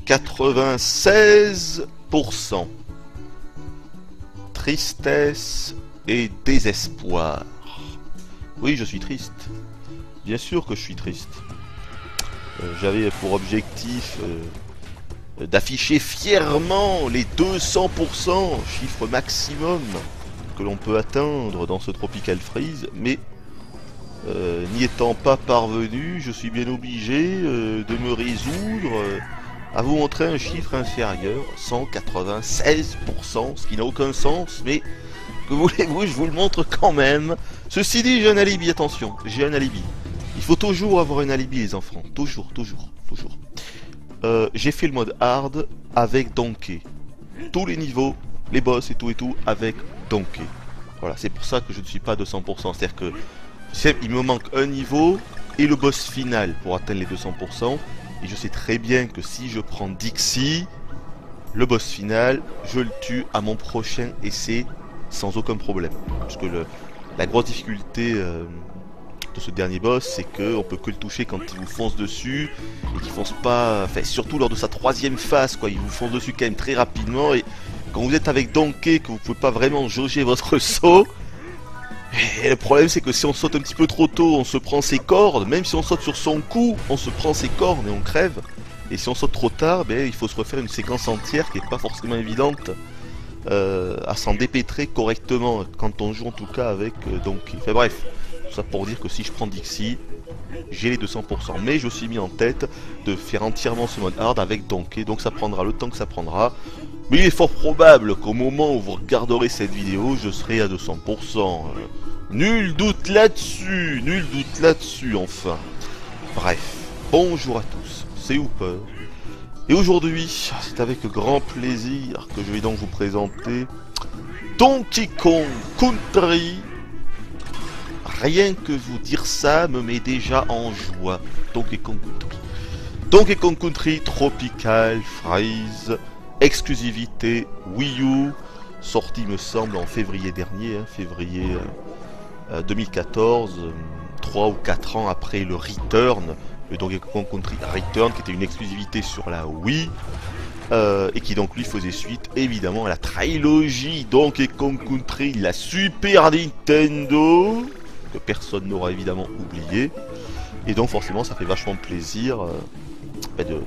196%. Tristesse et désespoir. Oui, je suis triste. Bien sûr que je suis triste. J'avais pour objectif d'afficher fièrement les 200%, chiffre maximum que l'on peut atteindre dans ce Tropical Freeze, mais n'y étant pas parvenu, je suis bien obligé de me résoudre à vous montrer un chiffre inférieur, 196%, ce qui n'a aucun sens, mais que voulez-vous, je vous le montre quand même. Ceci dit, j'ai un alibi, attention, j'ai un alibi. Il faut toujours avoir un alibi, les enfants, toujours. J'ai fait le mode hard avec Donkey. Tous les niveaux, les boss et tout avec Donkey. Voilà, c'est pour ça que je ne suis pas à 200%, c'est-à-dire que il me manque un niveau et le boss final pour atteindre les 200%. Et je sais très bien que si je prends Dixie, le boss final, je le tue à mon prochain essai sans aucun problème. Parce que la grosse difficulté de ce dernier boss, c'est qu'on peut que le toucher quand il vous fonce dessus. Et qu'il fonce pas, enfin surtout lors de sa troisième phase, quoi. Il vous fonce dessus quand même très rapidement. Et quand vous êtes avec Donkey, que vous pouvez pas vraiment jauger votre saut. Et le problème c'est que si on saute un petit peu trop tôt, on se prend ses cordes. Même si on saute sur son cou, on se prend ses cornes et on crève. Et si on saute trop tard, ben, il faut se refaire une séquence entière qui est pas forcément évidente à s'en dépêtrer correctement. Quand on joue en tout cas avec Donkey. Enfin bref, tout ça pour dire que si je prends Dixie, j'ai les 200%. Mais je me suis mis en tête de faire entièrement ce mode hard avec Donkey. Donc ça prendra le temps que ça prendra. Mais il est fort probable qu'au moment où vous regarderez cette vidéo, je serai à 200%. Nul doute là-dessus, enfin. Bref, bonjour à tous, c'est Hooper. Et aujourd'hui, c'est avec grand plaisir que je vais donc vous présenter Donkey Kong Country. Rien que vous dire ça me met déjà en joie. Donkey Kong Country. Donkey Kong Country Tropical Freeze. Exclusivité Wii U, sorti me semble en février dernier, février 2014, 3 ou 4 ans après le Return, le Donkey Kong Country Return, qui était une exclusivité sur la Wii, et qui donc lui faisait suite évidemment à la trilogie Donkey Kong Country, la Super Nintendo, que personne n'aura évidemment oublié, et donc forcément ça fait vachement plaisir de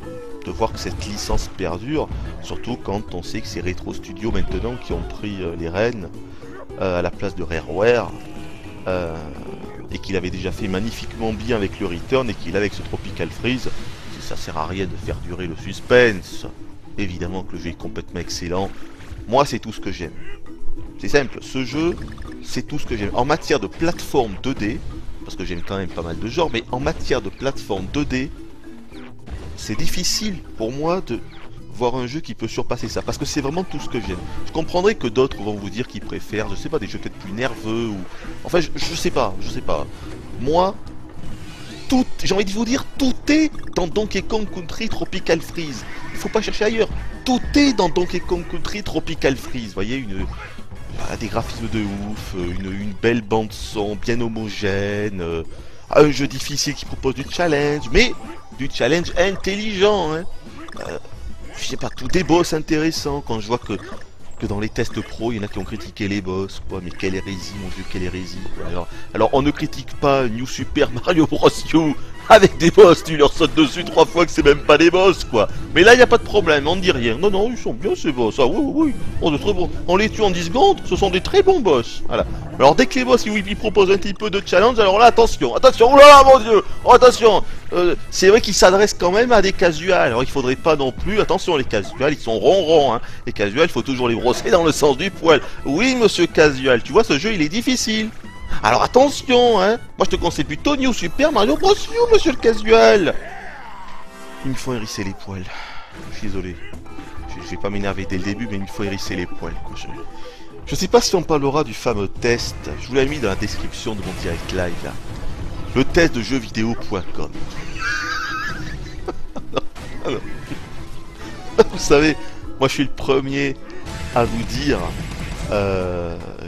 voir que cette licence perdure, surtout quand on sait que c'est Retro Studio maintenant qui ont pris les rênes à la place de Rareware, et qu'il avait déjà fait magnifiquement bien avec le Return, et qu'il a avec ce Tropical Freeze. Ça sert à rien de faire durer le suspense. Évidemment que le jeu est complètement excellent. Moi c'est tout ce que j'aime. C'est simple, ce jeu c'est tout ce que j'aime. En matière de plateforme 2D, parce que j'aime quand même pas mal de genres, mais en matière de plateforme 2D, c'est difficile pour moi de voir un jeu qui peut surpasser ça, parce que c'est vraiment tout ce que j'aime. Je comprendrais que d'autres vont vous dire qu'ils préfèrent, je sais pas, des jeux peut-être plus nerveux, ou... Enfin, je sais pas. Moi, j'ai envie de vous dire, tout est dans Donkey Kong Country Tropical Freeze. Il faut pas chercher ailleurs. Tout est dans Donkey Kong Country Tropical Freeze. Vous voyez, des graphismes de ouf, une belle bande son, bien homogène, un jeu difficile qui propose du challenge, mais du challenge intelligent, je sais pas, tous des boss intéressants. Quand je vois que dans les tests pro, il y en a qui ont critiqué les boss, quoi, mais quelle hérésie, mon dieu, quelle hérésie, quoi. Alors on ne critique pas New Super Mario Bros. U avec des boss, tu leur sautes dessus 3 fois que c'est même pas des boss, quoi. Mais là, il n'y a pas de problème, on ne dit rien. Non, ils sont bien ces boss, oui, on est très bons. On les tue en 10 secondes, ce sont des très bons boss, voilà. Alors dès que les boss, ils proposent un petit peu de challenge, alors là, attention, oulala, mon dieu, oh, attention. C'est vrai qu'ils s'adressent quand même à des casuals, alors il faudrait pas non plus, attention, les casuals, ils sont ronrons, Les casuals, il faut toujours les brosser dans le sens du poil. Oui, monsieur casual, tu vois, ce jeu, il est difficile. Alors attention, moi je te conseille plutôt New Super Mario Bros. U, monsieur le casual. Il me faut hérisser les poils. Je suis désolé. Je vais pas m'énerver dès le début, mais il me faut hérisser les poils, quoi. Je sais pas si on parlera du fameux test. Je vous l'ai mis dans la description de mon direct live, là. Le test de jeuxvideo.com. Vous savez, moi je suis le premier à vous dire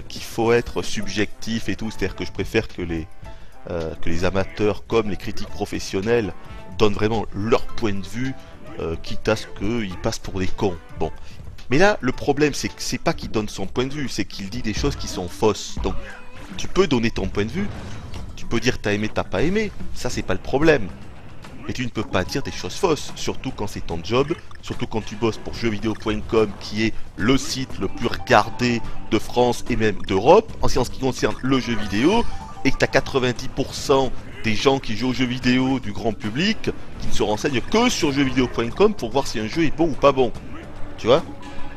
qu'il faut être subjectif et tout. C'est-à-dire que je préfère que les amateurs comme les critiques professionnels donnent vraiment leur point de vue, quitte à ce qu'ils passent pour des cons. Bon. Mais là, le problème, c'est que c'est pas qu'il donne son point de vue, c'est qu'il dit des choses qui sont fausses. Donc, tu peux donner ton point de vue, tu peux dire t'as aimé, t'as pas aimé, ça c'est pas le problème. Mais tu ne peux pas dire des choses fausses, surtout quand c'est ton job, surtout quand tu bosses pour jeuxvideo.com, qui est le site le plus regardé de France et même d'Europe, en ce qui concerne le jeu vidéo, et que tu as 90% des gens qui jouent aux jeux vidéo du grand public, qui ne se renseignent que sur jeuxvideo.com pour voir si un jeu est bon ou pas bon. Tu vois?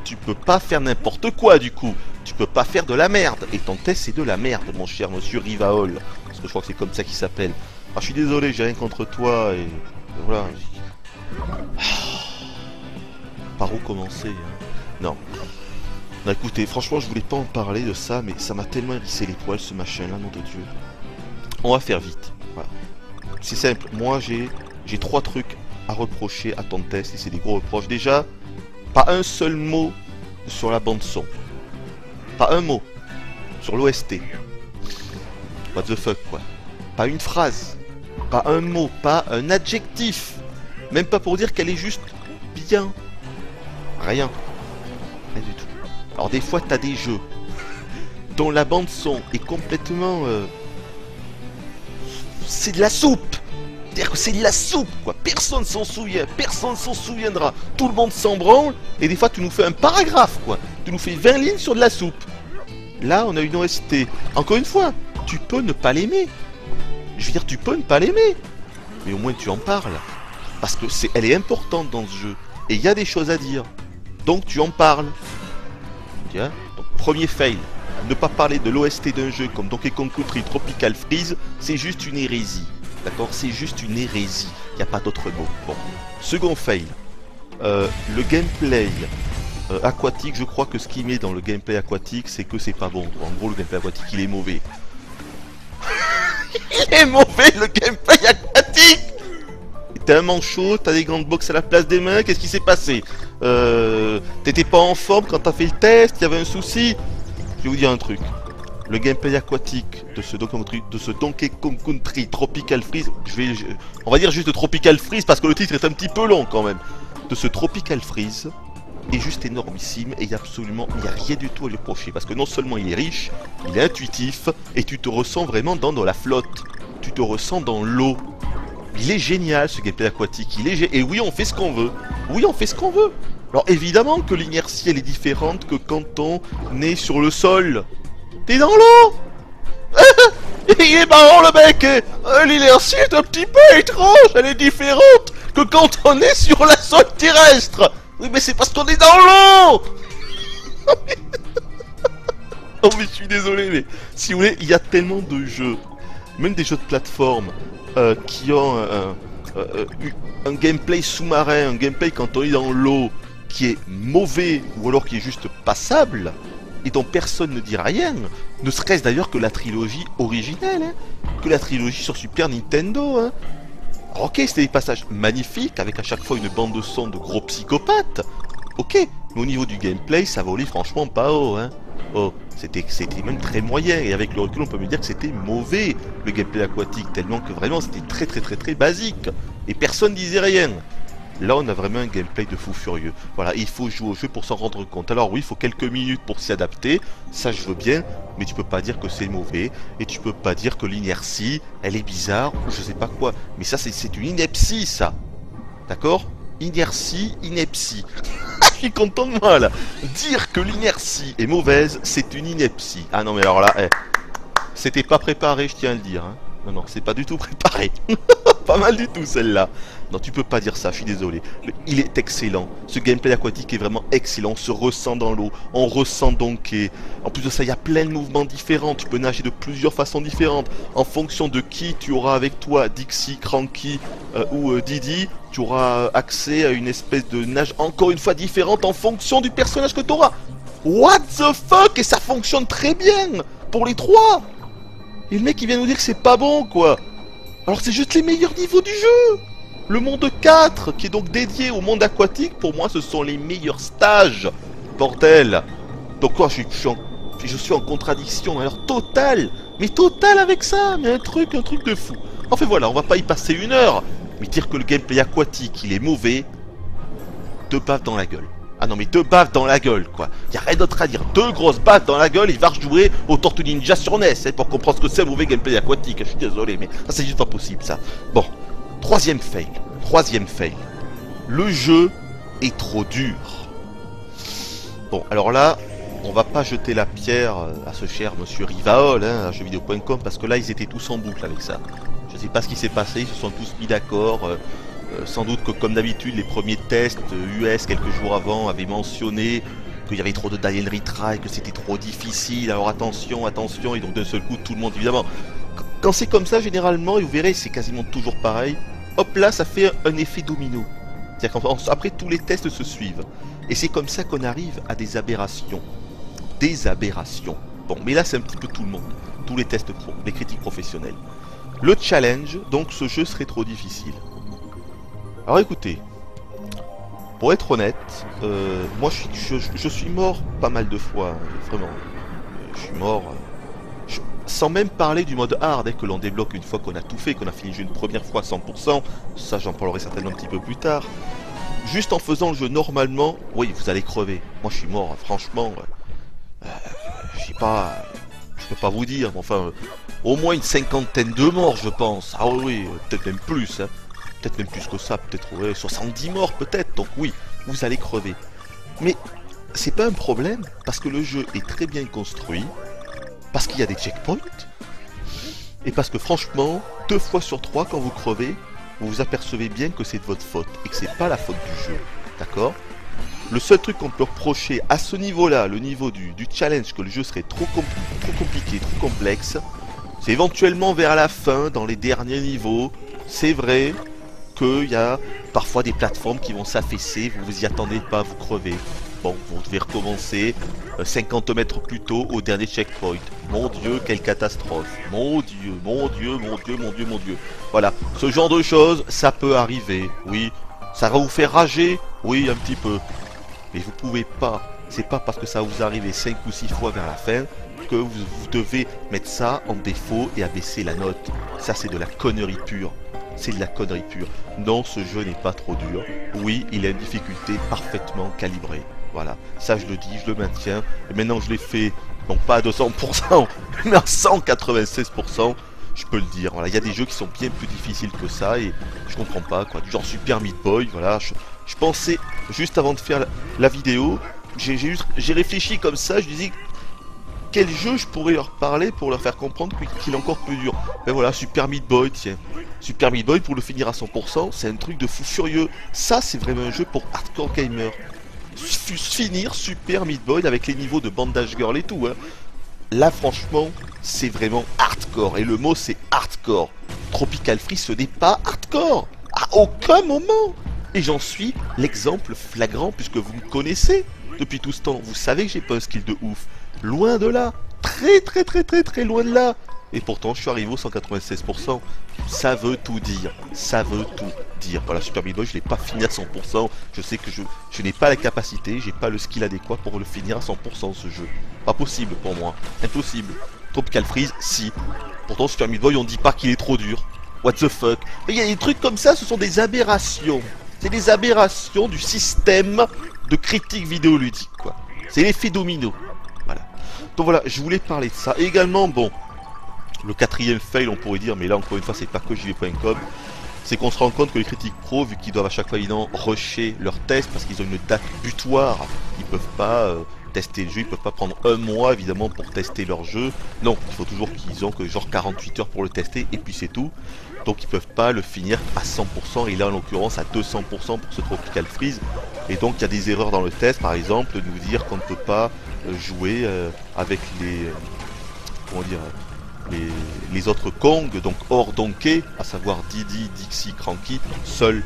Tu peux pas faire n'importe quoi du coup. Tu peux pas faire de la merde. Et ton test c'est de la merde, mon cher monsieur Rivaol. Parce que je crois que c'est comme ça qu'il s'appelle. Ah, je suis désolé, j'ai rien contre toi et voilà. Par où commencer hein? Non. Non, écoutez, franchement, je voulais pas en parler de ça, mais ça m'a tellement hérissé les poils ce machin-là, nom de Dieu. On va faire vite. Voilà. C'est simple. Moi, j'ai 3 trucs à reprocher à ton test et c'est des gros reproches. Déjà, pas un seul mot sur la bande son. Pas un mot sur l'OST. What the fuck, quoi. Pas une phrase. Pas un mot, pas un adjectif. Même pas pour dire qu'elle est juste bien. Rien. Rien du tout. Alors des fois t'as des jeux dont la bande son est complètement... c'est de la soupe. C'est-à-dire que c'est de la soupe, quoi. Personne s'en souvient, personne s'en souviendra. Tout le monde s'en branle. Et des fois tu nous fais un paragraphe, quoi. Tu nous fais 20 lignes sur de la soupe. Là on a une OST. Encore une fois, tu peux ne pas l'aimer. Je veux dire, tu peux ne pas l'aimer, mais au moins tu en parles. Parce que elle est importante dans ce jeu. Et il y a des choses à dire. Donc tu en parles. Tiens, donc premier fail. Ne pas parler de l'OST d'un jeu comme Donkey Kong Country Tropical Freeze, c'est juste une hérésie. D'accord? C'est juste une hérésie. Il n'y a pas d'autre mot. Bon. Second fail. Le gameplay aquatique, je crois que ce qu'il met dans le gameplay aquatique, c'est que c'est pas bon. En gros, le gameplay aquatique, il est mauvais. Il est mauvais le gameplay aquatique. T'es un manchot, t'as des grandes boxes à la place des mains, qu'est-ce qui s'est passé? T'étais pas en forme quand t'as fait le test, il y avait un souci? Je vais vous dire un truc. Le gameplay aquatique de ce Donkey Kong Country Tropical Freeze, on va dire juste Tropical Freeze parce que le titre est un petit peu long quand même. De ce Tropical Freeze est juste énormissime et il n'y a rien du tout à lui reprocher parce que non seulement il est riche, il est intuitif et tu te ressens vraiment dans la flotte, tu te ressens dans l'eau. Il est génial ce gameplay aquatique, et oui on fait ce qu'on veut, oui on fait ce qu'on veut. Alors évidemment que l'inertie elle est différente que quand on est sur le sol. T'es dans l'eau. Il est marrant le mec. L'inertie est un petit peu étrange, elle est différente que quand on est sur la sol terrestre. Oui mais c'est parce qu'on est dans l'eau. Oh mais je suis désolé mais si vous voulez il y a tellement de jeux, même des jeux de plateforme qui ont un gameplay sous-marin, un gameplay quand on est dans l'eau qui est mauvais ou alors qui est juste passable et dont personne ne dit rien, ne serait-ce d'ailleurs que la trilogie originelle, hein, que la trilogie sur Super Nintendo. Hein. Alors, ok, c'était des passages magnifiques avec à chaque fois une bande de son de gros psychopathes. Ok, mais au niveau du gameplay, ça volait franchement pas haut. Hein. Oh, c'était même très moyen et avec le recul on peut me dire que c'était mauvais le gameplay aquatique tellement que vraiment c'était très basique et personne disait rien. Là on a vraiment un gameplay de fou furieux. Voilà, il faut jouer au jeu pour s'en rendre compte. Alors oui, il faut quelques minutes pour s'y adapter, ça je veux bien, mais tu peux pas dire que c'est mauvais et tu peux pas dire que l'inertie elle est bizarre ou je sais pas quoi. Mais ça c'est une ineptie ça. D'accord? Inertie, ineptie. Je suis content de moi là. Dire que l'inertie est mauvaise, c'est une ineptie. Ah non mais alors là, c'était pas préparé, je tiens à le dire. Hein. Non, non, c'est pas du tout préparé. Pas mal du tout celle-là. Non, tu peux pas dire ça, je suis désolé. Il est excellent. Ce gameplay aquatique est vraiment excellent. On se ressent dans l'eau. On ressent Donkey. En plus de ça, il y a plein de mouvements différents. Tu peux nager de plusieurs façons différentes. En fonction de qui tu auras avec toi, Dixie, Cranky ou Didi, tu auras accès à une espèce de nage encore une fois différente en fonction du personnage que tu auras. What the fuck? Et ça fonctionne très bien pour les trois. Et le mec il vient nous dire que c'est pas bon quoi. Alors c'est juste les meilleurs niveaux du jeu. Le monde 4, qui est donc dédié au monde aquatique, pour moi, ce sont les meilleurs stages. Bordel. Donc quoi, je suis en contradiction, alors totale. Mais totale avec ça, mais un truc de fou. Enfin voilà, on va pas y passer 1 heure. Mais dire que le gameplay aquatique, il est mauvais, 2 baffes dans la gueule. Ah non mais 2 baffes dans la gueule quoi. Y a rien d'autre à dire. 2 grosses baffes dans la gueule, il va rejouer aux Tortues Ninja sur NES pour comprendre ce que c'est un mauvais gameplay aquatique. Je suis désolé mais ça c'est juste pas possible ça. Bon, troisième fail. Le jeu est trop dur. Bon alors là, on va pas jeter la pierre à ce cher monsieur Rivaol à jeuxvideo.com parce que là ils étaient tous en boucle avec ça. Je sais pas ce qui s'est passé, ils se sont tous mis d'accord. Sans doute que comme d'habitude les premiers tests US quelques jours avant avaient mentionné qu'il y avait trop de die and retry, que c'était trop difficile, alors attention, et donc d'un seul coup tout le monde évidemment. Quand c'est comme ça généralement, et vous verrez c'est quasiment toujours pareil, hop là ça fait un effet domino. C'est-à-dire qu'après tous les tests se suivent. Et c'est comme ça qu'on arrive à des aberrations. Bon mais là c'est un petit peu tout le monde, tous les tests pro, les critiques professionnels. Le challenge, donc ce jeu serait trop difficile. Alors écoutez, pour être honnête, moi je suis mort pas mal de fois, vraiment. Je suis mort, sans même parler du mode hard, que l'on débloque une fois qu'on a tout fait, qu'on a fini le jeu une première fois à 100%, ça j'en parlerai certainement un petit peu plus tard. Juste en faisant le jeu normalement, oui vous allez crever. Moi je suis mort, franchement, je sais pas, je peux pas vous dire, mais enfin, au moins une 50aine de morts je pense. Ah oui, peut-être même plus, hein. Peut-être même plus que ça, peut-être ouais, 70 morts peut-être, donc oui, vous allez crever. Mais c'est pas un problème, parce que le jeu est très bien construit, parce qu'il y a des checkpoints, et parce que franchement, 2 fois sur 3 quand vous crevez, vous vous apercevez bien que c'est de votre faute, et que c'est pas la faute du jeu, d'accord? Le seul truc qu'on peut reprocher à ce niveau-là, le niveau du challenge, que le jeu serait trop compliqué, trop complexe, c'est éventuellement vers la fin, dans les derniers niveaux, c'est vrai, qu'il y a parfois des plateformes qui vont s'affaisser, vous vous y attendez pas, vous crevez. Bon, vous devez recommencer 50 mètres plus tôt au dernier checkpoint. Mon Dieu, quelle catastrophe. Mon Dieu. Voilà, ce genre de choses, ça peut arriver, oui. Ça va vous faire rager, oui, un petit peu. Mais vous pouvez pas, c'est pas parce que ça vous arrive 5 ou 6 fois vers la fin que vous devez mettre ça en défaut et abaisser la note. Ça, c'est de la connerie pure. C'est de la connerie pure. Non, ce jeu n'est pas trop dur. Oui, il a une difficulté parfaitement calibrée. Voilà, ça je le dis, je le maintiens. Et maintenant je l'ai fait, non pas à 200%, mais à 196%, je peux le dire. Voilà, il y a des jeux qui sont bien plus difficiles que ça et je comprends pas, quoi. Du genre Super Meat Boy, voilà. Je pensais, juste avant de faire la vidéo, j'ai réfléchi comme ça, je disais quel jeu je pourrais leur parler pour leur faire comprendre qu'il est encore plus dur. Ben voilà, Super Meat Boy, tiens. Super Meat Boy, pour le finir à 100%, c'est un truc de fou furieux. Ça, c'est vraiment un jeu pour hardcore gamer. Finir Super Meat Boy avec les niveaux de Bandage Girl et tout, hein. Là, franchement, c'est vraiment hardcore. Et le mot, c'est hardcore. Tropical Freeze, ce n'est pas hardcore. À aucun moment. Et j'en suis l'exemple flagrant, puisque vous me connaissez depuis tout ce temps. Vous savez que j'ai pas un skill de ouf. Loin de là. Très loin de là. Et pourtant, je suis arrivé au 196%. Ça veut tout dire. Ça veut tout dire. Voilà, Super Meat Boy, je l'ai pas fini à 100%. Je sais que je n'ai pas la capacité, j'ai pas le skill adéquat pour le finir à 100% ce jeu. Pas possible pour moi. Impossible. Tropical Freeze, si. Pourtant, Super Meat Boy, on dit pas qu'il est trop dur. What the fuck. Mais il y a des trucs comme ça, ce sont des aberrations. C'est des aberrations du système de critique vidéoludique, quoi. C'est l'effet domino. Voilà. Donc voilà, je voulais parler de ça. Et également, bon, le quatrième fail, on pourrait dire, mais là encore une fois, c'est pas que jv.com, c'est qu'on se rend compte que les critiques pro, vu qu'ils doivent à chaque fois évidemment rusher leurs tests parce qu'ils ont une date butoir, ils peuvent pas tester le jeu, ils peuvent pas prendre un mois évidemment pour tester leur jeu. Non, il faut toujours qu'ils ont que genre 48 heures pour le tester et puis c'est tout. Donc ils peuvent pas le finir à 100% et là en l'occurrence à 200% pour ce Tropical Freeze. Et donc il y a des erreurs dans le test, par exemple, de nous dire qu'on ne peut pas jouer avec les comment dire, les autres Kong, donc hors Donkey, à savoir Didi, Dixie, Cranky, seul.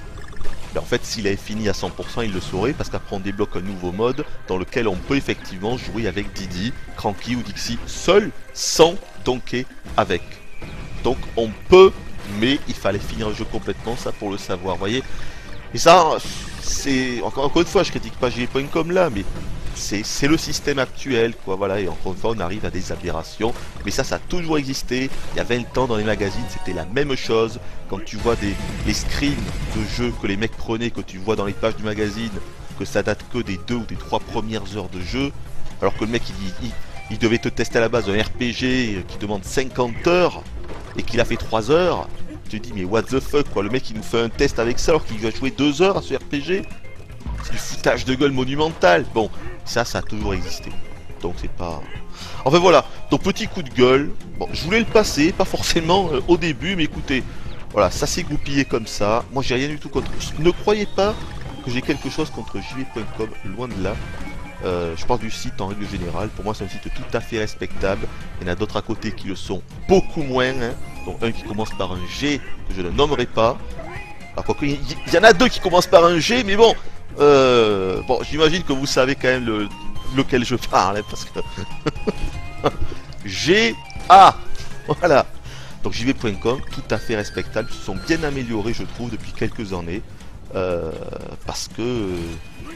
Mais en fait, s'il avait fini à 100%, il le saurait, parce qu'après on débloque un nouveau mode dans lequel on peut effectivement jouer avec Didi, Cranky ou Dixie seul, sans Donkey avec. Donc on peut mais il fallait finir le jeu complètement, ça pour le savoir, vous voyez. Et ça, c'est encore une fois, je critique pas JV.com là, mais c'est le système actuel, quoi, voilà, et encore une fois, on arrive à des aberrations, mais ça a toujours existé. Il y a 20 ans dans les magazines, c'était la même chose. Quand tu vois les screens de jeux que les mecs prenaient, que tu vois dans les pages du magazine, que ça date que des 2 ou des 3 premières heures de jeu, alors que le mec il devait te tester à la base un RPG qui demande 50 heures, et qu'il a fait 3 heures, tu te dis mais what the fuck, quoi, le mec il nous fait un test avec ça alors qu'il va jouer 2 heures à ce RPG. C'est du foutage de gueule monumental. Bon, ça a toujours existé. Donc c'est pas... Enfin voilà, donc petit coup de gueule. Bon, je voulais le passer, pas forcément au début, mais écoutez, voilà, ça s'est goupillé comme ça. Moi j'ai rien du tout contre... Ne croyez pas que j'ai quelque chose contre JV.com, loin de là. Je parle du site en règle générale. Pour moi c'est un site tout à fait respectable. Il y en a d'autres à côté qui le sont beaucoup moins, hein. Donc un qui commence par un G que je ne nommerai pas. Alors, il y en a 2 qui commencent par un G, mais bon, bon, j'imagine que vous savez quand même lequel je parle, hein, parce que G-A, voilà. Donc JV.com, tout à fait respectable, se sont bien améliorés, je trouve, depuis quelques années, parce que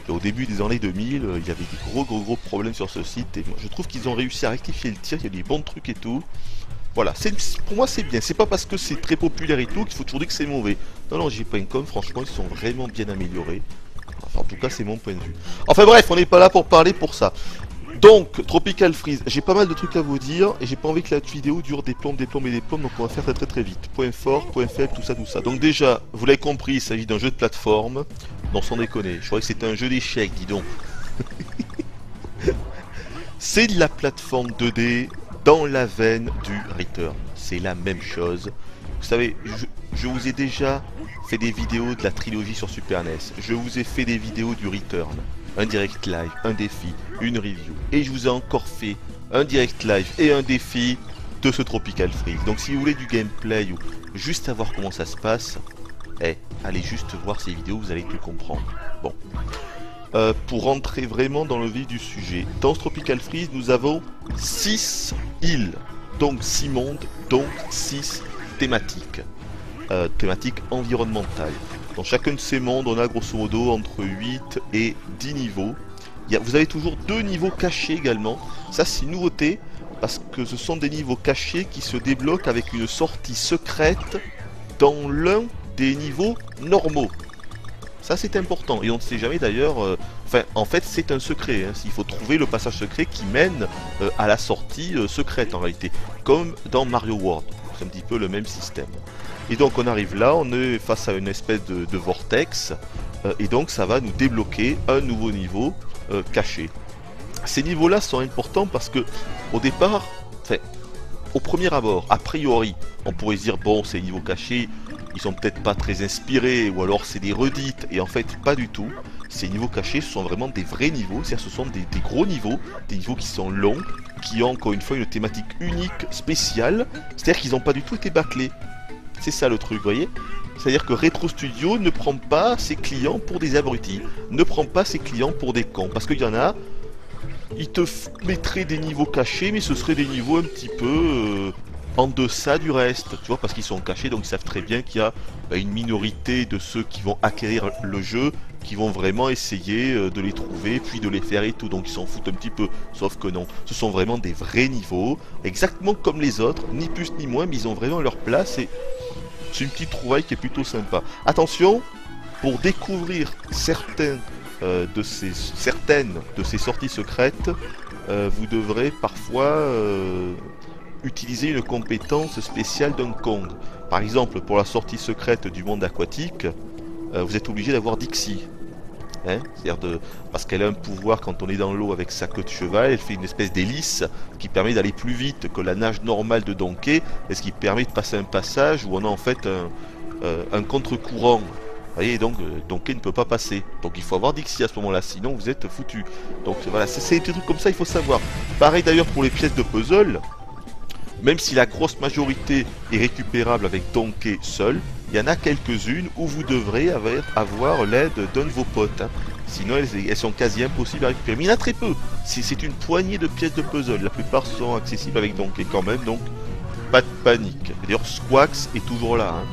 au début des années 2000, il y avait des gros problèmes sur ce site, et moi, je trouve qu'ils ont réussi à rectifier le tir, il y a des bons trucs et tout. Voilà, pour moi c'est bien, c'est pas parce que c'est très populaire et tout qu'il faut toujours dire que c'est mauvais. Non, JV.com, franchement, ils sont vraiment bien améliorés. Enfin, en tout cas, c'est mon point de vue. Enfin bref, on n'est pas là pour parler pour ça. Donc, Tropical Freeze, j'ai pas mal de trucs à vous dire, et j'ai pas envie que la vidéo dure des plombes, donc on va faire très vite. Point fort, point faible, tout ça. Donc déjà, vous l'avez compris, il s'agit d'un jeu de plateforme. Non, sans déconner, je croyais que c'était un jeu d'échecs, dis donc. C'est de la plateforme 2D dans la veine du Return. C'est la même chose. Vous savez, je vous ai déjà fait des vidéos de la trilogie sur Super NES. Je vous ai fait des vidéos du Return. Un direct live, un défi, une review. Et je vous ai encore fait un direct live et un défi de ce Tropical Freeze. Donc si vous voulez du gameplay ou juste savoir comment ça se passe, allez juste voir ces vidéos, vous allez tout comprendre. Bon. Pour rentrer vraiment dans le vif du sujet, dans ce Tropical Freeze, nous avons 6 îles, donc 6 mondes, donc 6 thématiques. Thématiques environnementales. Dans chacun de ces mondes, on a grosso modo entre 8 et 10 niveaux. Vous avez toujours 2 niveaux cachés également. Ça, c'est une nouveauté, parce que ce sont des niveaux cachés qui se débloquent avec une sortie secrète dans l'un des niveaux normaux. Ça, c'est important. Et on ne sait jamais d'ailleurs... Enfin, en fait, c'est un secret. Hein. Il faut trouver le passage secret qui mène à la sortie secrète, en réalité. Comme dans Mario World. C'est un petit peu le même système. Et donc on arrive là, on est face à une espèce de vortex, et donc ça va nous débloquer un nouveau niveau caché. Ces niveaux-là sont importants parce que au départ, enfin, au premier abord, a priori, on pourrait se dire bon, ces niveaux cachés, ils sont peut-être pas très inspirés, ou alors c'est des redites, et en fait pas du tout. Ces niveaux cachés, ce sont vraiment des vrais niveaux, c'est-à-dire ce sont des gros niveaux, des niveaux qui sont longs, qui ont encore une fois une thématique unique, spéciale, c'est-à-dire qu'ils n'ont pas du tout été bâclés. C'est ça le truc, vous voyez? C'est-à-dire que Retro Studio ne prend pas ses clients pour des abrutis, ne prend pas ses clients pour des cons, parce qu'il y en a, ils te mettraient des niveaux cachés, mais ce seraient des niveaux un petit peu en deçà du reste, tu vois, parce qu'ils sont cachés, donc ils savent très bien qu'il y a une minorité de ceux qui vont acquérir le jeu, qui vont vraiment essayer de les trouver, puis de les faire et tout, donc ils s'en foutent un petit peu, sauf que non, ce sont vraiment des vrais niveaux, exactement comme les autres, ni plus ni moins, mais ils ont vraiment leur place, et c'est une petite trouvaille qui est plutôt sympa. Attention, pour découvrir certaines de ces sorties secrètes, vous devrez parfois utiliser une compétence spéciale d'un Kong. Par exemple, pour la sortie secrète du monde aquatique, vous êtes obligé d'avoir Dixie. Hein, parce qu'elle a un pouvoir quand on est dans l'eau avec sa queue de cheval, elle fait une espèce d'hélice qui permet d'aller plus vite que la nage normale de Donkey, et ce qui permet de passer un passage où on a en fait un contre-courant. Vous voyez, donc Donkey ne peut pas passer. Donc il faut avoir Dixie à ce moment-là, sinon vous êtes foutu. Donc voilà, c'est des trucs comme ça, il faut savoir. Pareil d'ailleurs pour les pièces de puzzle, même si la grosse majorité est récupérable avec Donkey seul, il y en a quelques-unes où vous devrez avoir l'aide d'un de vos potes. Hein. Sinon, elles sont quasi impossibles à récupérer. Mais il y en a très peu. C'est une poignée de pièces de puzzle. La plupart sont accessibles avec Donkey quand même. Donc, pas de panique. D'ailleurs, Squax est toujours là, hein,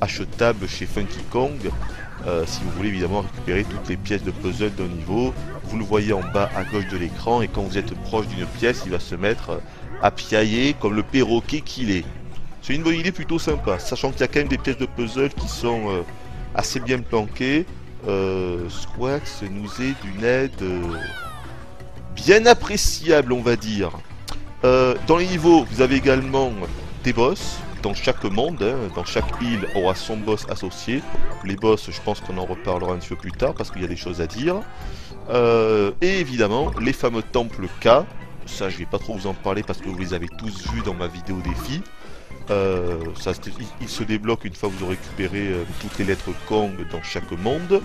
achetable chez Funky Kong. Si vous voulez évidemment récupérer toutes les pièces de puzzle d'un niveau, vous le voyez en bas à gauche de l'écran, et quand vous êtes proche d'une pièce, il va se mettre à piailler comme le perroquet qu'il est. C'est une bonne idée plutôt sympa, sachant qu'il y a quand même des pièces de puzzle qui sont assez bien planquées. Squax nous est d'une aide bien appréciable, on va dire. Dans les niveaux, vous avez également des boss. Dans chaque monde, hein, dans chaque île aura son boss associé. Les boss, je pense qu'on en reparlera un petit peu plus tard parce qu'il y a des choses à dire. Et évidemment, les fameux temples K. Ça, je vais pas trop vous en parler parce que vous les avez tous vus dans ma vidéo défi. Il se débloque une fois que vous aurez récupéré toutes les lettres Kong dans chaque monde.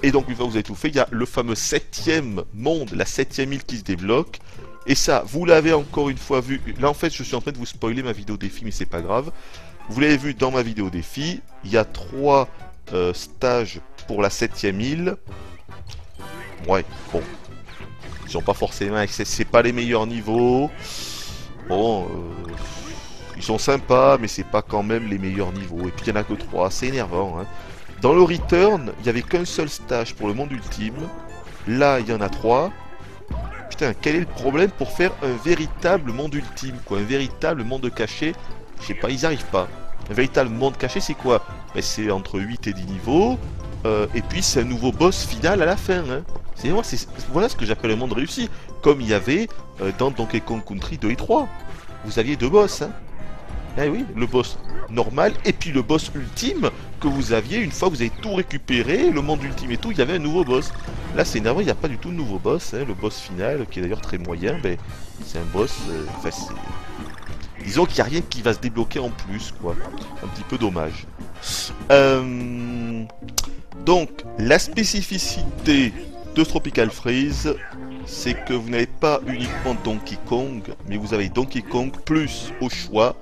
Et donc, une fois que vous avez tout fait, il y a le fameux 7ème monde, la 7ème île qui se débloque. Et ça, vous l'avez encore une fois vu. Là, en fait, je suis en train de vous spoiler ma vidéo défi, mais c'est pas grave. Vous l'avez vu dans ma vidéo défi. Il y a 3 stages pour la 7ème île. Ouais, bon. Ils sont pas forcément... C'est pas les meilleurs niveaux. Bon, ils sont sympas, mais c'est pas quand même les meilleurs niveaux. Et puis, il n'y en a que 3. C'est énervant, hein. Dans le Return, il n'y avait qu'un seul stage pour le monde ultime. Là, il y en a 3. Putain, quel est le problème pour faire un véritable monde ultime, quoi, un véritable monde caché? Je sais pas, ils arrivent pas. Un véritable monde caché, c'est quoi? Ben, c'est entre 8 et 10 niveaux, et puis c'est un nouveau boss final à la fin, hein. Voilà ce que j'appelle un monde réussi, comme il y avait dans Donkey Kong Country 2 et 3. Vous aviez 2 boss, hein. Eh oui, le boss normal, et puis le boss ultime que vous aviez une fois que vous avez tout récupéré, le monde ultime et tout, il y avait un nouveau boss. Là, c'est énervant, il n'y a pas du tout de nouveau boss, hein. Le boss final, qui est d'ailleurs très moyen, ben, c'est un boss... disons qu'il n'y a rien qui va se débloquer en plus, quoi. Un petit peu dommage. Donc, la spécificité de Tropical Freeze, c'est que vous n'avez pas uniquement Donkey Kong, mais vous avez Donkey Kong plus, au choix,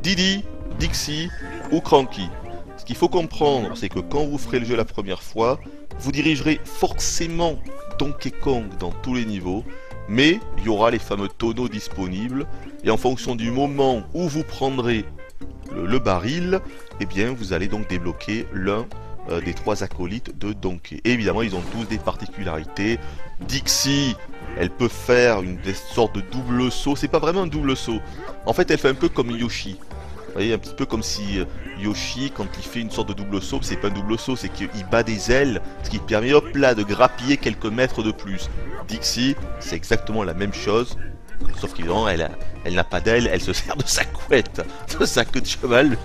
Diddy, Dixie ou Cranky. Ce qu'il faut comprendre, c'est que quand vous ferez le jeu la première fois, vous dirigerez forcément Donkey Kong dans tous les niveaux, mais il y aura les fameux tonneaux disponibles, et en fonction du moment où vous prendrez le baril, eh bien vous allez donc débloquer l'un des 3 acolytes de Donkey. Et évidemment, ils ont tous des particularités. Dixie, elle peut faire des sortes de double saut. C'est pas vraiment un double saut. En fait, elle fait un peu comme Yoshi. Vous voyez, un petit peu comme si Yoshi, quand il fait une sorte de double saut, c'est pas un double saut, c'est qu'il bat des ailes, ce qui permet, hop là, de grappiller quelques mètres de plus. Dixie, c'est exactement la même chose, sauf qu'évidemment, elle n'a pas d'ailes, elle se sert de sa couette, de sa queue de cheval.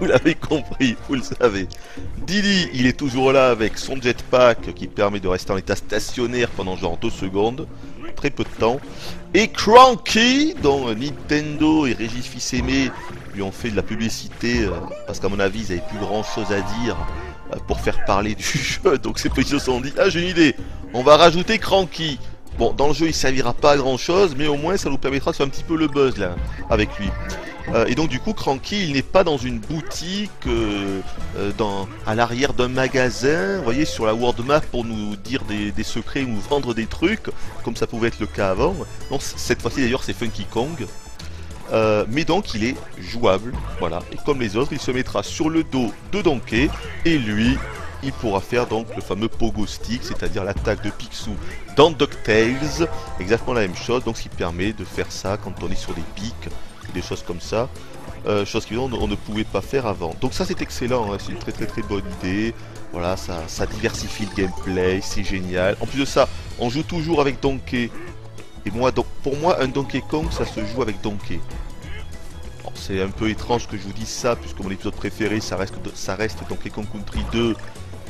Vous l'avez compris, vous le savez. Diddy, il est toujours là avec son jetpack qui permet de rester en état stationnaire pendant genre 2 secondes. Très peu de temps. Et Cranky, dont Nintendo et Régis Fils-Aimé lui ont fait de la publicité, parce qu'à mon avis, ils n'avaient plus grand chose à dire pour faire parler du jeu. Donc ces petits se sont dit, ah j'ai une idée, on va rajouter Cranky. Bon, dans le jeu, il servira pas à grand chose, mais au moins ça nous permettra de faire un petit peu le buzz là, avec lui. Et donc du coup, Cranky, il n'est pas dans une boutique, à l'arrière d'un magasin, vous voyez, sur la world map pour nous dire des secrets ou nous vendre des trucs, comme ça pouvait être le cas avant. Non, cette fois-ci d'ailleurs, c'est Funky Kong. Mais donc, il est jouable, voilà. Et comme les autres, il se mettra sur le dos de Donkey, et lui, il pourra faire donc le fameux Pogo Stick, c'est-à-dire l'attaque de Picsou dans DuckTales, exactement la même chose, donc ce qui permet de faire ça quand on est sur des pics, des choses comme ça, chose qu'évidemment on ne pouvait pas faire avant. Donc ça c'est excellent, hein, c'est une très bonne idée, voilà, ça diversifie le gameplay, c'est génial. En plus de ça, on joue toujours avec Donkey, et moi, donc, pour moi un Donkey Kong ça se joue avec Donkey. C'est un peu étrange que je vous dise ça, puisque mon épisode préféré ça reste Donkey Kong Country 2,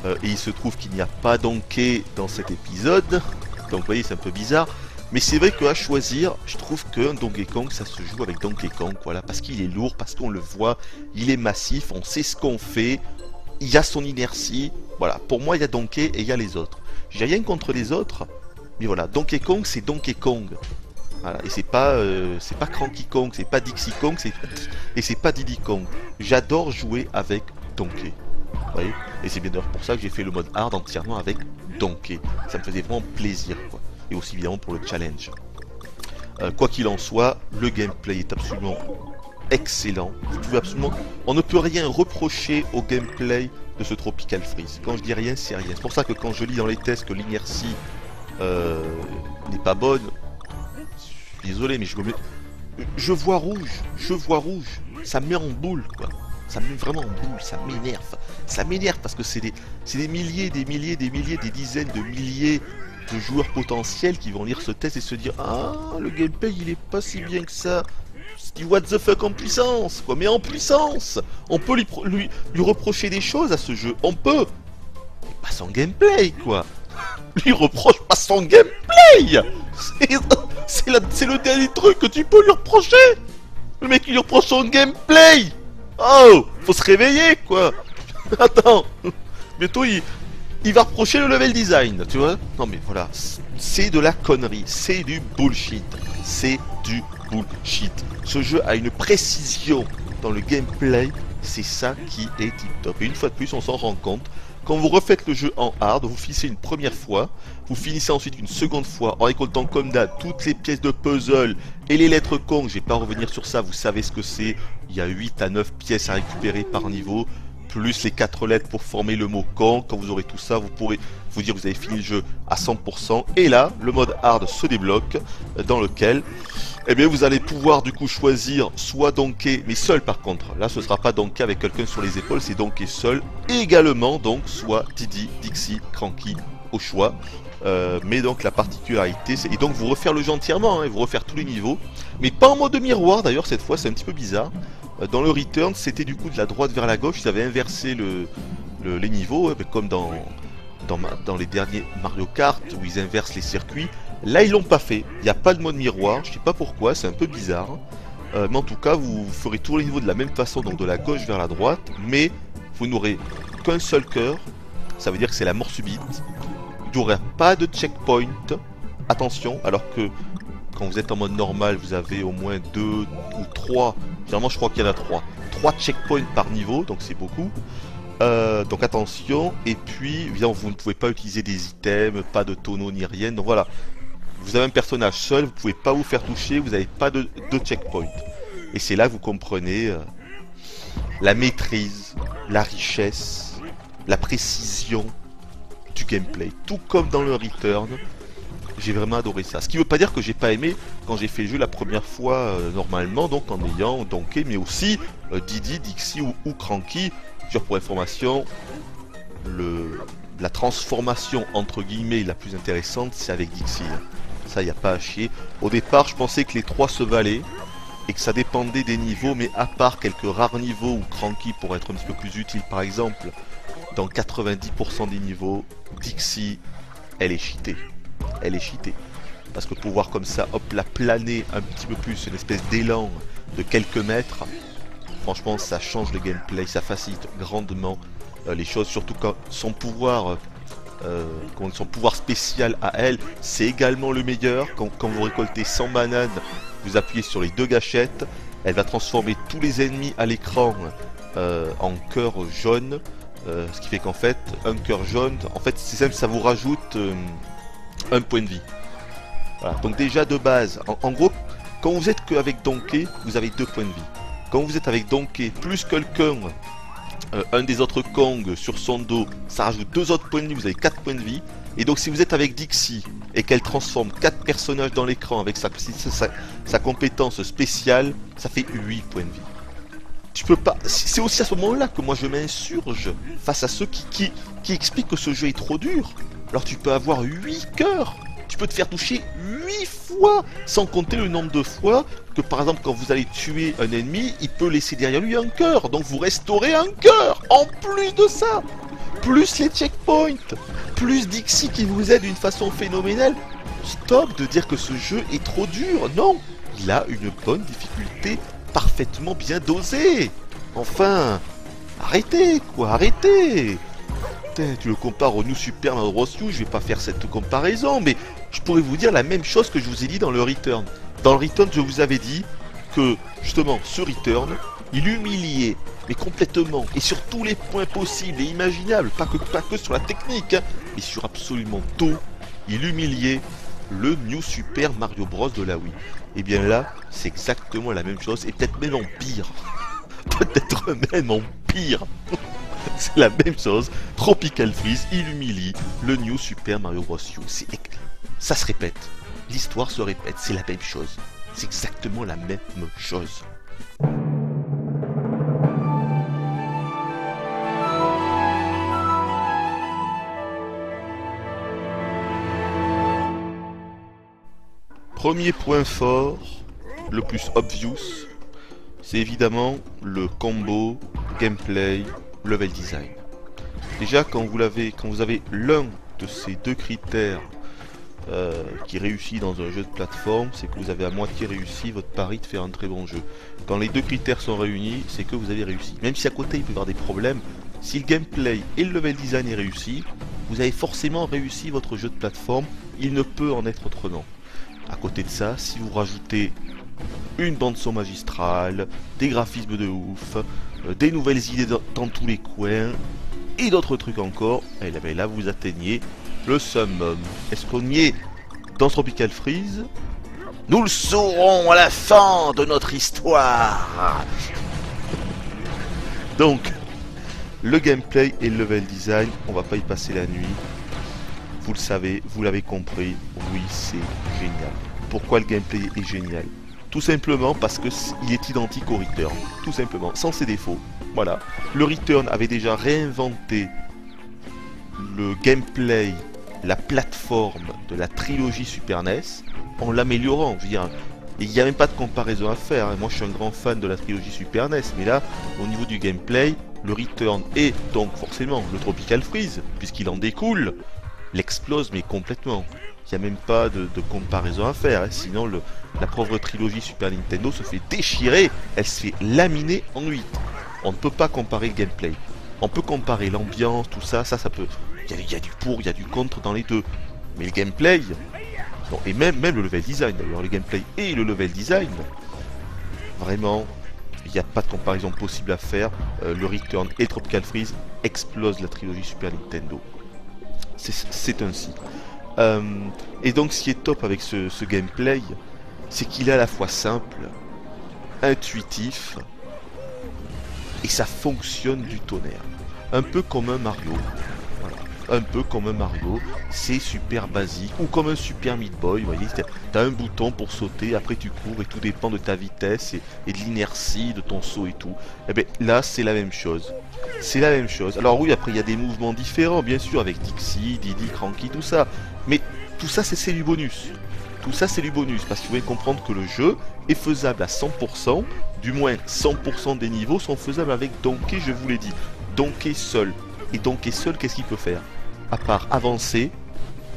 et il se trouve qu'il n'y a pas Donkey dans cet épisode, donc vous voyez c'est un peu bizarre. Mais c'est vrai qu'à choisir, je trouve qu'un Donkey Kong, ça se joue avec Donkey Kong, voilà, parce qu'il est lourd, parce qu'on le voit, il est massif, on sait ce qu'on fait, il y a son inertie, voilà, pour moi il y a Donkey et il y a les autres. J'ai rien contre les autres, mais voilà, Donkey Kong c'est Donkey Kong, voilà, et c'est pas Cranky Kong, c'est pas Dixie Kong, et c'est pas Diddy Kong. J'adore jouer avec Donkey, vous voyez, et c'est bien d'ailleurs pour ça que j'ai fait le mode hard entièrement avec Donkey, ça me faisait vraiment plaisir, quoi. Et aussi évidemment pour le challenge. Quoi qu'il en soit, le gameplay est absolument excellent. Vous pouvez absolument... On ne peut rien reprocher au gameplay de ce Tropical Freeze. Quand je dis rien, c'est rien. C'est pour ça que quand je lis dans les tests que l'inertie n'est pas bonne, je suis désolé, mais je vois rouge. Ça me met en boule, quoi. Ça me met vraiment en boule, ça m'énerve. Ça m'énerve parce que c'est des milliers, des dizaines de milliers de joueurs potentiels qui vont lire ce test et se dire ah, le gameplay il est pas si bien que ça. C'est du what the fuck en puissance, quoi. Mais en puissance, on peut lui reprocher des choses à ce jeu. On peut. Mais pas son gameplay, quoi. Lui reproche pas son gameplay. C'est le dernier truc que tu peux lui reprocher. Le mec il lui reproche son gameplay. Oh, faut se réveiller, quoi. Attends, bientôt il va reprocher le level design, tu vois. Non mais voilà, c'est de la connerie, c'est du bullshit. C'est du bullshit. Ce jeu a une précision dans le gameplay, c'est ça qui est tip top. Et une fois de plus, on s'en rend compte. Quand vous refaites le jeu en hard, vous finissez une première fois, vous finissez ensuite une seconde fois en récoltant comme d'hab toutes les pièces de puzzle et les lettres Kong. Je vais pas revenir sur ça, vous savez ce que c'est. Il y a 8 à 9 pièces à récupérer par niveau, plus les 4 lettres pour former le mot Kong. Quand vous aurez tout ça, vous pourrez vous dire que vous avez fini le jeu à 100%. Et là, le mode hard se débloque, dans lequel eh bien, vous allez pouvoir du coup choisir soit Donkey, mais seul par contre. Là, ce sera pas Donkey avec quelqu'un sur les épaules, c'est Donkey seul. Et également, donc, soit Diddy, Dixie, Cranky, au choix. Mais donc, la particularité, c'est... Et donc, vous refaire le jeu entièrement, hein, vous refaire tous les niveaux. Mais pas en mode miroir, d'ailleurs, cette fois, c'est un petit peu bizarre. Dans le Return, c'était du coup de la droite vers la gauche. Ils avaient inversé les niveaux, comme dans les derniers Mario Kart, où ils inversent les circuits. Là, ils l'ont pas fait. Il n'y a pas de mode miroir. Je sais pas pourquoi. C'est un peu bizarre. Mais en tout cas, vous ferez tous les niveaux de la même façon, donc de la gauche vers la droite. Mais vous n'aurez qu'un seul cœur. Ça veut dire que c'est la mort subite. Il n'y aura pas de checkpoint. Attention, alors que quand vous êtes en mode normal, vous avez au moins 2 ou 3. Généralement, je crois qu'il y en a 3. 3 checkpoints par niveau, donc c'est beaucoup. Donc attention. Et puis, évidemment, vous ne pouvez pas utiliser des items, pas de tonneau ni rien. Donc voilà. Vous avez un personnage seul, vous pouvez pas vous faire toucher, vous n'avez pas de checkpoint. Et c'est là que vous comprenez la maîtrise, la richesse, la précision du gameplay. Tout comme dans le Return, j'ai vraiment adoré ça. Ce qui veut pas dire que j'ai pas aimé quand j'ai fait le jeu la première fois normalement, donc en ayant Donkey, mais aussi Diddy, Dixie ou Cranky. Pour information, la transformation entre guillemets la plus intéressante, c'est avec Dixie. Ça, il n'y a pas à chier. Au départ, je pensais que les 3 se valaient et que ça dépendait des niveaux, mais à part quelques rares niveaux où Cranky pourrait être un petit peu plus utile, par exemple, dans 90% des niveaux, Dixie, elle est cheatée. Elle est cheatée. Parce que pouvoir comme ça, hop, la planer un petit peu plus, une espèce d'élan de quelques mètres, franchement, ça change le gameplay, ça facilite grandement les choses, surtout quand son pouvoir spécial à elle, c'est également le meilleur. Quand vous récoltez 100 bananes, vous appuyez sur les 2 gâchettes, elle va transformer tous les ennemis à l'écran en cœur jaune, ce qui fait qu'en fait, un cœur jaune, en fait, c'est simple, ça vous rajoute un point de vie. Voilà. Donc déjà de base, en gros, quand vous êtes qu'avec Donkey, vous avez 2 points de vie. Quand vous êtes avec Donkey plus quelqu'un, un des autres Kong sur son dos, ça rajoute 2 autres points de vie, vous avez 4 points de vie. Et donc si vous êtes avec Dixie et qu'elle transforme 4 personnages dans l'écran avec sa compétence spéciale, ça fait 8 points de vie. Tu peux pas. C'est aussi à ce moment-là que moi je m'insurge face à ceux qui expliquent que ce jeu est trop dur. Alors tu peux avoir 8 cœurs. Tu peux te faire toucher 8 fois, sans compter le nombre de fois que par exemple quand vous allez tuer un ennemi, il peut laisser derrière lui un cœur. Donc vous restaurez un cœur. En plus de ça, plus les checkpoints, plus Dixie qui vous aide d'une façon phénoménale. Stop de dire que ce jeu est trop dur. Non, il a une bonne difficulté parfaitement bien dosée. Enfin, arrêtez quoi, arrêtez. Putain, tu le compares au New Super Mario Bros. U, je vais pas faire cette comparaison, mais je pourrais vous dire la même chose que je vous ai dit dans le Return. Dans le Return, je vous avais dit que, justement, ce Return, il humiliait, mais complètement, et sur tous les points possibles et imaginables, pas que sur la technique, hein, mais sur absolument tout, il humiliait le New Super Mario Bros de la Wii. Et bien là, c'est exactement la même chose, et peut-être même en pire. Peut-être même en pire. C'est la même chose. Tropical Freeze, il humilie le New Super Mario Bros. U. Ça se répète. L'histoire se répète, c'est la même chose. C'est exactement la même chose. Premier point fort, le plus obvious, c'est évidemment le combo, gameplay, level design. Déjà quand vous avez l'un de ces deux critères qui réussit dans un jeu de plateforme, c'est que vous avez à moitié réussi votre pari de faire un très bon jeu. Quand les deux critères sont réunis, c'est que vous avez réussi. Même si à côté il peut y avoir des problèmes, si le gameplay et le level design est réussi, vous avez forcément réussi votre jeu de plateforme, il ne peut en être autrement. À côté de ça, si vous rajoutez une bande-son magistrale, des graphismes de ouf, des nouvelles idées dans tous les coins, et d'autres trucs encore, et bien là vous atteignez le summum. Est-ce qu'on y est dans Tropical Freeze? Nous le saurons à la fin de notre histoire. Donc, le gameplay et le level design, on va pas y passer la nuit. Vous le savez, vous l'avez compris, oui c'est génial. Pourquoi le gameplay est génial? Tout simplement parce que il est identique au Return, tout simplement, sans ses défauts. Voilà, le Return avait déjà réinventé le gameplay, la plateforme de la trilogie Super NES en l'améliorant. Je veux dire, il n'y a même pas de comparaison à faire. Moi je suis un grand fan de la trilogie Super NES, mais là, au niveau du gameplay, le Return et donc forcément le Tropical Freeze, puisqu'il en découle, l'explose mais complètement. Il n'y a même pas de comparaison à faire, hein. Sinon la pauvre trilogie Super Nintendo se fait déchirer, elle se fait laminer en 8. On ne peut pas comparer le gameplay. On peut comparer l'ambiance, tout ça, ça peut... Il y a du pour, il y a du contre dans les deux. Mais le gameplay, non, et même le level design d'ailleurs, le gameplay et le level design, vraiment, il n'y a pas de comparaison possible à faire. Le Return et le Tropical Freeze explosent la trilogie Super Nintendo. C'est ainsi. Et donc ce qui est top avec ce gameplay, c'est qu'il est à la fois simple, intuitif, et ça fonctionne du tonnerre. Un peu comme un Mario. Voilà. Un peu comme un Mario, c'est super basique, ou comme un Super Meat Boy, vous voyez, t'as un bouton pour sauter, après tu cours, et tout dépend de ta vitesse, et de l'inertie, de ton saut et tout. Et bien là, c'est la même chose. C'est la même chose. Alors oui, après il y a des mouvements différents, bien sûr, avec Dixie, Diddy, Cranky, tout ça. Mais tout ça, c'est du bonus. Tout ça, c'est du bonus, parce qu'il faut bien comprendre que le jeu est faisable à 100%, du moins 100% des niveaux sont faisables avec Donkey, je vous l'ai dit. Donkey seul. Et Donkey seul, qu'est-ce qu'il peut faire? À part avancer,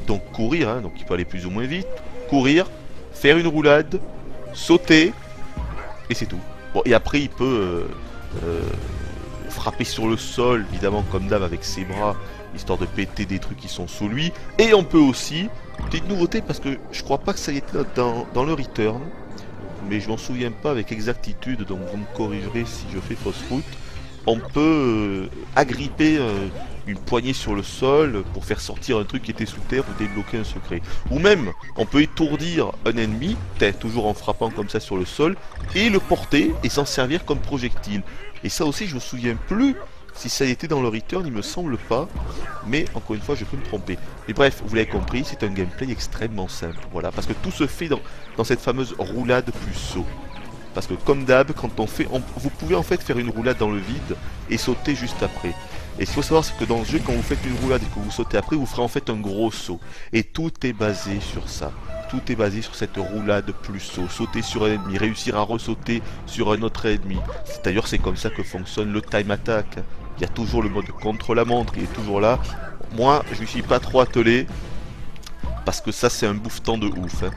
donc courir, hein, donc il peut aller plus ou moins vite, courir, faire une roulade, sauter, et c'est tout. Bon, et après il peut frapper sur le sol, évidemment comme d'hab avec ses bras, histoire de péter des trucs qui sont sous lui. Et on peut aussi, petite nouveauté, parce que je crois pas que ça y était dans le Return, mais je m'en souviens pas avec exactitude, donc vous me corrigerez si je fais fausse route. On peut agripper une poignée sur le sol pour faire sortir un truc qui était sous terre ou débloquer un secret. Ou même, on peut étourdir un ennemi, peut-être toujours en frappant comme ça sur le sol, et le porter et s'en servir comme projectile. Et ça aussi, je me souviens plus si ça a été dans le Return, il me semble pas, mais encore une fois, je peux me tromper. Mais bref, vous l'avez compris, c'est un gameplay extrêmement simple, voilà, parce que tout se fait dans cette fameuse roulade plus saut. Parce que comme d'hab, quand on fait, vous pouvez en fait faire une roulade dans le vide et sauter juste après. Et ce qu'il faut savoir, c'est que dans ce jeu, quand vous faites une roulade et que vous sautez après, vous ferez en fait un gros saut. Et tout est basé sur ça. Tout est basé sur cette roulade plus saut. Sauter sur un ennemi, réussir à ressauter sur un autre ennemi. D'ailleurs, c'est comme ça que fonctionne le time attack. Il y a toujours le mode contre la montre, il est toujours là. Moi, je ne suis pas trop attelé. Parce que ça, c'est un bouffetant de ouf, hein.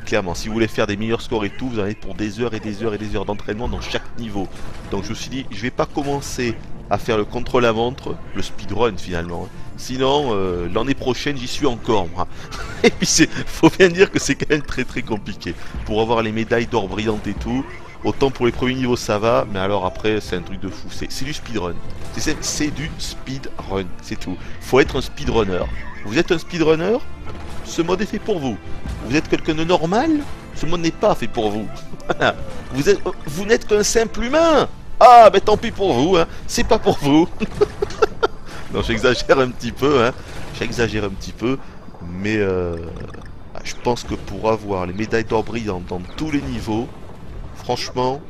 Clairement, si vous voulez faire des meilleurs scores et tout, vous en avez pour des heures et des heures et des heures d'entraînement dans chaque niveau. Donc je me suis dit, je vais pas commencer à faire le contre-la-montre, le speedrun finalement. Sinon, l'année prochaine, j'y suis encore, moi. Et puis, faut bien dire que c'est quand même très très compliqué. Pour avoir les médailles d'or brillantes et tout, autant pour les premiers niveaux ça va, mais alors après, c'est un truc de fou. C'est du speedrun. C'est du speedrun, c'est tout. Faut être un speedrunner. Vous êtes un speedrunner? ce mode est fait pour vous. Vous êtes quelqu'un de normal, ce mode n'est pas fait pour vous. Voilà. Vous n'êtes qu'un simple humain. Ah, ben tant pis pour vous, hein. C'est pas pour vous. Non, j'exagère un petit peu, hein. J'exagère un petit peu, mais je pense que pour avoir les médailles d'or brillantes dans tous les niveaux, franchement,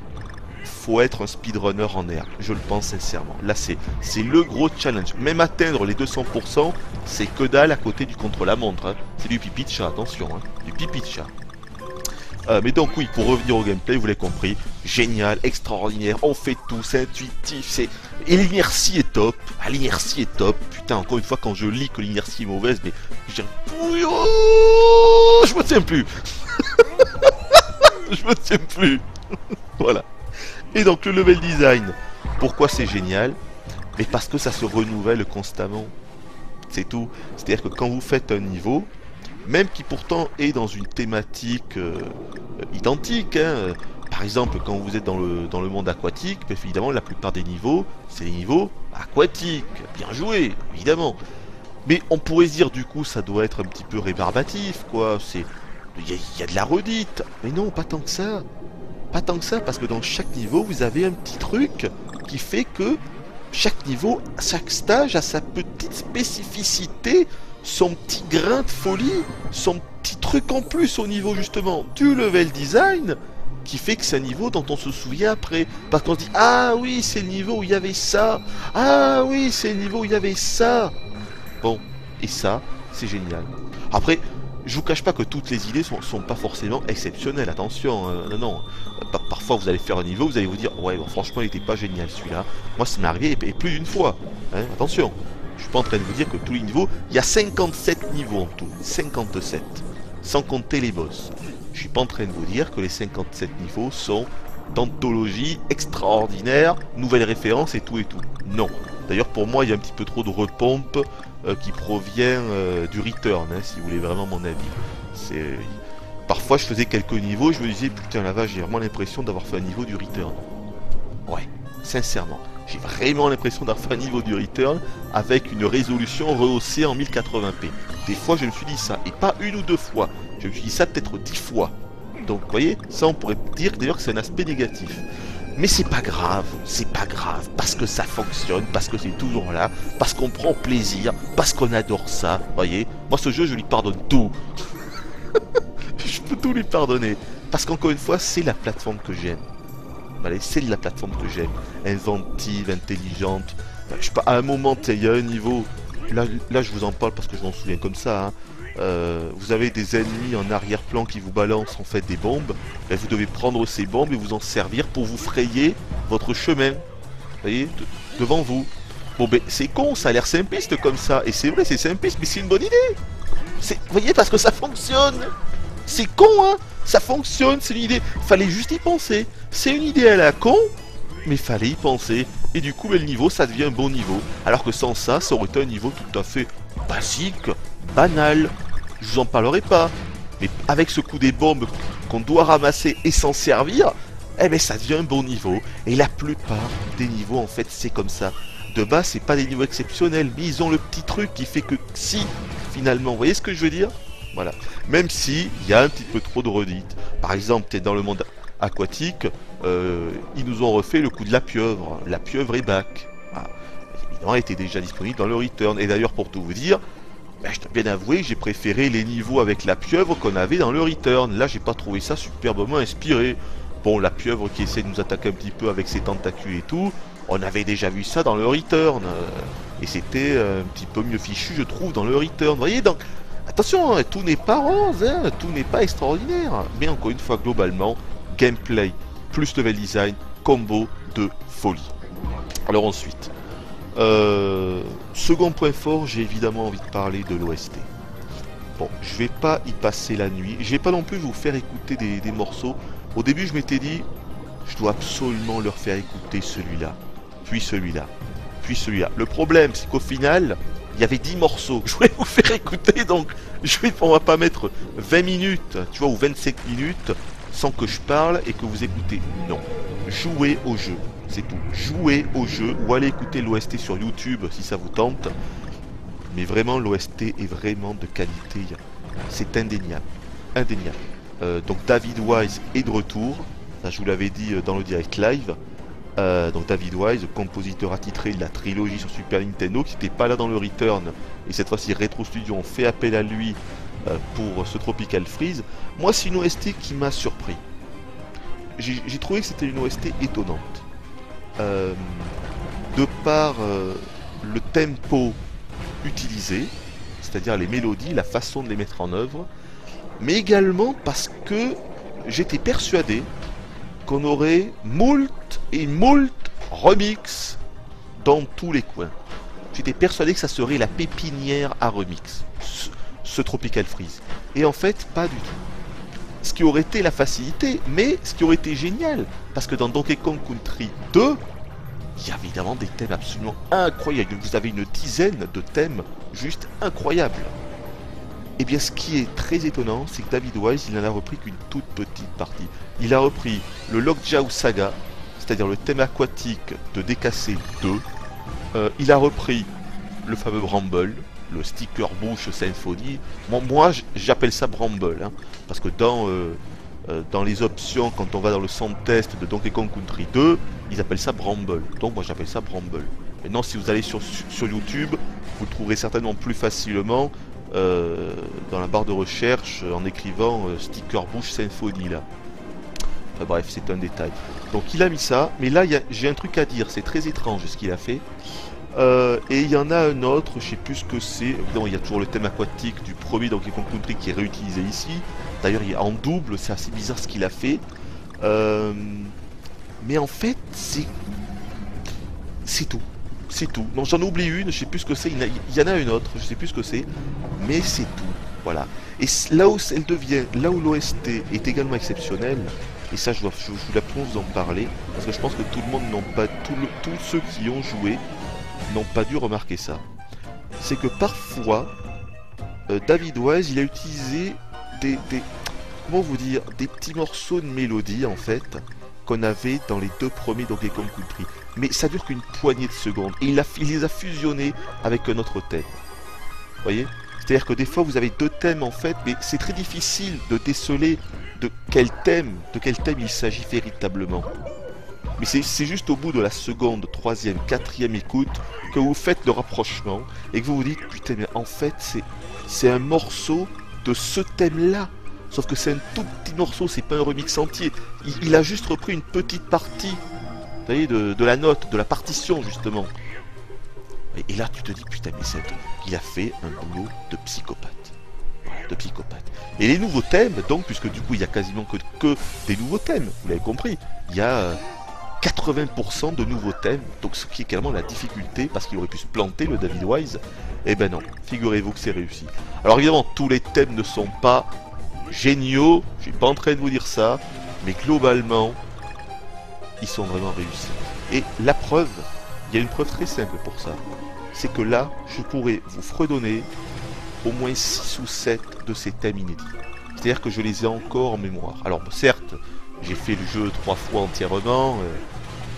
faut être un speedrunner en air. Je le pense sincèrement. Là, c'est le gros challenge. Même atteindre les 200%, c'est que dalle à côté du contre-la-montre. Hein. C'est du pipi de chat, attention, hein. Du pipi de chat. Mais donc oui, pour revenir au gameplay, vous l'avez compris, génial, extraordinaire, on fait tout, c'est intuitif, c'est... Et l'inertie est top, ah, l'inertie est top, putain, encore une fois, quand je lis que l'inertie est mauvaise, mais je dirais... Je me tiens plus. Je me tiens plus. Voilà. Et donc le level design, pourquoi c'est génial? Mais parce que ça se renouvelle constamment. C'est tout. C'est-à-dire que quand vous faites un niveau, même qui pourtant est dans une thématique identique, hein. Par exemple, quand vous êtes dans le monde aquatique, bah, évidemment, la plupart des niveaux, c'est des niveaux aquatiques. Bien joué, évidemment. Mais on pourrait se dire, du coup, ça doit être un petit peu rébarbatif, quoi. Il y a de la redite. Mais non, pas tant que ça. Pas tant que ça, parce que dans chaque niveau, vous avez un petit truc qui fait que chaque niveau, chaque stage a sa petite spécificité, son petit grain de folie, son petit truc en plus au niveau justement du level design, qui fait que c'est un niveau dont on se souvient après. Parce qu'on se dit, ah oui, c'est le niveau où il y avait ça, ah oui, c'est le niveau où il y avait ça. Bon, et ça, c'est génial. Après, je vous cache pas que toutes les idées sont pas forcément exceptionnelles, attention, non. Parfois vous allez faire un niveau, vous allez vous dire, ouais, bon, franchement il était pas génial celui-là. Moi ça m'est arrivé et plus d'une fois, hein, attention. Je suis pas en train de vous dire que tous les niveaux, il y a 57 niveaux en tout, 57, sans compter les boss. Je suis pas en train de vous dire que les 57 niveaux sont d'anthologie extraordinaire, nouvelles références et tout et tout. Non. D'ailleurs pour moi il y a un petit peu trop de repompe qui provient du return, hein, si vous voulez vraiment mon avis. Parfois je faisais quelques niveaux et je me disais putain la vache, j'ai vraiment l'impression d'avoir fait un niveau du return. Ouais, sincèrement. J'ai vraiment l'impression d'avoir fait un niveau du return avec une résolution rehaussée en 1080p. Des fois je me suis dit ça, et pas une ou deux fois. Je me suis dit ça peut-être 10 fois. Donc vous voyez, ça on pourrait dire d'ailleurs que c'est un aspect négatif. Mais c'est pas grave, parce que ça fonctionne, parce que c'est toujours là, parce qu'on prend plaisir, parce qu'on adore ça, voyez. Moi ce jeu je lui pardonne tout. Je peux tout lui pardonner, parce qu'encore une fois c'est la plateforme que j'aime. Allez, c'est la plateforme que j'aime, inventive, intelligente. Je sais pas, à un moment il y a un niveau, là je vous en parle parce que je m'en souviens comme ça, hein. Vous avez des ennemis en arrière-plan qui vous balancent en fait des bombes, et vous devez prendre ces bombes et vous en servir pour vous frayer votre chemin, vous voyez, devant vous. Bon ben c'est con, ça a l'air simpliste comme ça, et c'est vrai c'est simpliste, mais c'est une bonne idée. Vous voyez, parce que ça fonctionne. C'est con hein, ça fonctionne, c'est une idée, fallait juste y penser. C'est une idée à la con, mais fallait y penser. Et du coup ben, le niveau ça devient un bon niveau, alors que sans ça, ça aurait été un niveau tout à fait basique, banal. Je vous en parlerai pas, mais avec ce coup des bombes qu'on doit ramasser et s'en servir, eh ben ça devient un bon niveau. Et la plupart des niveaux en fait c'est comme ça. De base c'est pas des niveaux exceptionnels, mais ils ont le petit truc qui fait que si, finalement, vous voyez ce que je veux dire? Voilà. Même si il y a un petit peu trop de redites. Par exemple, tu es dans le monde aquatique, ils nous ont refait le coup de la pieuvre. La pieuvre est back. Ah. Évidemment, elle était déjà disponible dans le return. Et d'ailleurs, pour tout vous dire, je dois bien avouer, j'ai préféré les niveaux avec la pieuvre qu'on avait dans le return. Là, j'ai pas trouvé ça superbement inspiré. Bon, la pieuvre qui essaie de nous attaquer un petit peu avec ses tentacules et tout, on avait déjà vu ça dans le return. Et c'était un petit peu mieux fichu, je trouve, dans le return. Vous voyez, donc, attention, hein, tout n'est pas rose, hein, tout n'est pas extraordinaire. Mais encore une fois, globalement, gameplay plus level design, combo de folie. Alors ensuite... second point fort, j'ai évidemment envie de parler de l'OST. Bon, je vais pas y passer la nuit. Je vais pas non plus vous faire écouter des morceaux. Au début, je m'étais dit, je dois absolument leur faire écouter celui-là, puis celui-là, puis celui-là. Le problème, c'est qu'au final, il y avait 10 morceaux que je voulais vous faire écouter, donc on va pas mettre 20 minutes, tu vois, ou 25 minutes sans que je parle et que vous écoutez. Non, jouez au jeu. C'est tout. Jouez au jeu ou allez écouter l'OST sur YouTube si ça vous tente. Mais vraiment, l'OST est vraiment de qualité. c'est indéniable. Indéniable. Donc David Wise est de retour. Ça, je vous l'avais dit dans le direct live. Donc David Wise, compositeur attitré de la trilogie sur Super Nintendo, qui n'était pas là dans le Return. Et cette fois-ci, Retro Studio ont fait appel à lui pour ce Tropical Freeze. Moi, c'est une OST qui m'a surpris. J'ai trouvé que c'était une OST étonnante. De par le tempo utilisé, c'est-à-dire les mélodies, la façon de les mettre en œuvre, mais également parce que j'étais persuadé qu'on aurait moult et moult remix dans tous les coins. J'étais persuadé que ça serait la pépinière à remix, ce Tropical Freeze. Et en fait, pas du tout. Ce qui aurait été la facilité, mais ce qui aurait été génial, parce que dans Donkey Kong Country 2, il y a évidemment des thèmes absolument incroyables. Vous avez une dizaine de thèmes juste incroyables. Et bien ce qui est très étonnant, c'est que David Wise, il n'en a repris qu'une toute petite partie. Il a repris le Lockjaw Saga, c'est-à-dire le thème aquatique de DKC 2. Il a repris le fameux Bramble, le Sticker Bush Symphony. Moi j'appelle ça Bramble, hein, parce que dans les options, quand on va dans le centre test de Donkey Kong Country 2, ils appellent ça Bramble. Donc moi j'appelle ça Bramble. Maintenant, si vous allez sur YouTube, vous le trouverez certainement plus facilement dans la barre de recherche en écrivant Sticker Bush Symphony là. Enfin bref, c'est un détail. Donc il a mis ça, mais là j'ai un truc à dire, c'est très étrange ce qu'il a fait. Et il y en a un autre, je sais plus ce que c'est. Évidemment, il y a toujours le thème aquatique du premier Donkey Kong Country qui est réutilisé ici. D'ailleurs, il est en double, c'est assez bizarre ce qu'il a fait. Mais en fait, c'est tout. C'est tout. Non, j'en oublie une, je sais plus ce que c'est. Il y en a une autre, je sais plus ce que c'est. Mais c'est tout. Voilà. Et là où elle devient, là où l'OST est également exceptionnelle, et ça je vous la prononce d'en parler, parce que je pense que tout le monde n'ont pas, tous ceux qui ont joué n'ont pas dû remarquer ça. C'est que parfois, David Wise, il a utilisé comment vous dire, des petits morceaux de mélodie en fait, qu'on avait dans les deux premiers Donkey Kong Country. Mais ça dure qu'une poignée de secondes. Et il les a fusionnés avec un autre thème. Vous voyez? C'est-à-dire que des fois vous avez deux thèmes en fait, mais c'est très difficile de déceler de quel thème il s'agit véritablement. Mais c'est juste au bout de la seconde, troisième, quatrième écoute que vous faites le rapprochement et que vous vous dites putain mais en fait c'est un morceau de ce thème-là. Sauf que c'est un tout petit morceau, c'est pas un remix entier. Il a juste repris une petite partie, vous voyez, de la note, de la partition justement. Et là tu te dis putain mais il a fait un boulot de psychopathe. Voilà, de psychopathe. Et les nouveaux thèmes, donc, puisque du coup il y a quasiment que des nouveaux thèmes, vous l'avez compris, il y a 80% de nouveaux thèmes, donc ce qui est clairement la difficulté, parce qu'il aurait pu se planter le David Wise. Eh ben non, figurez-vous que c'est réussi. Alors évidemment, tous les thèmes ne sont pas géniaux, je suis pas en train de vous dire ça, mais globalement, ils sont vraiment réussis. Et la preuve, il y a une preuve très simple pour ça, c'est que là, je pourrais vous fredonner au moins 6 ou 7 de ces thèmes inédits. C'est-à-dire que je les ai encore en mémoire. Alors certes, j'ai fait le jeu 3 fois entièrement,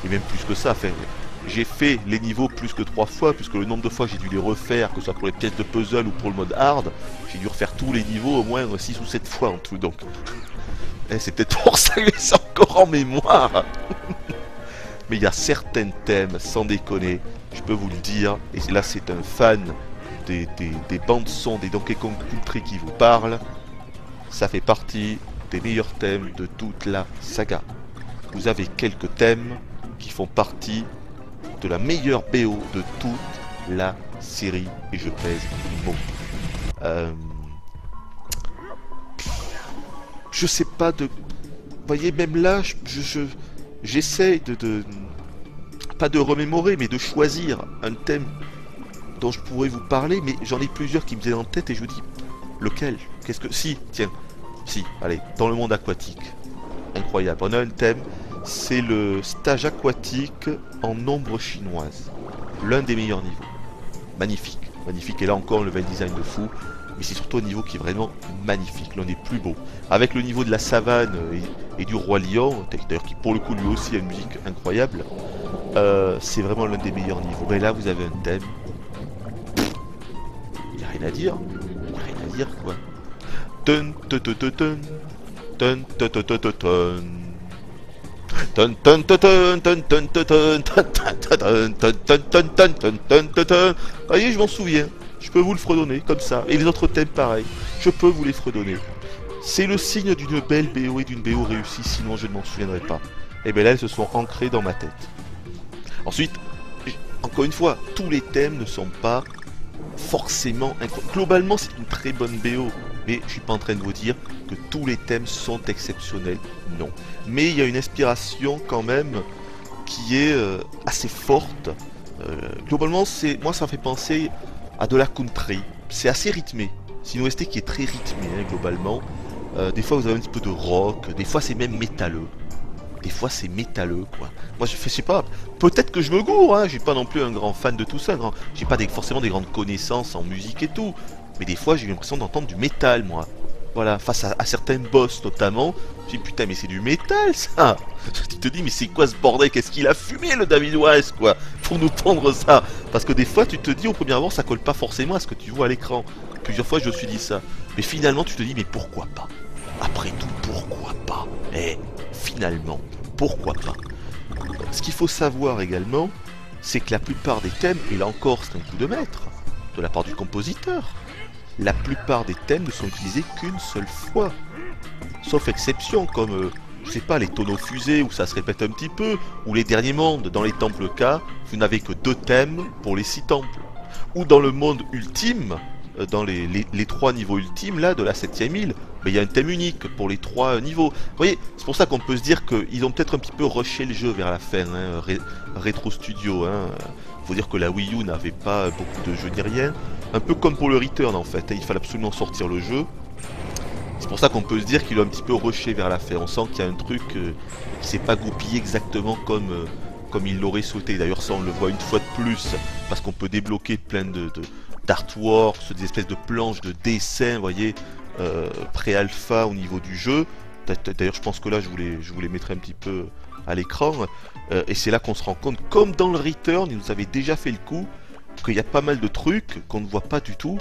et même plus que ça, enfin, j'ai fait les niveaux plus que 3 fois, puisque le nombre de fois j'ai dû les refaire, que ce soit pour les pièces de puzzle ou pour le mode hard, j'ai dû refaire tous les niveaux au moins 6 ou 7 fois en tout, donc c'est peut-être pour ça que c'est encore en mémoire. Mais il y a certains thèmes, sans déconner, je peux vous le dire, et là c'est un fan des bandes son des Donkey Kong Country qui vous parle, ça fait partie des meilleurs thèmes de toute la saga. Vous avez quelques thèmes qui font partie de la meilleure BO de toute la série, et je pèse mes mots. Je sais pas de... Vous voyez, même là, j'essaie pas de remémorer, mais de choisir un thème dont je pourrais vous parler, mais j'en ai plusieurs qui me viennent en tête, et je vous dis, lequel? Qu'est-ce que... Si, tiens, si, allez, dans le monde aquatique. Incroyable, on a un thème, c'est le stage aquatique en ombre chinoise. L'un des meilleurs niveaux. Magnifique, magnifique, et là encore un level design de fou, mais c'est surtout un niveau qui est vraiment magnifique, l'un des plus beaux. Avec le niveau de la savane et du roi lion, d'ailleurs qui pour le coup lui aussi a une musique incroyable, c'est vraiment l'un des meilleurs niveaux. Mais là vous avez un thème, il n'y a rien à dire, quoi. Tun tun tun tun tun. Tun tun tun tun tun tun. Tun tun tun tun tun tun tun tun. Tun tun tun tun tun tun tun tun tun tun. Voyez, je m'en souviens. Je peux vous le fredonner comme ça. Et les autres thèmes pareil. Je peux vous les fredonner. C'est le signe d'une belle BO et d'une BO réussie, sinon je ne m'en souviendrai pas. Et bien là, elles se sont ancrées dans ma tête. Ensuite, encore une fois, tous les thèmes ne sont pas forcément incroyables. Globalement, c'est une très bonne BO, mais je suis pas en train de vous dire que tous les thèmes sont exceptionnels, non. Mais il y a une inspiration quand même qui est assez forte. Globalement, moi ça me fait penser à de la country. C'est assez rythmé. C'est une OST qui est très rythmée, hein, globalement. Des fois vous avez un petit peu de rock, des fois c'est même métalleux. Des fois c'est métalleux, quoi. Moi je sais pas, peut-être que je me gourre, hein, je suis pas non plus un grand fan de tout ça, j'ai pas forcément des grandes connaissances en musique et tout. Mais des fois j'ai l'impression d'entendre du métal, moi. Voilà, face à certains boss notamment, je dis putain mais c'est du métal ça. Tu te dis mais c'est quoi ce bordel, qu'est-ce qu'il a fumé le David Wise, quoi, pour nous pendre ça. Parce que des fois tu te dis au premier abord ça colle pas forcément à ce que tu vois à l'écran. Plusieurs fois je me suis dit ça. Mais finalement tu te dis mais pourquoi pas. Après tout, pourquoi pas. Finalement, pourquoi pas. Ce qu'il faut savoir également, c'est que la plupart des thèmes, et là encore c'est un coup de maître, de la part du compositeur, la plupart des thèmes ne sont utilisés qu'une seule fois. Sauf exception, comme, je sais pas, les tonneaux fusées, où ça se répète un petit peu, ou les derniers mondes, dans les temples K, vous n'avez que 2 thèmes pour les 6 temples. Ou dans le monde ultime, dans les 3 niveaux ultimes là de la 7ème île, mais il y a un thème unique pour les 3 niveaux. Vous voyez, c'est pour ça qu'on peut se dire qu'ils ont peut-être un petit peu rushé le jeu vers la fin, hein, Retro Studio. Hein. Faut dire que la Wii U n'avait pas beaucoup de jeux ni rien. Un peu comme pour le Return en fait, hein, il fallait absolument sortir le jeu. C'est pour ça qu'on peut se dire qu'il a un petit peu rushé vers la fin. On sent qu'il y a un truc qui s'est pas goupillé exactement comme il l'aurait souhaité. D'ailleurs ça on le voit une fois de plus, parce qu'on peut débloquer plein d'artworks, des espèces de planches de dessins, vous voyez, pré-alpha au niveau du jeu. D'ailleurs je pense que là je vous les mettrai un petit peu à l'écran, et c'est là qu'on se rend compte, comme dans le Return, il nous avait déjà fait le coup, qu'il y a pas mal de trucs qu'on ne voit pas du tout.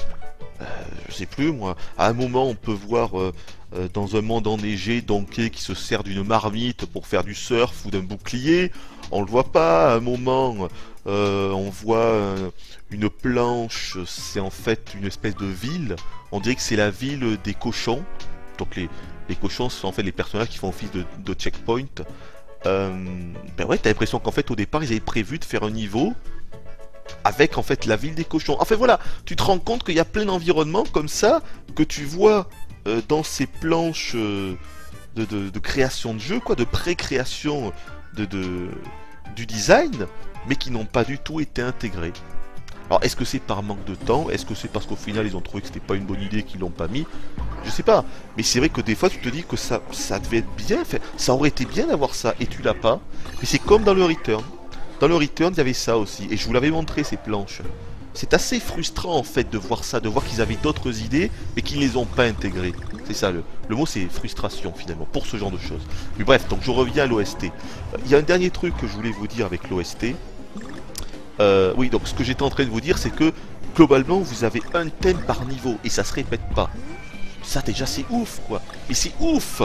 Je sais plus moi, à un moment on peut voir dans un monde enneigé Donkey qui se sert d'une marmite pour faire du surf ou d'un bouclier. On le voit pas. À un moment on voit une planche, c'est en fait une espèce de ville. On dirait que c'est la ville des cochons. Donc les cochons sont en fait les personnages qui font office de checkpoint. Ben ouais, t'as l'impression qu'en fait au départ ils avaient prévu de faire un niveau avec en fait la ville des cochons. Enfin voilà, tu te rends compte qu'il y a plein d'environnements comme ça que tu vois dans ces planches de création de jeu, quoi, de pré-création du design, mais qui n'ont pas du tout été intégrés. Alors est-ce que c'est par manque de temps? Est-ce que c'est parce qu'au final ils ont trouvé que c'était pas une bonne idée qu'ils l'ont pas mis? Je sais pas, mais c'est vrai que des fois tu te dis que ça devait être bien fait, ça aurait été bien d'avoir ça, et tu l'as pas. Mais c'est comme dans le Return. Dans le Return, il y avait ça aussi, et je vous l'avais montré ces planches. C'est assez frustrant en fait de voir ça, de voir qu'ils avaient d'autres idées, mais qu'ils ne les ont pas intégrées. C'est ça, le mot c'est frustration finalement, pour ce genre de choses. Mais bref, donc je reviens à l'OST. Il y a un dernier truc que je voulais vous dire avec l'OST. Oui, donc ce que j'étais en train de vous dire, c'est que globalement, vous avez un thème par niveau, et ça se répète pas. Ça déjà c'est ouf quoi, et c'est ouf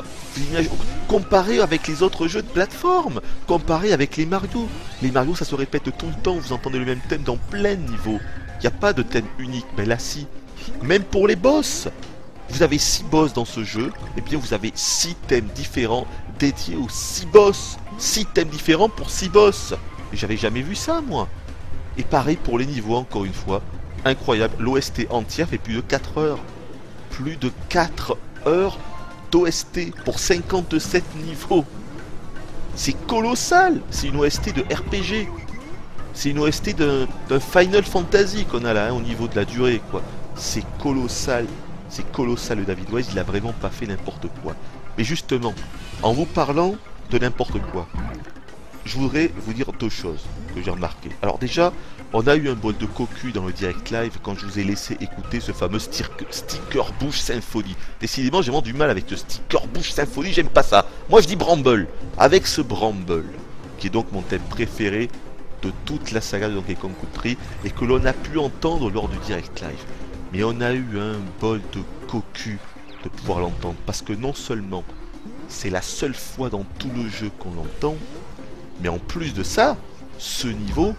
comparé avec les autres jeux de plateforme, comparé avec les Mario. Les Mario ça se répète tout le temps, vous entendez le même thème dans plein de niveaux. Il n'y a pas de thème unique, mais là si. Même pour les boss, vous avez 6 boss dans ce jeu, et bien vous avez 6 thèmes différents dédiés aux 6 boss. 6 thèmes différents pour 6 boss. Et j'avais jamais vu ça moi. Et pareil pour les niveaux encore une fois, incroyable, l'OST entière fait plus de 4 heures. Plus de 4 heures d'OST pour 57 niveaux. C'est colossal. C'est une OST de RPG. C'est une OST d'un Final Fantasy qu'on a là, hein, au niveau de la durée, quoi. C'est colossal. C'est colossal, le David Wise, il a vraiment pas fait n'importe quoi. Mais justement, en vous parlant de n'importe quoi, je voudrais vous dire 2 choses que j'ai remarquées. Alors déjà, on a eu un bol de cocu dans le direct live quand je vous ai laissé écouter ce fameux sticker bouche symphonie. Décidément, j'ai vraiment du mal avec ce sticker bouche symphonie, j'aime pas ça. Moi, je dis Bramble. Avec ce Bramble, qui est donc mon thème préféré de toute la saga de Donkey Kong Country, et que l'on a pu entendre lors du direct live. Mais on a eu un bol de cocu de pouvoir l'entendre. Parce que non seulement c'est la seule fois dans tout le jeu qu'on l'entend, mais en plus de ça, ce niveau,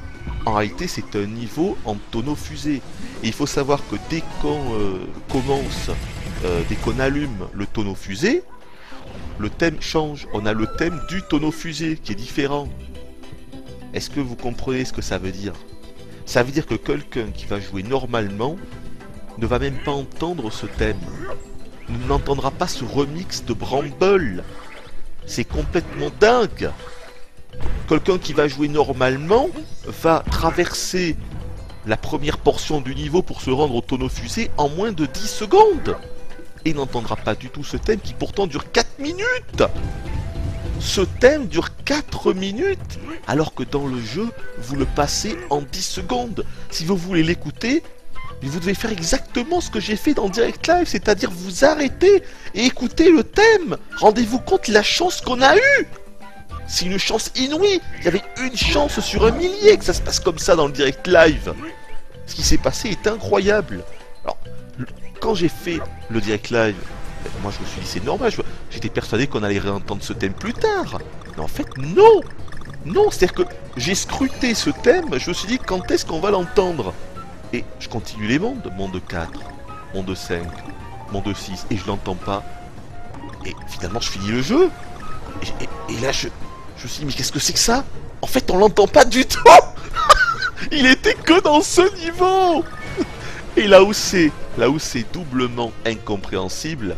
en réalité c'est un niveau en tonneau fusé. Et il faut savoir que dès qu'on commence, dès qu'on allume le tonneau fusé, le thème change. On a le thème du tonneau fusé qui est différent. Est-ce que vous comprenez ce que ça veut dire? Ça veut dire que quelqu'un qui va jouer normalement ne va même pas entendre ce thème. N'entendra pas ce remix de Bramble. C'est complètement dingue. Quelqu'un qui va jouer normalement va traverser la première portion du niveau pour se rendre au tonneau fusé en moins de 10 secondes. Et n'entendra pas du tout ce thème qui pourtant dure 4 minutes. Ce thème dure 4 minutes, alors que dans le jeu, vous le passez en 10 secondes. Si vous voulez l'écouter, vous devez faire exactement ce que j'ai fait dans Direct Live, c'est-à-dire vous arrêter et écouter le thème. Rendez-vous compte la chance qu'on a eue. C'est une chance inouïe. Il y avait une chance sur un millier que ça se passe comme ça dans le Direct Live. Ce qui s'est passé est incroyable. Alors, quand j'ai fait le Direct Live, moi je me suis dit c'est normal, j'étais persuadé qu'on allait réentendre ce thème plus tard. Mais en fait non. Non, c'est-à-dire que j'ai scruté ce thème, je me suis dit quand est-ce qu'on va l'entendre. Et je continue les mondes, monde 4, monde 5, monde 6, et je l'entends pas. Et finalement je finis le jeu. Et là je me suis dit mais qu'est-ce que c'est que ça? En fait on l'entend pas du tout. Il était que dans ce niveau. Et là où c'est doublement incompréhensible,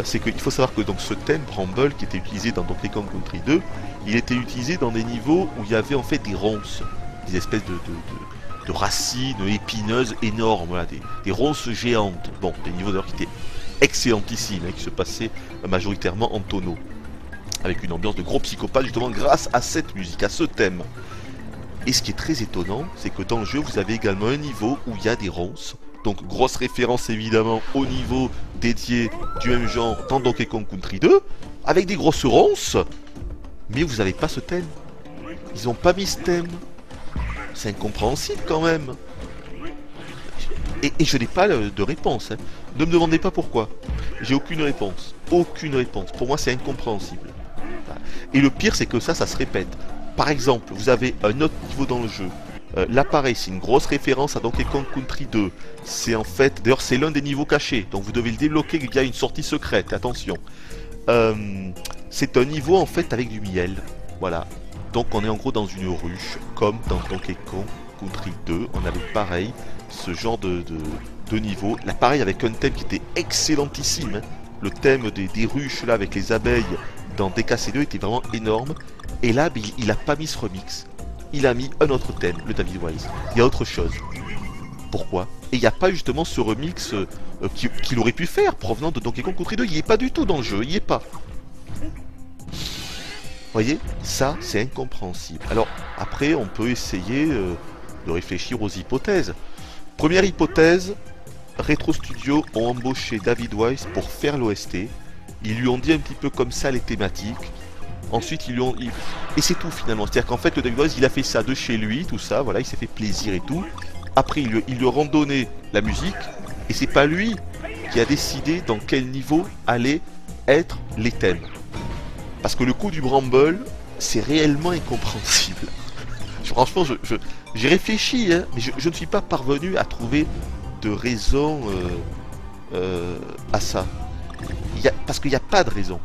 c'est qu'il faut savoir que donc ce thème Bramble qui était utilisé dans Donkey Kong Country 2, il était utilisé dans des niveaux où il y avait en fait des ronces, des espèces de racines épineuses énormes, voilà, des ronces géantes. Bon, des niveaux d'ailleurs qui étaient excellentissimes, hein, qui se passaient majoritairement en tonneau, avec une ambiance de gros psychopathe justement grâce à cette musique, à ce thème. Et ce qui est très étonnant, c'est que dans le jeu, vous avez également un niveau où il y a des ronces. Donc grosse référence évidemment au niveau dédié du même genre dans Donkey Kong Country 2, avec des grosses ronces, mais vous n'avez pas ce thème. Ils n'ont pas mis ce thème. C'est incompréhensible quand même. Et je n'ai pas de réponse. Hein. Ne me demandez pas pourquoi. J'ai aucune réponse. Aucune réponse. Pour moi, c'est incompréhensible. Et le pire, c'est que ça se répète. Par exemple, vous avez un autre niveau dans le jeu. Là, pareil, c'est une grosse référence à Donkey Kong Country 2. C'est en fait... D'ailleurs, c'est l'un des niveaux cachés. Donc, vous devez le débloquer via une sortie secrète. Attention. C'est un niveau, en fait, avec du miel. Voilà. Donc, on est en gros dans une ruche, comme dans Donkey Kong Country 2. On avait pareil, ce genre de niveau. Là, pareil, avec un thème qui était excellentissime. Hein. Le thème des ruches, là, avec les abeilles dans DKC2 était vraiment énorme. Et là, il a pas mis ce remix. Il a mis un autre thème, le David Wise. Il y a autre chose. Pourquoi? Et il n'y a pas justement ce remix qu'il aurait pu faire, provenant de Donkey Kong Country 2. Il n'y est pas du tout dans le jeu, il n'y est pas. Vous voyez? Ça, c'est incompréhensible. Alors, après, on peut essayer de réfléchir aux hypothèses. Première hypothèse, Retro Studio ont embauché David Wise pour faire l'OST. Ils lui ont dit un petit peu comme ça les thématiques. Ensuite, et c'est tout finalement. C'est-à-dire qu'en fait, le David Wise, il a fait ça de chez lui, tout ça, voilà, il s'est fait plaisir et tout. Après, il lui a randonné la musique, et c'est pas lui qui a décidé dans quel niveau allaient être les thèmes. Parce que le coup du Bramble, c'est réellement incompréhensible. Franchement, j'ai réfléchi, hein, mais je ne suis pas parvenu à trouver de raison à ça. Parce qu'il n'y a pas de raison.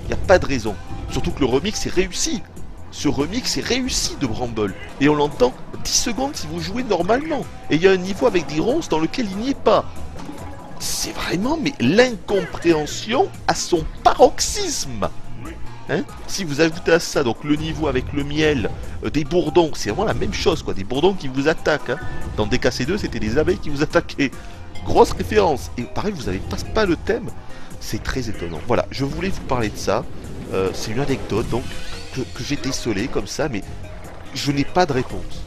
Il n'y a pas de raison. Surtout que le remix est réussi. Ce remix est réussi de Bramble. Et on l'entend 10 secondes si vous jouez normalement. Et il y a un niveau avec des ronces dans lequel il n'y est pas. C'est vraiment mais l'incompréhension à son paroxysme. Hein, si vous ajoutez à ça donc le niveau avec le miel, des bourdons, c'est vraiment la même chose quoi, des bourdons qui vous attaquent. Hein. Dans DKC2, c'était des abeilles qui vous attaquaient. Grosse référence. Et pareil, vous n'avez pas le thème. C'est très étonnant. Voilà, je voulais vous parler de ça. C'est une anecdote donc que j'ai décelée comme ça, mais je n'ai pas de réponse.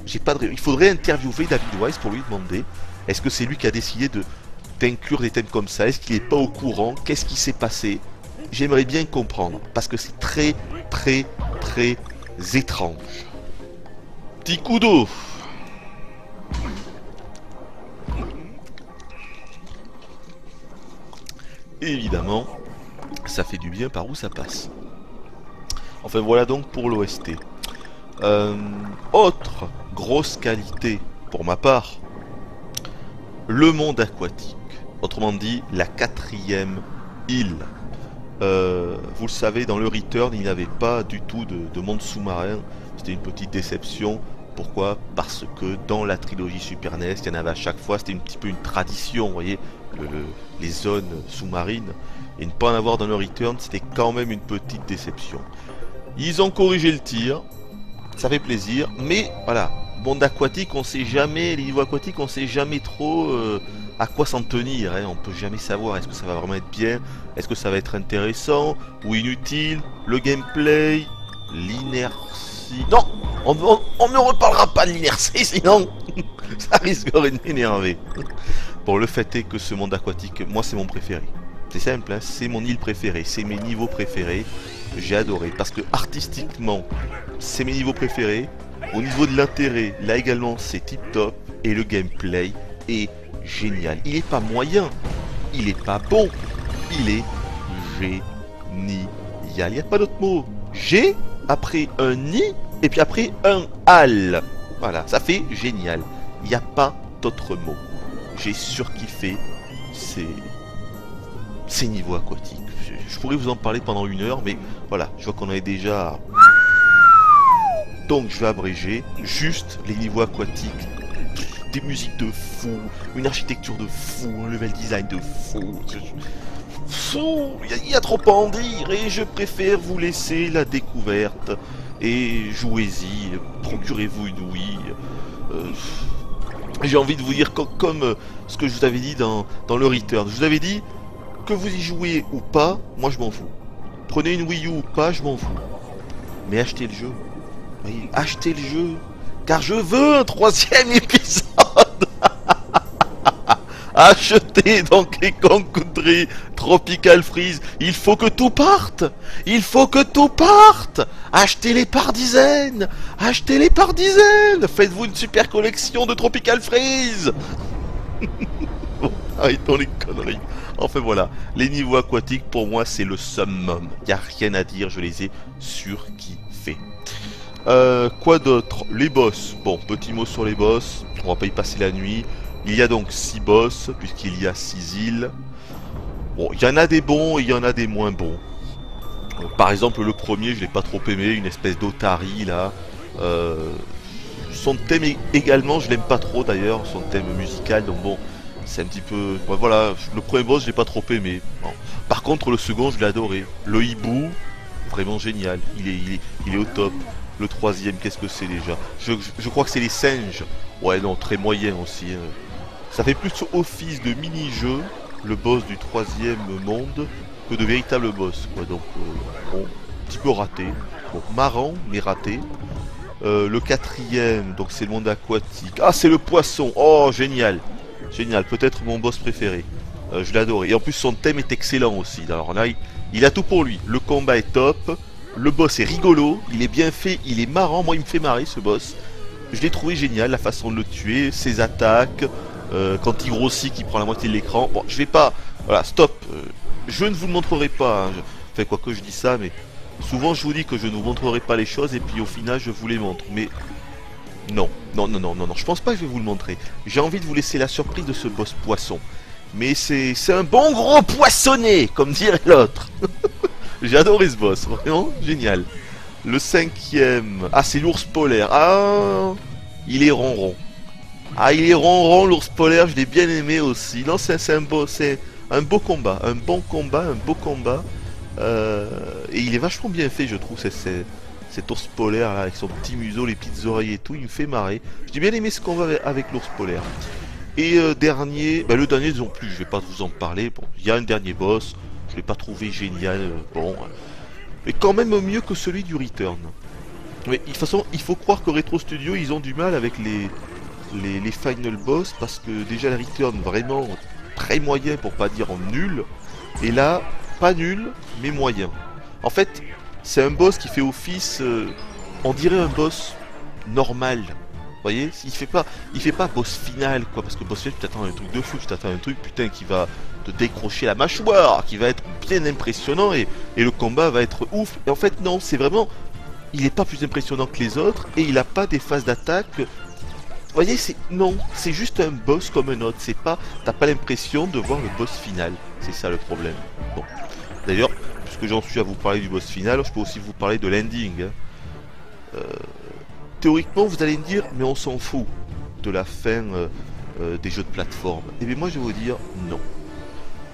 Il faudrait interviewer David Wise pour lui demander est-ce que c'est lui qui a décidé d'inclure des thèmes comme ça? Est-ce qu'il n'est pas au courant? Qu'est-ce qui s'est passé? J'aimerais bien comprendre parce que c'est très très très étrange. Petit coup d'eau. Et évidemment, ça fait du bien par où ça passe. Enfin voilà donc pour l'OST. Autre grosse qualité pour ma part, le monde aquatique. Autrement dit, la 4e île. Vous le savez, dans le Return, il n'y avait pas du tout de monde sous-marin. C'était une petite déception. Pourquoi? Parce que dans la trilogie Super NES, il y en avait à chaque fois. C'était un petit peu une tradition, vous voyez, les zones sous-marines. Et ne pas en avoir dans le Return, c'était quand même une petite déception. Ils ont corrigé le tir. Ça fait plaisir. Mais voilà, monde aquatique, on sait jamais, les niveaux aquatiques, on sait jamais trop à quoi s'en tenir. Hein. On peut jamais savoir, est-ce que ça va vraiment être bien, est-ce que ça va être intéressant ou inutile. Le gameplay, l'inertie... Non, on ne reparlera pas de l'inertie, sinon ça risquerait de m'énerver. Bon, le fait est que ce monde aquatique, moi c'est mon préféré. C'est simple, hein, c'est mon île préférée, c'est mes niveaux préférés. J'ai adoré, parce que artistiquement, c'est mes niveaux préférés. Au niveau de l'intérêt, là également, c'est tip top. Et le gameplay est génial. Il est pas moyen, il est pas bon, il est génial. Il n'y a pas d'autre mot. G, après un ni, et puis après un al. Voilà, ça fait génial. Il n'y a pas d'autre mot. J'ai surkiffé ces niveaux aquatiques. Je pourrais vous en parler pendant 1 heure, mais voilà, je vois qu'on est déjà... Donc je vais abréger. Juste les niveaux aquatiques. Des musiques de fou, une architecture de fou, un level design de fou. Il y a trop à en dire et je préfère vous laisser la découverte. Et jouez-y, procurez-vous une Wii. J'ai envie de vous dire comme ce que je vous avais dit dans le Return. Je vous avais dit que vous y jouez ou pas, moi je m'en fous. Prenez une Wii U ou pas, je m'en fous. Mais achetez le jeu. Oui, achetez le jeu. Car je veux un 3e épisode. Achetez Donkey Kong Country Tropical Freeze. Il faut que tout parte. Il faut que tout parte. Achetez-les par dizaines. Achetez-les par dizaines. Faites-vous une super collection de Tropical Freeze. Bon, arrêtons les conneries. Enfin voilà, les niveaux aquatiques pour moi c'est le summum. Il n'y a rien à dire, je les ai surkiffés. Quoi d'autre? Les boss. Bon, petit mot sur les boss. On va pas y passer la nuit. Il y a donc 6 boss, puisqu'il y a 6 îles. Bon, il y en a des bons et il y en a des moins bons. Par exemple, le premier, je l'ai pas trop aimé, une espèce d'Otari là. Son thème également, je l'aime pas trop d'ailleurs, son thème musical, donc bon, c'est un petit peu... Ouais, voilà, le premier boss, je l'ai pas trop aimé. Bon. Par contre, le second, je l'ai adoré. Le hibou, vraiment génial, il est au top. Le 3e, qu'est-ce que c'est déjà? Je crois que c'est les singes. Ouais, non, très moyen aussi. Ça fait plus office de mini-jeu, le boss du 3e monde, que de véritable boss, quoi. Donc, bon, un petit peu raté. Bon, marrant, mais raté. Le 4e, donc c'est le monde aquatique. Ah, c'est le poisson. Oh, génial. Génial, peut-être mon boss préféré. Je l'ai adoré. Et en plus, son thème est excellent aussi. Alors là, il a tout pour lui. Le combat est top. Le boss est rigolo. Il est bien fait. Il est marrant. Moi, il me fait marrer, ce boss. Je l'ai trouvé génial, la façon de le tuer, ses attaques, quand il grossit, qu'il prend la moitié de l'écran. Bon, je vais pas... Voilà, stop. Je ne vous le montrerai pas. Hein. Enfin, quoi que je dis ça, mais... Souvent, je vous dis que je ne vous montrerai pas les choses, et puis au final, je vous les montre. Mais... Non, je pense pas que je vais vous le montrer. J'ai envie de vous laisser la surprise de ce boss poisson. Mais c'est un bon gros poissonnet, comme dirait l'autre. J'ai adoré ce boss, vraiment génial. Le 5e... Ah, c'est l'ours polaire. Ah, il est ronron. Ah, il est ronron, l'ours polaire, je l'ai bien aimé aussi. Non, c'est un beau combat. Un bon combat, un beau combat. Et il est vachement bien fait, je trouve, cet ours polaire là, avec son petit museau, les petites oreilles et tout, il me fait marrer. J'ai bien aimé ce combat avec l'ours polaire. Et dernier, le dernier non plus, je vais pas vous en parler. Bon, il y a un dernier boss, je l'ai pas trouvé génial, bon, mais quand même mieux que celui du Return. Mais de toute façon, il faut croire que Retro Studio, ils ont du mal avec les final boss, parce que déjà le Return vraiment très moyen pour pas dire en nul, et là pas nul mais moyen. En fait, c'est un boss qui fait office, on dirait un boss normal. Vous voyez, il fait pas boss final quoi, parce que boss final tu t'attends à un truc de fou, tu t'attends à un truc putain qui va de décrocher la mâchoire, qui va être bien impressionnant et le combat va être ouf. Et en fait non, c'est vraiment, il n'est pas plus impressionnant que les autres et il n'a pas des phases d'attaque. Vous voyez, c'est juste un boss comme un autre. C'est pas, t'as pas l'impression de voir le boss final. C'est ça le problème. Bon, d'ailleurs, puisque j'en suis à vous parler du boss final, je peux aussi vous parler de l'ending. Hein. Théoriquement, vous allez me dire, mais on s'en fout de la fin des jeux de plateforme. Et bien moi, je vais vous dire non.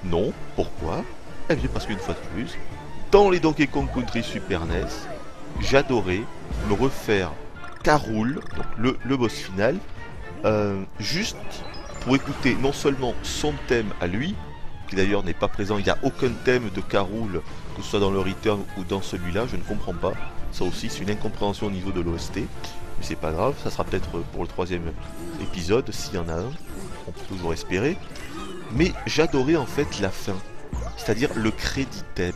Non, pourquoi? Eh bien parce qu'une fois de plus, dans les Donkey Kong Country Super NES, j'adorais me refaire K. Rool, donc le boss final, juste pour écouter non seulement son thème à lui, qui d'ailleurs n'est pas présent, il n'y a aucun thème de K. Rool, que ce soit dans le Return ou dans celui-là, je ne comprends pas. Ça aussi, c'est une incompréhension au niveau de l'OST, mais c'est pas grave, ça sera peut-être pour le 3e épisode, s'il y en a un, on peut toujours espérer. Mais j'adorais en fait la fin, c'est-à-dire le crédit thème.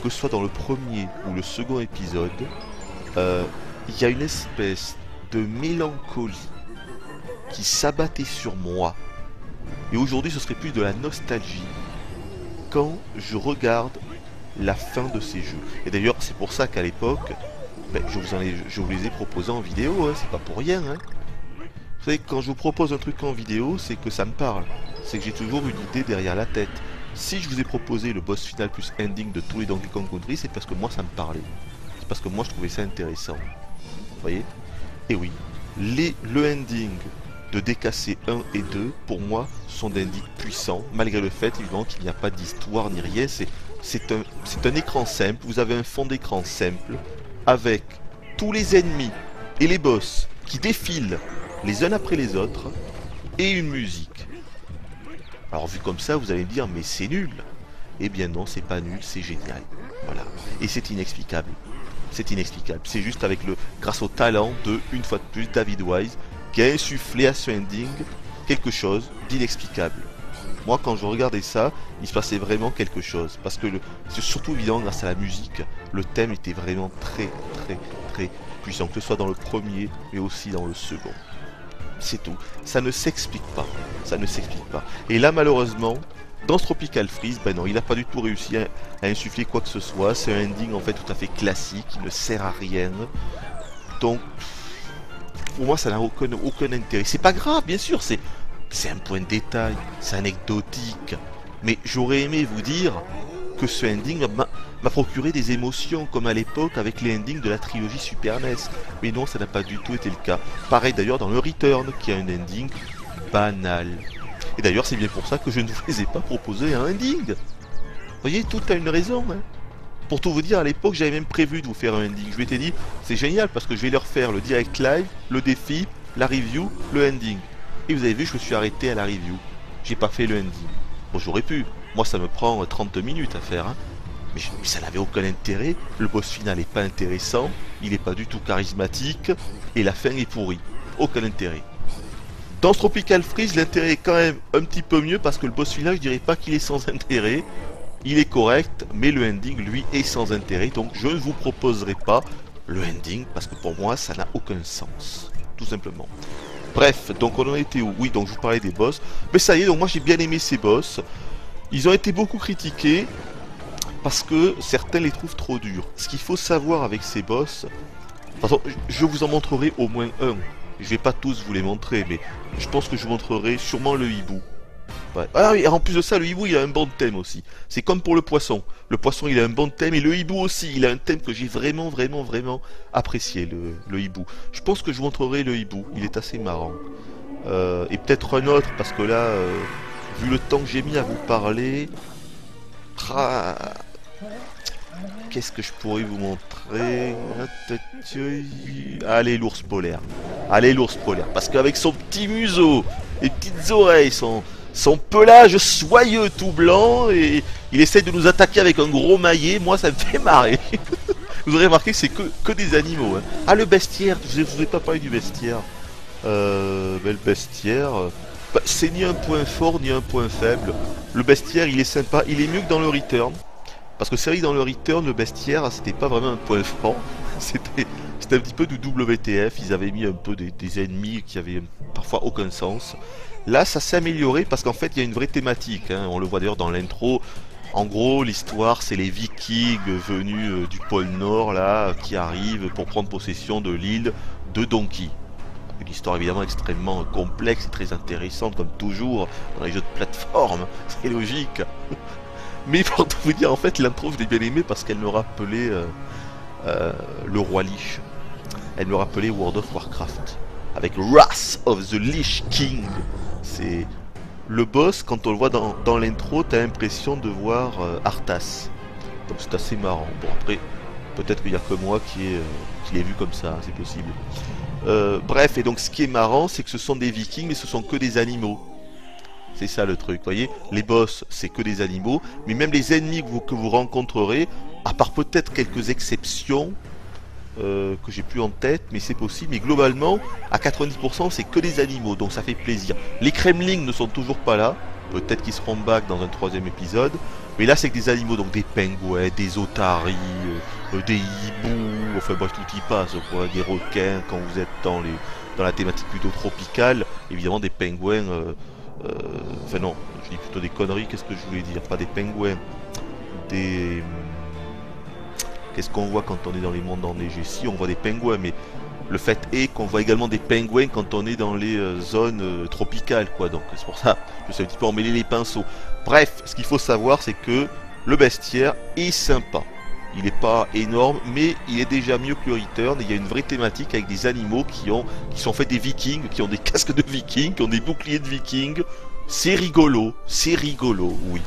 Que ce soit dans le premier ou le second épisode, il y a une espèce de mélancolie qui s'abattait sur moi. Et aujourd'hui, ce serait plus de la nostalgie quand je regarde la fin de ces jeux. Et d'ailleurs, c'est pour ça qu'à l'époque, je vous les ai proposés en vidéo, hein, c'est pas pour rien. Hein. Vous savez, quand je vous propose un truc en vidéo, c'est que ça me parle. C'est que j'ai toujours une idée derrière la tête. Si je vous ai proposé le boss final plus ending de tous les Donkey Kong Country, c'est parce que moi ça me parlait. C'est parce que moi je trouvais ça intéressant. Vous voyez? Et oui, le ending de DKC 1 et 2, pour moi, sont des endings puissants, malgré le fait évidemment qu'il n'y a pas d'histoire ni rien. C'est un écran simple, vous avez un fond d'écran simple, avec tous les ennemis et les boss qui défilent les uns après les autres, et une musique. Alors vu comme ça, vous allez me dire, mais c'est nul. Eh bien non, c'est pas nul, c'est génial. Voilà. Et c'est inexplicable. C'est inexplicable. C'est juste grâce au talent de, une fois de plus, David Wise, qui a insufflé à ce ending quelque chose d'inexplicable. Moi, quand je regardais ça, il se passait vraiment quelque chose. Parce que c'est surtout évident grâce à la musique. Le thème était vraiment très, très, très puissant. Que ce soit dans le premier, mais aussi dans le second. C'est tout. Ça ne s'explique pas. Ça ne s'explique pas. Et là, malheureusement, dans ce Tropical Freeze, ben non, il n'a pas du tout réussi à insuffler quoi que ce soit. C'est un ending en fait tout à fait classique, qui ne sert à rien. Donc, pour moi, ça n'a aucun intérêt. C'est pas grave, bien sûr, c'est un point de détail, c'est anecdotique. Mais j'aurais aimé vous dire que ce ending m'a procuré des émotions, comme à l'époque avec les endings de la trilogie Super NES. Mais non, ça n'a pas du tout été le cas. Pareil d'ailleurs dans le Return, qui a un ending banal. Et d'ailleurs, c'est bien pour ça que je ne vous les ai pas proposé un ending. Vous voyez, tout a une raison. Hein. Pour tout vous dire, à l'époque, j'avais même prévu de vous faire un ending. Je m'étais dit, c'est génial parce que je vais leur faire le direct live, le défi, la review, le ending. Et vous avez vu, je me suis arrêté à la review. J'ai pas fait le ending. Bon, j'aurais pu. Moi, ça me prend 30 minutes à faire. Hein. Mais ça n'avait aucun intérêt. Le boss final n'est pas intéressant. Il n'est pas du tout charismatique. Et la fin est pourrie. Aucun intérêt. Dans ce Tropical Freeze, l'intérêt est quand même un petit peu mieux parce que le boss final, je dirais pas qu'il est sans intérêt. Il est correct, mais le ending, lui, est sans intérêt. Donc, je ne vous proposerai pas le ending parce que pour moi, ça n'a aucun sens. Tout simplement. Bref, donc on en était où? Oui, donc je vous parlais des boss. Mais ça y est, donc moi j'ai bien aimé ces boss. Ils ont été beaucoup critiqués parce que certains les trouvent trop durs. Ce qu'il faut savoir avec ces boss, de toute façon, je vous en montrerai au moins un. Je vais pas tous vous les montrer, mais je pense que je vous montrerai sûrement le hibou. Ouais. Ah oui, en plus de ça, le hibou il a un bon thème aussi. C'est comme pour le poisson. Le poisson il a un bon thème et le hibou aussi. Il a un thème que j'ai vraiment apprécié, le hibou. Je pense que je vous montrerai le hibou. Il est assez marrant. Et peut-être un autre, parce que là, vu le temps que j'ai mis à vous parler... Qu'est-ce que je pourrais vous montrer? Allez, l'ours polaire. Allez, l'ours polaire. Parce qu'avec son petit museau, les petites oreilles, son pelage soyeux tout blanc, et il essaie de nous attaquer avec un gros maillet, moi ça me fait marrer. Vous aurez remarqué que c'est que des animaux. Hein. Ah, le bestiaire, je ne vous ai pas parlé du bestiaire. Le bestiaire, c'est ni un point fort ni un point faible. Le bestiaire, il est sympa, il est mieux que dans le Return. Parce que c'est vrai que dans le Return, le bestiaire, c'était pas vraiment un point fort. C'était un petit peu du WTF, ils avaient mis un peu des ennemis qui avaient parfois aucun sens. Là, ça s'est amélioré parce qu'en fait, il y a une vraie thématique, hein. On le voit d'ailleurs dans l'intro. En gros, l'histoire, c'est les Vikings venus du pôle Nord, là, qui arrivent pour prendre possession de l'île de Donkey. Une histoire évidemment extrêmement complexe et très intéressante, comme toujours dans les jeux de plateforme, c'est logique. Mais pour tout vous dire, en fait, l'intro, je l'ai bien aimée parce qu'elle me rappelait le roi Lich. Elle me rappelait World of Warcraft. Avec Wrath of the Lich King. C'est le boss, quand on le voit dans l'intro, t'as l'impression de voir Arthas. Donc c'est assez marrant. Bon après, peut-être qu'il n'y a que moi qui l'ai vu comme ça, c'est possible. Bref, et donc ce qui est marrant, c'est que ce sont des vikings, mais ce sont que des animaux. C'est ça le truc, vous voyez. Les boss, c'est que des animaux, mais même les ennemis que vous rencontrerez, à part peut-être quelques exceptions, que j'ai plus en tête, mais c'est possible. Mais globalement, à 90%, c'est que des animaux, donc ça fait plaisir. Les Kremlings ne sont toujours pas là. Peut-être qu'ils seront back dans un 3e épisode. Mais là, c'est que des animaux, donc des pingouins, des otaries, des hiboux, enfin bref, tout y passe, quoi. Des requins, quand vous êtes dans la thématique plutôt tropicale. Évidemment, des pingouins... enfin non, je dis plutôt des conneries, qu'est-ce que je voulais dire? Pas des pingouins, des... Qu'est-ce qu'on voit quand on est dans les mondes enneigés? Si, on voit des pingouins, mais le fait est qu'on voit également des pingouins quand on est dans les zones tropicales, quoi. Donc c'est pour ça, je me suis un petit peu emmêlé les pinceaux. Bref, ce qu'il faut savoir, c'est que le bestiaire est sympa. Il n'est pas énorme, mais il est déjà mieux que le Return. Et il y a une vraie thématique avec des animaux qui sont faits des vikings, qui ont des casques de vikings, qui ont des boucliers de vikings. C'est rigolo, oui.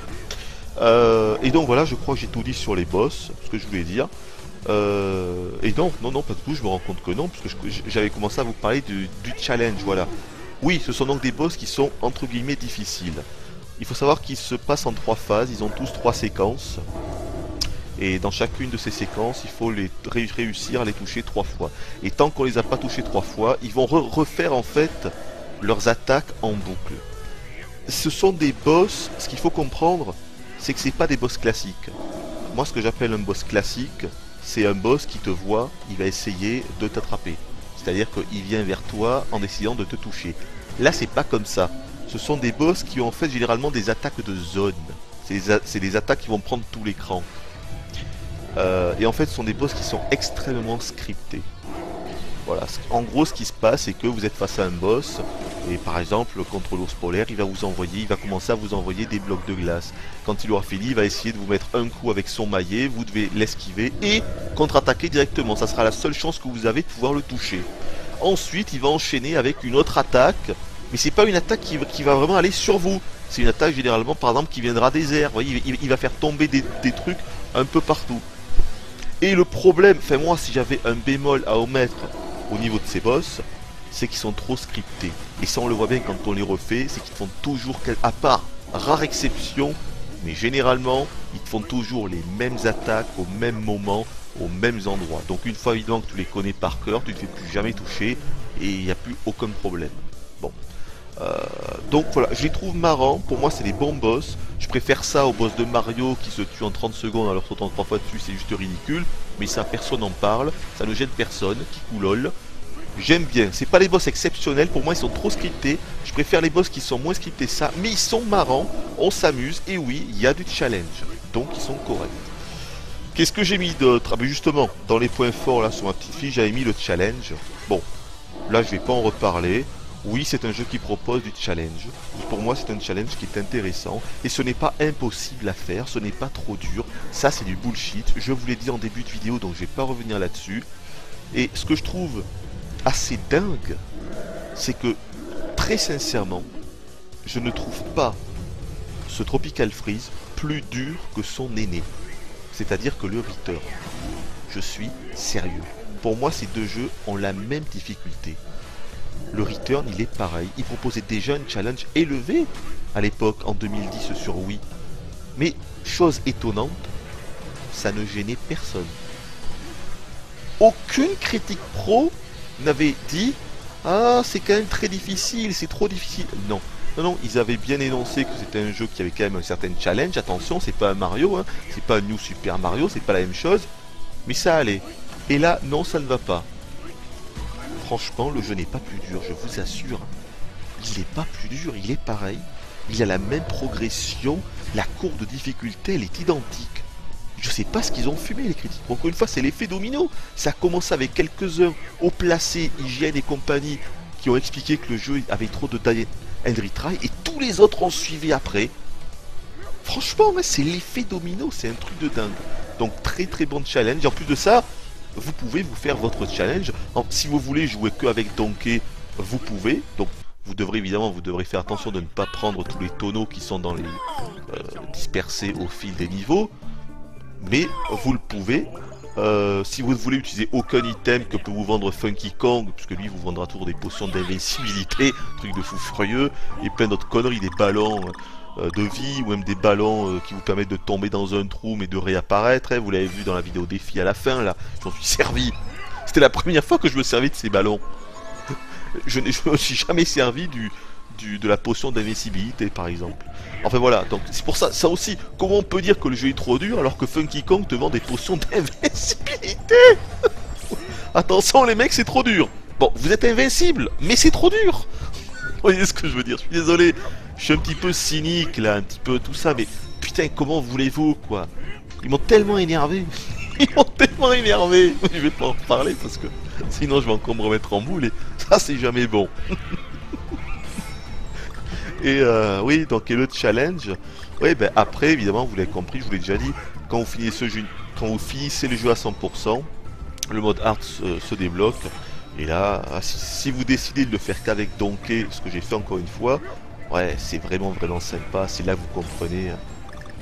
Et donc voilà, je crois que j'ai tout dit sur les boss, ce que je voulais dire. Et non, pas du tout, je me rends compte que non, parce que j'avais commencé à vous parler du challenge, voilà. Oui, ce sont donc des boss qui sont entre guillemets difficiles. Il faut savoir qu'ils se passent en 3 phases, ils ont tous 3 séquences. Et dans chacune de ces séquences, il faut réussir à les toucher 3 fois. Et tant qu'on les a pas touchés 3 fois, ils vont refaire en fait leurs attaques en boucle. Ce sont des boss, ce qu'il faut comprendre, c'est que c'est pas des boss classiques. Moi, ce que j'appelle un boss classique, c'est un boss qui te voit, il va essayer de t'attraper. C'est-à-dire qu'il vient vers toi en essayant de te toucher. Là, c'est pas comme ça. Ce sont des boss qui ont en fait généralement des attaques de zone. C'est des attaques qui vont prendre tout l'écran. Et en fait, ce sont des boss qui sont extrêmement scriptés. Voilà, en gros, ce qui se passe, c'est que vous êtes face à un boss, et par exemple, contre l'ours polaire, il va commencer à vous envoyer des blocs de glace. Quand il aura fini, il va essayer de vous mettre un coup avec son maillet, vous devez l'esquiver et contre-attaquer directement. Ça sera la seule chance que vous avez de pouvoir le toucher. Ensuite, il va enchaîner avec une autre attaque, mais c'est pas une attaque qui va vraiment aller sur vous. C'est une attaque généralement, par exemple, qui viendra des airs. Vous voyez, il va faire tomber des trucs un peu partout. Et le problème, enfin moi, si j'avais un bémol à omettre au niveau de ces boss, c'est qu'ils sont trop scriptés. Et ça on le voit bien quand on les refait, c'est qu'ils font toujours, à part rare exception, mais généralement, ils font toujours les mêmes attaques au même moment, aux mêmes endroits. Donc une fois évidemment que tu les connais par cœur, tu ne te fais plus jamais toucher et il n'y a plus aucun problème. Bon. Donc voilà, je les trouve marrants, pour moi c'est des bons boss. Je préfère ça au boss de Mario qui se tue en 30 secondes alors sautant 3 fois dessus, c'est juste ridicule. Mais ça, personne n'en parle, ça ne gêne personne, qui coulole. J'aime bien, c'est pas les boss exceptionnels, pour moi ils sont trop scriptés. Je préfère les boss qui sont moins scriptés, ça, mais ils sont marrants, on s'amuse, et oui, il y a du challenge, donc ils sont corrects. Qu'est-ce que j'ai mis d'autre? Ah ben justement, dans les points forts là sur ma petite fiche, j'avais mis le challenge. Bon, là je vais pas en reparler. Oui, c'est un jeu qui propose du challenge. Pour moi, c'est un challenge qui est intéressant. Et ce n'est pas impossible à faire, ce n'est pas trop dur. Ça, c'est du bullshit. Je vous l'ai dit en début de vidéo, donc je vais pas revenir là-dessus. Et ce que je trouve assez dingue, c'est que, très sincèrement, je ne trouve pas ce Tropical Freeze plus dur que son aîné. C'est-à-dire que le Return. Je suis sérieux. Pour moi, ces deux jeux ont la même difficulté. Le Return, il est pareil. Il proposait déjà un challenge élevé à l'époque, en 2010 sur Wii. Mais, chose étonnante, ça ne gênait personne. Aucune critique pro n'avait dit « Ah, c'est quand même très difficile, c'est trop difficile. » Non. Non, ils avaient bien énoncé que c'était un jeu qui avait quand même un certain challenge. Attention, c'est pas un Mario, hein. C'est pas un New Super Mario, c'est pas la même chose. Mais ça allait. Et là, non, ça ne va pas. franchement, le jeu n'est pas plus dur, je vous assure. Il n'est pas plus dur, il est pareil. Il a la même progression, la courbe de difficulté, elle est identique. Je sais pas ce qu'ils ont fumé les critiques. Encore une fois, c'est l'effet domino. Ça a commencé avec quelques-uns haut placés, hygiène et compagnie, qui ont expliqué que le jeu avait trop de die and retry, et tous les autres ont suivi après. Franchement, ouais, c'est l'effet domino, c'est un truc de dingue. Donc très très bon challenge. En plus de ça, vous pouvez vous faire votre challenge. Si vous voulez jouer que avec Donkey, vous pouvez. Donc vous devrez faire attention de ne pas prendre tous les tonneaux qui sont dans les dispersés au fil des niveaux. Mais vous le pouvez. Si vous ne voulez utiliser aucun item que peut vous vendre Funky Kong, puisque lui vous vendra toujours des potions d'invincibilité, truc de fou furieux, et plein d'autres conneries, des ballons de vie, ou même des ballons qui vous permettent de tomber dans un trou mais de réapparaître, hein, vous l'avez vu dans la vidéo défi à la fin, là, j'en suis servi. C'était la première fois que je me servais de ces ballons. Je me suis jamais servi de la potion d'invincibilité par exemple. Enfin voilà, donc c'est pour ça, ça aussi, comment on peut dire que le jeu est trop dur alors que Funky Kong te vend des potions d'invincibilité? Attention les mecs, c'est trop dur. Bon, vous êtes invincible, mais c'est trop dur. Vous voyez ce que je veux dire? Je suis désolé, je suis un petit peu cynique là, un petit peu tout ça, mais putain, comment voulez-vous quoi? Ils m'ont tellement énervé. Ils m'ont tellement énervé. Je vais pas en reparler parce que sinon je vais encore me remettre en boule et ça c'est jamais bon. Et oui, donc et le challenge, oui, ben après évidemment vous l'avez compris, je vous l'ai déjà dit, quand vous finissez le jeu à 100%, le mode hard se débloque. Et là, si vous décidez de le faire qu'avec Donkey, ce que j'ai fait encore une fois, ouais, c'est vraiment vraiment sympa. C'est là que vous comprenez,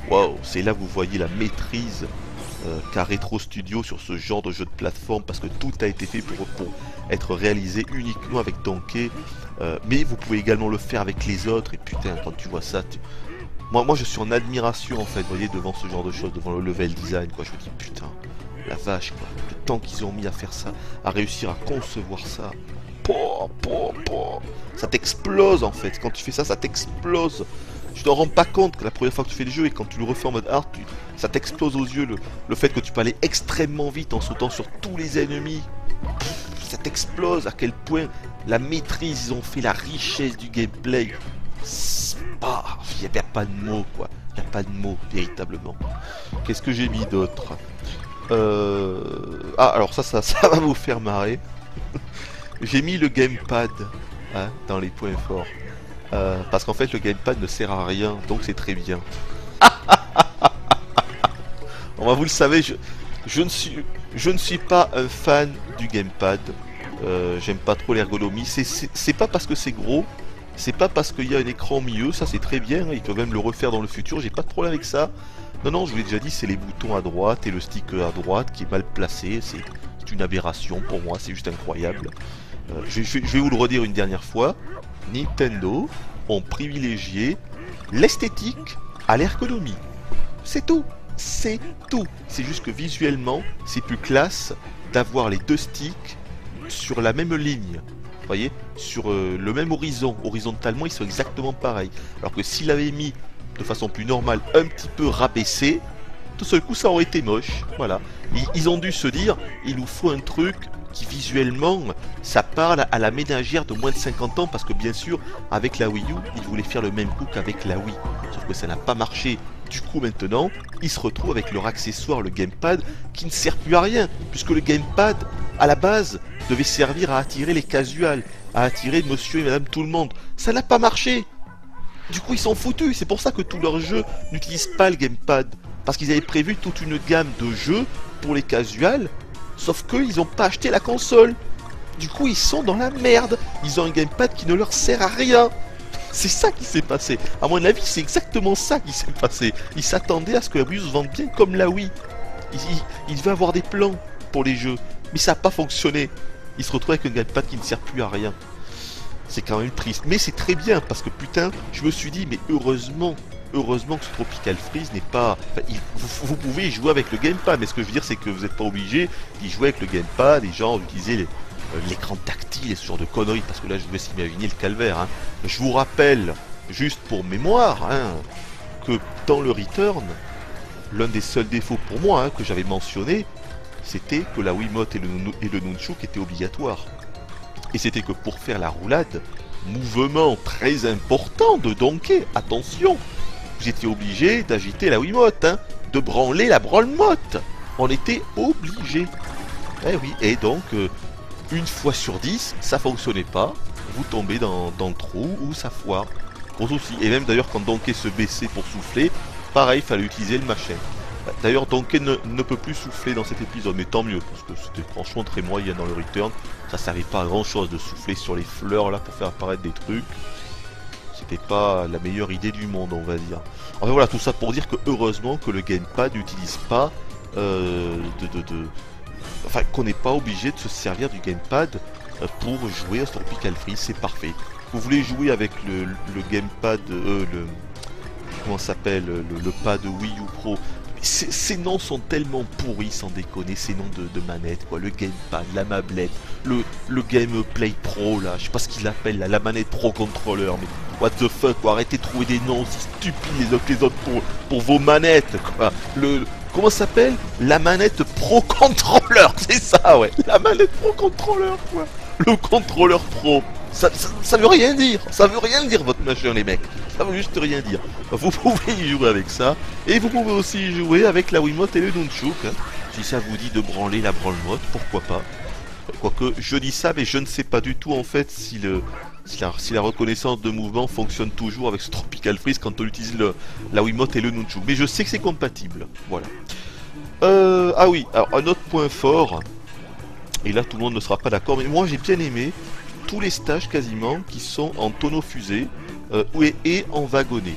waouh, c'est là que vous voyez la maîtrise qu'a Retro Studio sur ce genre de jeu de plateforme, parce que tout a été fait pour être réalisé uniquement avec Donkey. Mais vous pouvez également le faire avec les autres, et putain, quand tu vois ça, moi je suis en admiration en fait, vous voyez, devant ce genre de choses, devant le level design, quoi. Je me dis putain, la vache, quoi, le temps qu'ils ont mis à faire ça, à réussir à concevoir ça, ça t'explose en fait, quand tu fais ça, ça t'explose. Tu t'en rends pas compte que la première fois que tu fais le jeu, et quand tu le refais en mode hard, ça t'explose aux yeux, le fait que tu peux aller extrêmement vite en sautant sur tous les ennemis. Ça t'explose à quel point la maîtrise ils ont fait, la richesse du gameplay. Il n'y a pas de mots quoi, il n'y a pas de mots véritablement. Qu'est-ce que j'ai mis d'autre? Ah alors ça va vous faire marrer. J'ai mis le gamepad hein, dans les points forts. Parce qu'en fait le gamepad ne sert à rien, donc c'est très bien. Bon, bah, vous le savez, je ne suis pas un fan du gamepad. J'aime pas trop l'ergonomie. C'est pas parce que c'est gros, c'est pas parce qu'il y a un écran au milieu, ça c'est très bien, hein, ils peuvent même le refaire dans le futur, j'ai pas de problème avec ça. Non, non, je vous l'ai déjà dit, c'est les boutons à droite et le stick à droite qui est mal placé, c'est une aberration pour moi, c'est juste incroyable. Je vais vous le redire une dernière fois, Nintendo ont privilégié l'esthétique à l'ergonomie. C'est tout, c'est tout. C'est juste que visuellement, c'est plus classe d'avoir les deux sticks sur la même ligne. Vous voyez, sur le même horizon, horizontalement ils sont exactement pareils. Alors que s'il avait mis de façon plus normale, un petit peu rabaissé, tout seul coup ça aurait été moche. Voilà, ils ont dû se dire, il nous faut un truc qui visuellement, ça parle à la ménagère de moins de 50 ans, parce que bien sûr, avec la Wii U, ils voulaient faire le même coup qu'avec la Wii. Sauf que ça n'a pas marché. Du coup maintenant, ils se retrouvent avec leur accessoire, le gamepad, qui ne sert plus à rien, puisque le gamepad, à la base, devait servir à attirer les casuals, à attirer monsieur et madame tout le monde. Ça n'a pas marché. Du coup, ils sont foutus. C'est pour ça que tous leurs jeux n'utilisent pas le gamepad, parce qu'ils avaient prévu toute une gamme de jeux pour les casuals, sauf qu'ils n'ont pas acheté la console. Du coup, ils sont dans la merde. Ils ont un gamepad qui ne leur sert à rien. C'est ça qui s'est passé. À mon avis, c'est exactement ça qui s'est passé. Ils s'attendaient à ce que la Wii U se vende bien comme la Wii. Ils devaient avoir des plans pour les jeux, mais ça n'a pas fonctionné. Ils se retrouvent avec un gamepad qui ne sert plus à rien. C'est quand même triste. Mais c'est très bien, parce que putain, je me suis dit, mais heureusement que ce Tropical Freeze n'est pas... Enfin, vous pouvez y jouer avec le gamepad, mais ce que je veux dire, c'est que vous n'êtes pas obligé d'y jouer avec le gamepad et genre d'utiliser l'écran tactile et ce genre de conneries, parce que là je vous laisse imaginer le calvaire. Hein. Je vous rappelle, juste pour mémoire, hein, que dans le Return, l'un des seuls défauts pour moi hein, que j'avais mentionné, c'était que la Wiimote et le Nunchuk étaient obligatoires. Et c'était que pour faire la roulade, mouvement très important de Donkey, attention, vous étiez obligé d'agiter la Wiimote, hein, de branler la branle-motte. On était obligé. Eh oui, et donc, une fois sur 10, ça fonctionnait pas, vous tombez dans le trou ou ça foire. Gros souci. Et même d'ailleurs, quand Donkey se baissait pour souffler, pareil, il fallait utiliser le machin. D'ailleurs, Donkey ne peut plus souffler dans cet épisode, mais tant mieux, parce que c'était franchement très moyen dans le return. Ça servait pas à grand chose de souffler sur les fleurs là pour faire apparaître des trucs. C'était pas la meilleure idée du monde, on va dire. Enfin voilà, tout ça pour dire que heureusement que le gamepad n'utilise pas enfin, qu'on n'est pas obligé de se servir du gamepad pour jouer à Tropical Freeze, c'est parfait. Vous voulez jouer avec le gamepad, comment ça s'appelle, le pad Wii U Pro. Ces noms sont tellement pourris, sans déconner, ces noms de manette, quoi. Le gamepad, la mablette, le Gameplay Pro, là, je sais pas ce qu'ils appellent, là, la manette Pro Controller, mais what the fuck, quoi, arrêtez de trouver des noms aussi stupides les uns que les autres pour vos manettes, quoi. Comment ça s'appelle? La manette Pro Controller, c'est ça, ouais, la manette Pro Controller, quoi. Le contrôleur pro. Ça veut rien dire, votre machin les mecs, ça veut juste rien dire. Vous pouvez y jouer avec ça, et vous pouvez aussi y jouer avec la Wiimote et le Nunchuk, hein. Si ça vous dit de branler la branle-motte, pourquoi pas. Quoique je dis ça, mais je ne sais pas du tout en fait si la reconnaissance de mouvement fonctionne toujours avec ce Tropical Freeze quand on utilise la Wiimote et le Nunchuk. Mais je sais que c'est compatible, voilà. Ah oui, alors un autre point fort, et là tout le monde ne sera pas d'accord, mais moi j'ai bien aimé tous les stages quasiment qui sont en tonneau fusée et en wagonnet.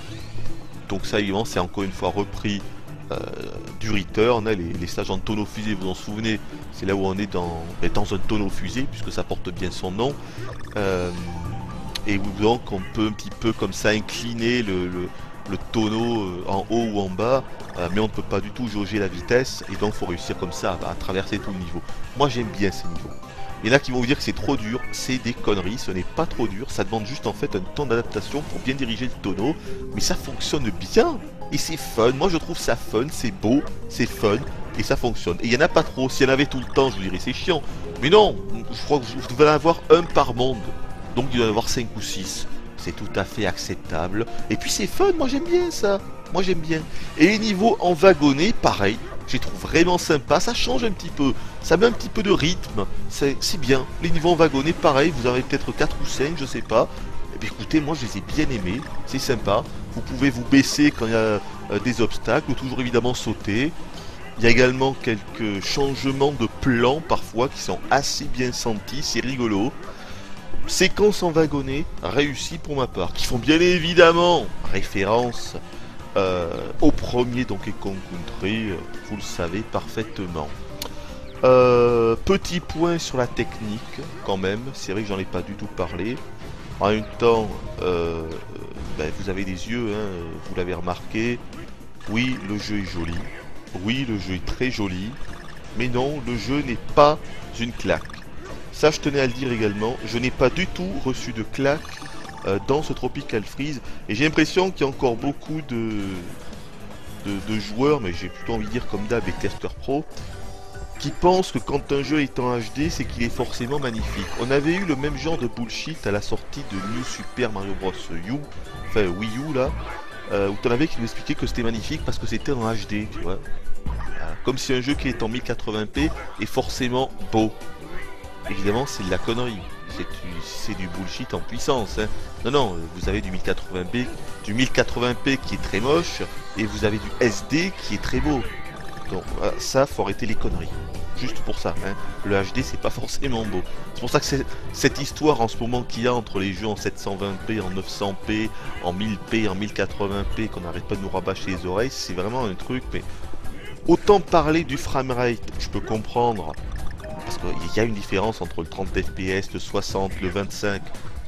Donc ça évidemment c'est encore une fois repris du return, hein, les stages en tonneau fusée, vous en souvenez, c'est là où on est dans un tonneau fusée puisque ça porte bien son nom, et où donc on peut un petit peu comme ça incliner le tonneau en haut ou en bas, mais on ne peut pas du tout jauger la vitesse et donc il faut réussir comme ça à traverser tout le niveau. Moi j'aime bien ces niveaux. Il y en a qui vont vous dire que c'est trop dur, c'est des conneries, ce n'est pas trop dur, ça demande juste en fait un temps d'adaptation pour bien diriger le tonneau, mais ça fonctionne bien, et c'est fun, moi je trouve ça fun, c'est beau, c'est fun, et ça fonctionne. Et il n'y en a pas trop, s'il y en avait tout le temps je vous dirais c'est chiant, mais non, je crois que vous devez en avoir un par monde, donc il doit y en avoir 5 ou 6, c'est tout à fait acceptable, et puis c'est fun, moi j'aime bien ça, moi j'aime bien. Et les niveaux en wagonnet, pareil, je les trouve vraiment sympa, ça change un petit peu, ça met un petit peu de rythme, c'est bien. Les niveaux en wagonnet, pareil, vous en avez peut-être 4 ou 5, je sais pas. Et bien écoutez, moi je les ai bien aimés, c'est sympa. Vous pouvez vous baisser quand il y a des obstacles, ou toujours évidemment sauter. Il y a également quelques changements de plan parfois qui sont assez bien sentis, c'est rigolo. Séquences en wagonnet, réussies pour ma part, qui font bien évidemment référence au premier Donkey Kong Country, vous le savez parfaitement. Petit point sur la technique quand même, c'est vrai que j'en ai pas du tout parlé. En même temps, vous avez des yeux, hein, vous l'avez remarqué. Oui, le jeu est joli. Oui, le jeu est très joli. Mais non, le jeu n'est pas une claque. Ça, je tenais à le dire également. Je n'ai pas du tout reçu de claque dans ce Tropical Freeze, et j'ai l'impression qu'il y a encore beaucoup de joueurs, mais j'ai plutôt envie de dire comme d'hab les testeurs pro, qui pensent que quand un jeu est en HD, c'est qu'il est forcément magnifique. On avait eu le même genre de bullshit à la sortie de New Super Mario Bros. U, enfin Wii U là, où t'en avais qui nous expliquaient que c'était magnifique parce que c'était en HD, tu vois. Comme si un jeu qui est en 1080p est forcément beau. Évidemment, c'est de la connerie. C'est du bullshit en puissance, hein. Non, vous avez du 1080p qui est très moche, et vous avez du SD qui est très beau. Donc ça, faut arrêter les conneries. Juste pour ça, hein. Le HD, c'est pas forcément beau. C'est pour ça que cette histoire en ce moment qu'il y a entre les jeux en 720p, en 900p, en 1000p, en 1080p, qu'on n'arrête pas de nous rabâcher les oreilles, c'est vraiment un truc, mais... Autant parler du framerate, je peux comprendre... Parce qu'il y a une différence entre le 30 fps, le 60, le 25.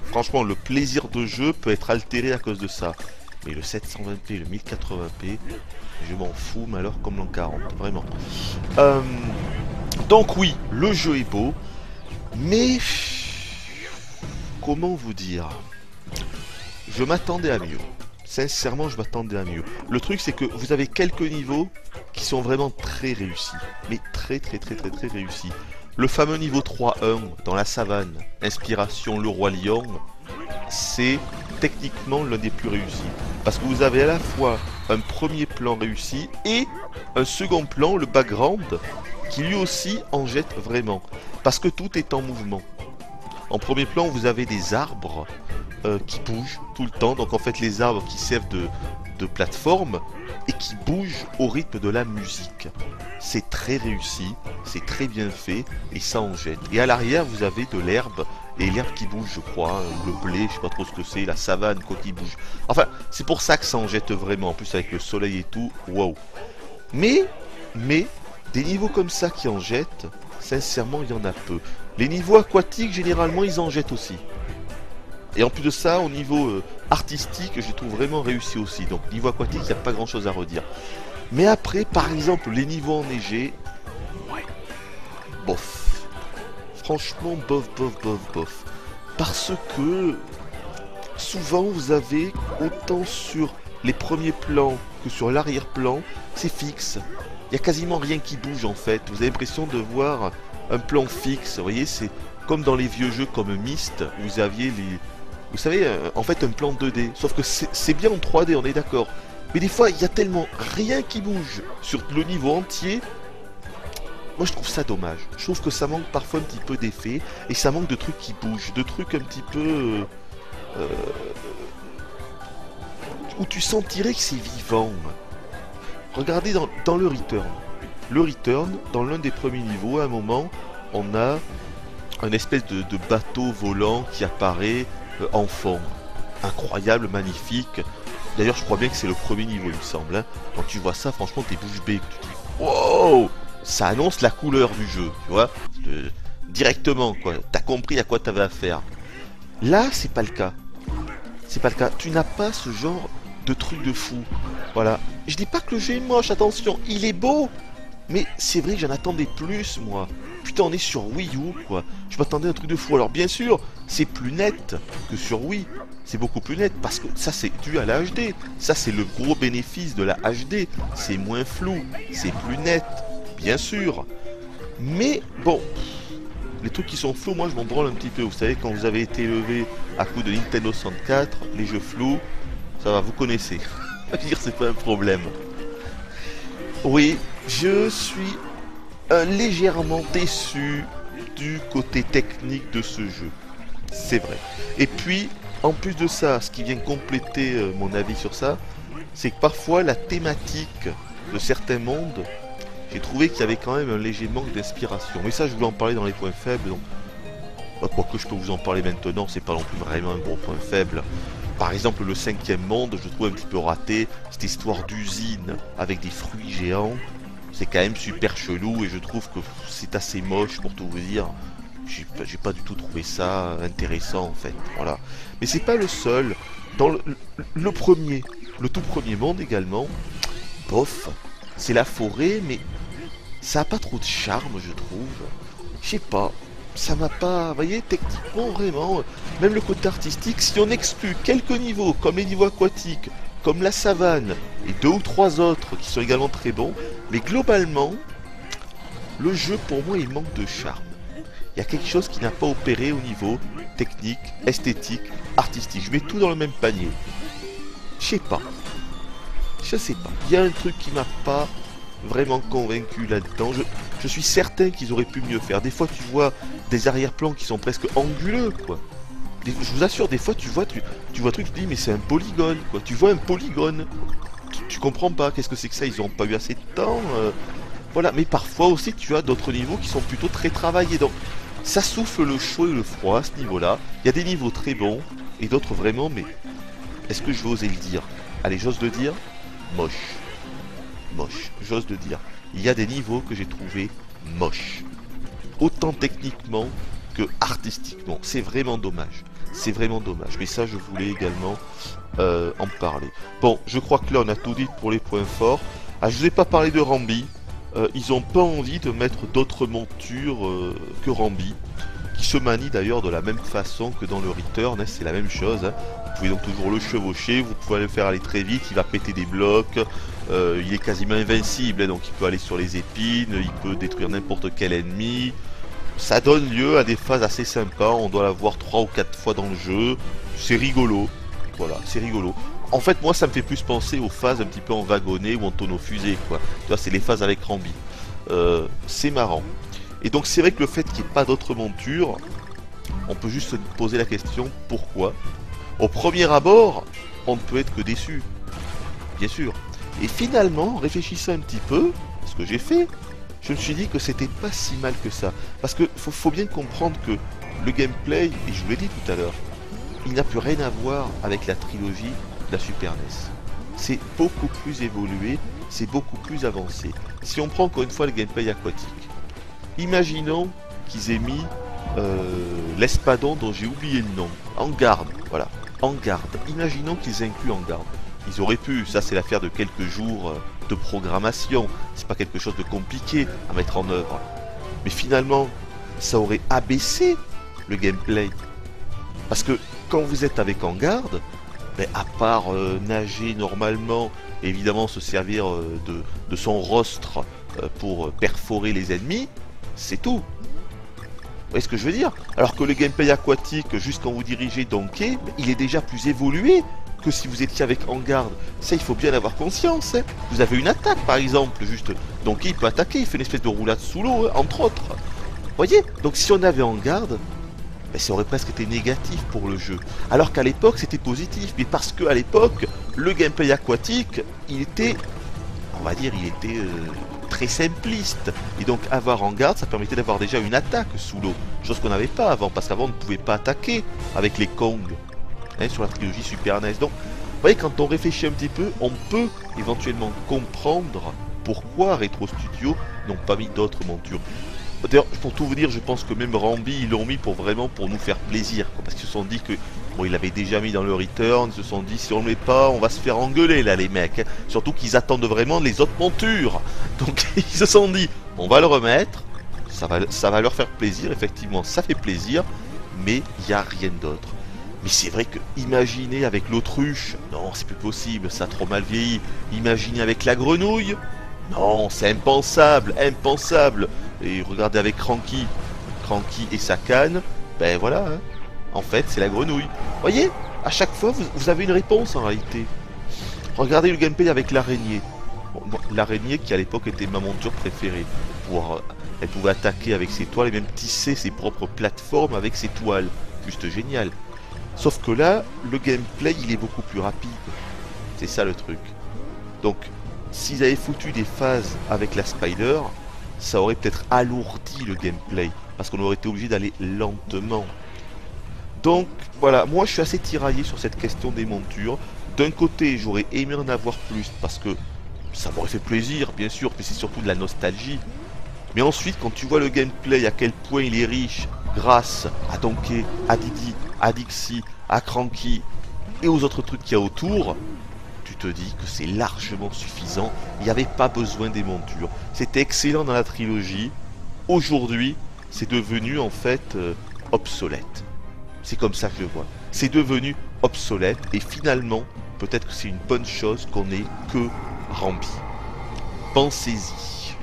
Franchement, le plaisir de jeu peut être altéré à cause de ça. Mais le 720p, le 1080p, je m'en fous, mais alors comme l'an 40, vraiment. Donc oui, le jeu est beau, mais... Comment vous dire? Je m'attendais à mieux. Sincèrement, je m'attendais à mieux. Le truc, c'est que vous avez quelques niveaux qui sont vraiment très réussis. Mais très réussis. Le fameux niveau 3-1 dans la savane, inspiration le roi lion, c'est techniquement l'un des plus réussis. Parce que vous avez à la fois un premier plan réussi et un second plan, le background, qui lui aussi en jette vraiment. Parce que tout est en mouvement. En premier plan, vous avez des arbres qui bougent tout le temps. Donc en fait, les arbres qui servent de plateforme et qui bougent au rythme de la musique. C'est très réussi, c'est très bien fait et ça en jette. Et à l'arrière, vous avez de l'herbe. Et l'herbe qui bouge, je crois, hein, ou le blé, je sais pas trop ce que c'est, la savane, quoi, qui bouge. Enfin, c'est pour ça que ça en jette vraiment. En plus, avec le soleil et tout, waouh. Mais, des niveaux comme ça qui en jettent, sincèrement, il y en a peu. Les niveaux aquatiques, généralement, ils en jettent aussi. Et en plus de ça, au niveau artistique, je les trouve vraiment réussi aussi. Donc, niveau aquatique, il n'y a pas grand chose à redire. Mais après, par exemple, les niveaux enneigés, bof. Franchement, bof. Parce que souvent vous avez, autant sur les premiers plans que sur l'arrière-plan, c'est fixe. Il n'y a quasiment rien qui bouge en fait. Vous avez l'impression de voir un plan fixe. Vous voyez, c'est comme dans les vieux jeux comme Myst, où vous aviez les... Vous savez, en fait un plan 2D. Sauf que c'est bien en 3D, on est d'accord. Mais des fois, il y a tellement rien qui bouge sur le niveau entier. Moi je trouve ça dommage, je trouve que ça manque parfois un petit peu d'effet et ça manque de trucs qui bougent, de trucs un petit peu où tu sentirais que c'est vivant. Regardez dans le Return. Le Return, dans l'un des premiers niveaux, à un moment, on a un espèce de bateau volant qui apparaît en fond. Incroyable, magnifique. D'ailleurs je crois bien que c'est le premier niveau il me semble. Hein. Quand tu vois ça, franchement t'es bouche bée, tu te dis wow, ça annonce la couleur du jeu, tu vois, directement quoi, t'as compris à quoi t'avais affaire. Là, c'est pas le cas. C'est pas le cas, tu n'as pas ce genre de truc de fou. Voilà, je dis pas que le jeu est moche, attention, il est beau. Mais c'est vrai que j'en attendais plus, moi. Putain, on est sur Wii U, quoi. Je m'attendais à un truc de fou. Alors, bien sûr, c'est plus net que sur Wii. C'est beaucoup plus net, parce que ça, c'est dû à la HD. Ça, c'est le gros bénéfice de la HD. C'est moins flou, c'est plus net, bien sûr. Mais, bon, les trucs qui sont flous, moi, je m'en branle un petit peu. Vous savez, quand vous avez été élevé à coup de Nintendo 64, les jeux flous, ça va, vous connaissez. Je veux dire, c'est pas un problème. Oui, je suis légèrement déçu du côté technique de ce jeu. C'est vrai. Et puis, en plus de ça, ce qui vient compléter mon avis sur ça, c'est que parfois la thématique de certains mondes, j'ai trouvé qu'il y avait quand même un léger manque d'inspiration. Mais ça, je voulais en parler dans les points faibles. Donc, quoique je peux vous en parler maintenant, c'est pas non plus vraiment un gros point faible. Par exemple, le 5e monde, je trouve un petit peu raté. Cette histoire d'usine avec des fruits géants, c'est quand même super chelou et je trouve que c'est assez moche pour tout vous dire. J'ai pas du tout trouvé ça intéressant en fait. Voilà. Mais c'est pas le seul. Dans le premier, le tout premier monde également, bof, c'est la forêt, mais ça a pas trop de charme, je trouve. Je sais pas. Ça m'a pas, vous voyez, techniquement, vraiment, même le côté artistique, si on exclut quelques niveaux, comme les niveaux aquatiques, comme la savane, et 2 ou 3 autres qui sont également très bons, mais globalement, le jeu, pour moi, il manque de charme. Il y a quelque chose qui n'a pas opéré au niveau technique, esthétique, artistique. Je mets tout dans le même panier. Je sais pas. Je sais pas. Il y a un truc qui m'a pas vraiment convaincu là-dedans. Je suis certain qu'ils auraient pu mieux faire. Des fois, tu vois des arrière-plans qui sont presque anguleux, quoi. Je vous assure, des fois, tu vois un truc, tu te dis, mais c'est un polygone, quoi. Tu vois un polygone. Tu comprends pas, qu'est-ce que c'est que ça? Ils ont pas eu assez de temps. Voilà, mais parfois aussi, tu as d'autres niveaux qui sont plutôt très travaillés. Donc, ça souffle le chaud et le froid à ce niveau-là. Il y a des niveaux très bons et d'autres vraiment, mais est-ce que je vais oser le dire? Allez, j'ose le dire. Moche. Moche, j'ose le dire. Il y a des niveaux que j'ai trouvé moches. Autant techniquement que artistiquement. C'est vraiment dommage. C'est vraiment dommage. Mais ça, je voulais également en parler. Bon, je crois que là, on a tout dit pour les points forts. Ah, je vous ai pas parlé de Rambi. Ils ont pas envie de mettre d'autres montures que Rambi, qui se manie d'ailleurs de la même façon que dans le Return, hein, c'est la même chose. Hein. Vous pouvez donc toujours le chevaucher, vous pouvez le faire aller très vite, il va péter des blocs, il est quasiment invincible, hein, donc il peut aller sur les épines, il peut détruire n'importe quel ennemi. ça donne lieu à des phases assez sympas, on doit la voir 3 ou 4 fois dans le jeu, c'est rigolo, voilà, c'est rigolo. En fait, moi, ça me fait plus penser aux phases un petit peu en wagonnet ou en tonneau fusée, quoi. Tu vois, c'est les phases avec Rambi. C'est marrant. Et donc, c'est vrai que le fait qu'il n'y ait pas d'autres montures, on peut juste se poser la question, pourquoi? Au premier abord, on ne peut être que déçu, bien sûr. Et finalement, en réfléchissant un petit peu, ce que j'ai fait, je me suis dit que c'était pas si mal que ça. Parce que faut bien comprendre que le gameplay, et je vous l'ai dit tout à l'heure, il n'a plus rien à voir avec la trilogie de la Super NES. C'est beaucoup plus évolué, c'est beaucoup plus avancé. Si on prend encore une fois le gameplay aquatique, imaginons qu'ils aient mis l'espadon dont j'ai oublié le nom, en garde, voilà, en garde. Imaginons qu'ils incluent en garde. Ils auraient pu, ça c'est l'affaire de quelques jours de programmation, c'est pas quelque chose de compliqué à mettre en œuvre. Mais finalement, ça aurait abaissé le gameplay. Parce que quand vous êtes avec en garde, ben, à part nager normalement, évidemment se servir de son rostre pour perforer les ennemis, c'est tout. Vous voyez ce que je veux dire? Alors que le gameplay aquatique, juste quand vous dirigez Donkey, il est déjà plus évolué que si vous étiez avec en garde. Ça, il faut bien avoir conscience. Hein. Vous avez une attaque, par exemple, juste. Donkey, il peut attaquer, il fait une espèce de roulade sous l'eau, hein, entre autres. Vous voyez? Donc si on avait en garde, ben, ça aurait presque été négatif pour le jeu. Alors qu'à l'époque, c'était positif. Mais parce qu'à l'époque, le gameplay aquatique, il était, on va dire, il était très simpliste. Et donc avoir en garde, ça permettait d'avoir déjà une attaque sous l'eau. Chose qu'on n'avait pas avant, parce qu'avant on ne pouvait pas attaquer avec les Kong hein, sur la trilogie Super NES. Donc, vous voyez, quand on réfléchit un petit peu, on peut éventuellement comprendre pourquoi Retro Studio n'ont pas mis d'autres montures. D'ailleurs, pour tout vous dire, je pense que même Rambi, ils l'ont mis pour vraiment pour nous faire plaisir. Quoi, parce qu'ils se sont dit que, bon, ils l'avaient déjà mis dans le Return, ils se sont dit, si on ne le met pas, on va se faire engueuler, là, les mecs. Hein. Surtout qu'ils attendent vraiment les autres montures. Donc, ils se sont dit, on va le remettre, ça va leur faire plaisir, effectivement, ça fait plaisir, mais il n'y a rien d'autre. Mais c'est vrai que, imaginez avec l'autruche, non, c'est plus possible, ça a trop mal vieilli. Imaginez avec la grenouille, non, c'est impensable, impensable. Et regardez avec Cranky et sa canne, ben voilà, hein. En fait c'est la grenouille. Voyez, à chaque fois vous avez une réponse en réalité. Regardez le gameplay avec l'araignée. Bon, l'araignée qui à l'époque était ma monture préférée. Elle pouvait attaquer avec ses toiles et même tisser ses propres plateformes avec ses toiles. Juste génial. Sauf que là, le gameplay il est beaucoup plus rapide. C'est ça le truc. Donc, s'ils avaient foutu des phases avec la Spider, ça aurait peut-être alourdi le gameplay, parce qu'on aurait été obligé d'aller lentement. Donc voilà, moi je suis assez tiraillé sur cette question des montures. D'un côté, j'aurais aimé en avoir plus, parce que ça m'aurait fait plaisir, bien sûr, mais c'est surtout de la nostalgie. Mais ensuite, quand tu vois le gameplay, à quel point il est riche, grâce à Donkey, à Didi, à Dixie, à Cranky, et aux autres trucs qu'il y a autour, tu te dis que c'est largement suffisant, il n'y avait pas besoin des montures. C'était excellent dans la trilogie, aujourd'hui c'est devenu en fait obsolète. C'est comme ça que je le vois. C'est devenu obsolète et finalement, peut-être que c'est une bonne chose qu'on ait que Rambi. Pensez-y.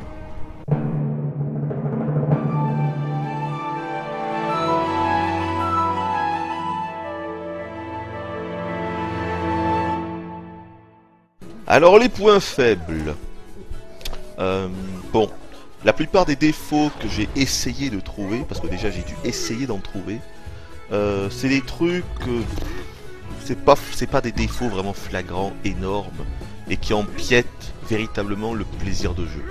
Alors les points faibles. Bon, la plupart des défauts que j'ai essayé de trouver, parce que déjà j'ai dû essayer d'en trouver, c'est des trucs, c'est pas des défauts vraiment flagrants, énormes, et qui empiètent véritablement le plaisir de jeu.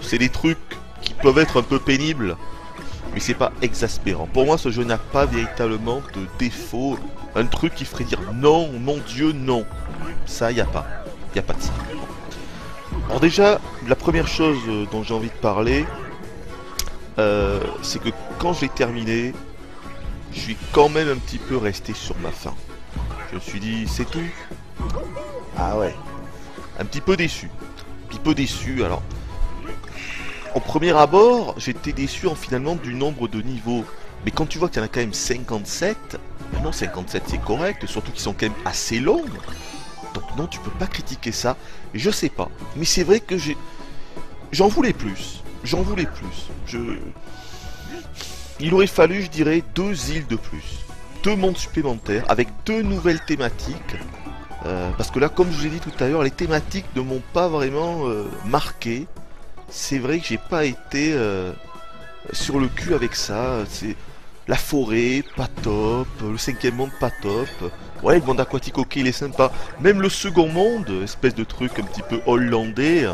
C'est des trucs qui peuvent être un peu pénibles, mais c'est pas exaspérant. Pour moi, ce jeu n'a pas véritablement de défaut, un truc qui ferait dire non, mon Dieu, non. Ça, y a pas. Il n'y a pas de ça. Alors déjà, la première chose dont j'ai envie de parler, c'est que quand j'ai terminé, je suis quand même un petit peu resté sur ma faim. Je me suis dit, c'est tout? Ah ouais. Un petit peu déçu. Un petit peu déçu, alors... Au premier abord, j'étais déçu finalement du nombre de niveaux. Mais quand tu vois qu'il y en a quand même 57, ben non, 57 c'est correct, surtout qu'ils sont quand même assez longs. Donc non, tu peux pas critiquer ça. Je sais pas. Mais c'est vrai que j'en voulais plus. J'en voulais plus. il aurait fallu, je dirais, 2 îles de plus. 2 mondes supplémentaires, avec 2 nouvelles thématiques. Parce que là, comme je vous ai dit tout à l'heure, les thématiques ne m'ont pas vraiment marqué. C'est vrai que j'ai pas été sur le cul avec ça. C'est la forêt, pas top. Le 5e monde, pas top. Ouais, le monde aquatique, ok, il est sympa. Même le second monde, espèce de truc un petit peu hollandais,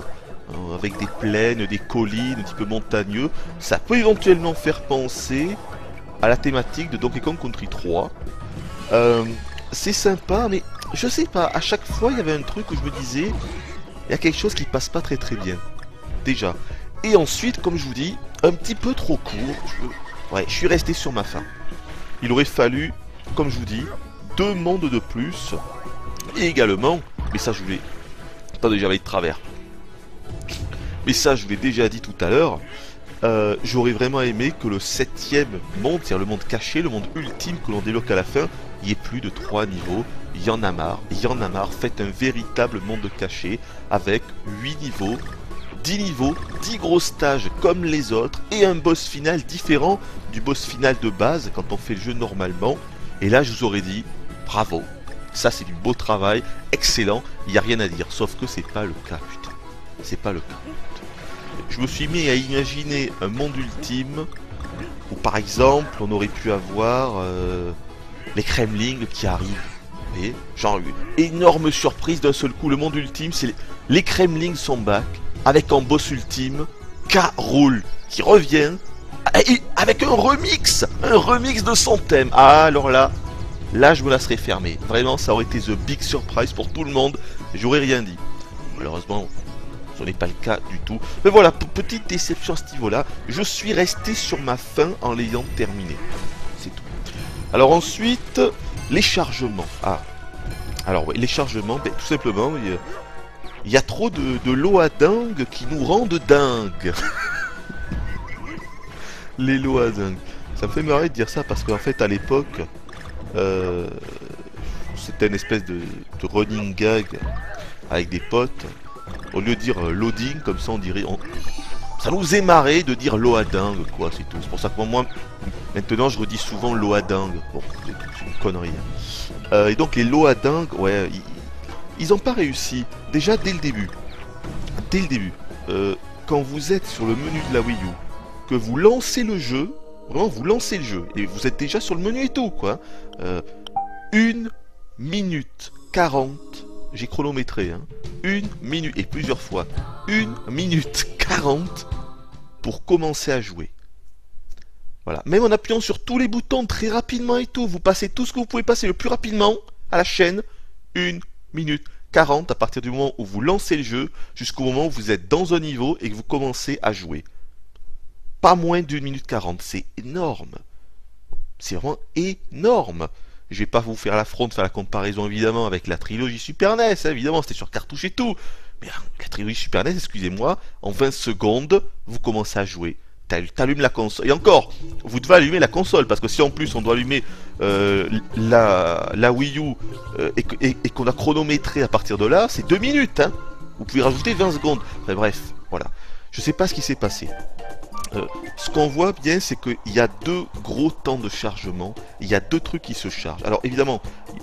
avec des plaines, des collines, un petit peu montagneux, ça peut éventuellement faire penser à la thématique de Donkey Kong Country 3. C'est sympa, mais je sais pas, à chaque fois il y avait un truc où je me disais, il y a quelque chose qui passe pas très bien. Déjà. Et ensuite, comme je vous dis, un petit peu trop court. Ouais, je suis resté sur ma faim. Il aurait fallu, comme je vous dis, 2 mondes de plus. Et également, mais ça je vous l'ai... Attendez, j'avais de travers. Mais ça je vous l'ai déjà dit tout à l'heure. J'aurais vraiment aimé que le 7e monde, c'est-à-dire le monde caché, le monde ultime que l'on débloque à la fin, il y ait plus de 3 niveaux. Il y en a marre, faites un véritable monde caché avec 8 niveaux, 10 niveaux, 10 gros stages comme les autres et un boss final différent du boss final de base quand on fait le jeu normalement. Et là je vous aurais dit, bravo, ça c'est du beau travail, excellent, il n'y a rien à dire, sauf que c'est pas le cas, putain, c'est pas le cas. Je me suis mis à imaginer un monde ultime où par exemple on aurait pu avoir les Kremlings qui arrivent. Et genre une énorme surprise d'un seul coup, le monde ultime, c'est les Kremlings sont back avec en boss ultime K. Rool qui revient avec un remix de son thème. Ah alors là je me la serais fermé. Vraiment ça aurait été the big surprise pour tout le monde. J'aurais rien dit. Malheureusement ce n'est pas le cas du tout. Mais voilà, petite déception à ce niveau-là. Je suis resté sur ma faim en l'ayant terminé. C'est tout. Alors ensuite, les chargements. Ah. Alors ouais, les chargements, ben, tout simplement, il y a trop de loading qui nous rendent dingues. Les loading. Ça me fait marrer de dire ça parce qu'en fait, à l'époque, c'était une espèce de running gag avec des potes. Au lieu de dire loading, comme ça on dirait... Ça nous est marré de dire loading, quoi, c'est tout. C'est pour ça que moi, maintenant, je redis souvent loading. Bon, c'est une connerie. Hein. Et donc, les loading, ouais, ils ont pas réussi. Déjà, dès le début. Quand vous êtes sur le menu de la Wii U, que vous lancez le jeu, vraiment, vous lancez le jeu, et vous êtes déjà sur le menu et tout, quoi. 1 minute 40... J'ai chronométré, hein. 1 minute, et plusieurs fois, 1 minute 40 pour commencer à jouer. Voilà. Même en appuyant sur tous les boutons très rapidement et tout, vous passez tout ce que vous pouvez passer le plus rapidement à la chaîne. 1 minute 40 à partir du moment où vous lancez le jeu jusqu'au moment où vous êtes dans un niveau et que vous commencez à jouer. Pas moins d'1 minute 40, c'est énorme. C'est vraiment énorme. Je vais pas vous faire l'affront de faire la comparaison évidemment avec la trilogie Super NES, hein, évidemment c'était sur cartouche et tout. Mais la trilogie Super NES, excusez-moi, en 20 secondes, vous commencez à jouer. T'allumes la console. Et encore, vous devez allumer la console, parce que si en plus on doit allumer la Wii U et qu'on a chronométré à partir de là, c'est 2 minutes. Hein. Vous pouvez rajouter 20 secondes. Enfin, bref, voilà. Je sais pas ce qui s'est passé. Ce qu'on voit bien, c'est qu'il y a 2 gros temps de chargement. Il y a 2 trucs qui se chargent. Alors évidemment,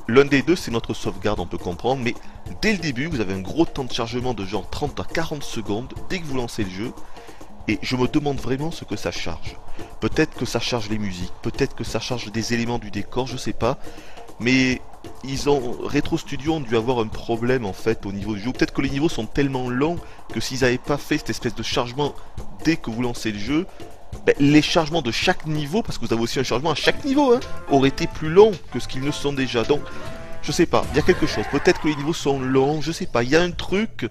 l'un des 2 c'est notre sauvegarde, on peut comprendre. Mais dès le début, vous avez un gros temps de chargement de genre 30 à 40 secondes dès que vous lancez le jeu. Et je me demande vraiment ce que ça charge. Peut-être que ça charge les musiques, peut-être que ça charge des éléments du décor, je sais pas. Mais Retro Studio ont dû avoir un problème en fait au niveau du jeu. Peut-être que les niveaux sont tellement longs que s'ils n'avaient pas fait cette espèce de chargement dès que vous lancez le jeu, ben, les chargements de chaque niveau, parce que vous avez aussi un chargement à chaque niveau, hein, auraient été plus longs que ce qu'ils ne sont déjà. Donc, je sais pas, il y a quelque chose. Peut-être que les niveaux sont longs, je sais pas. Il y a un truc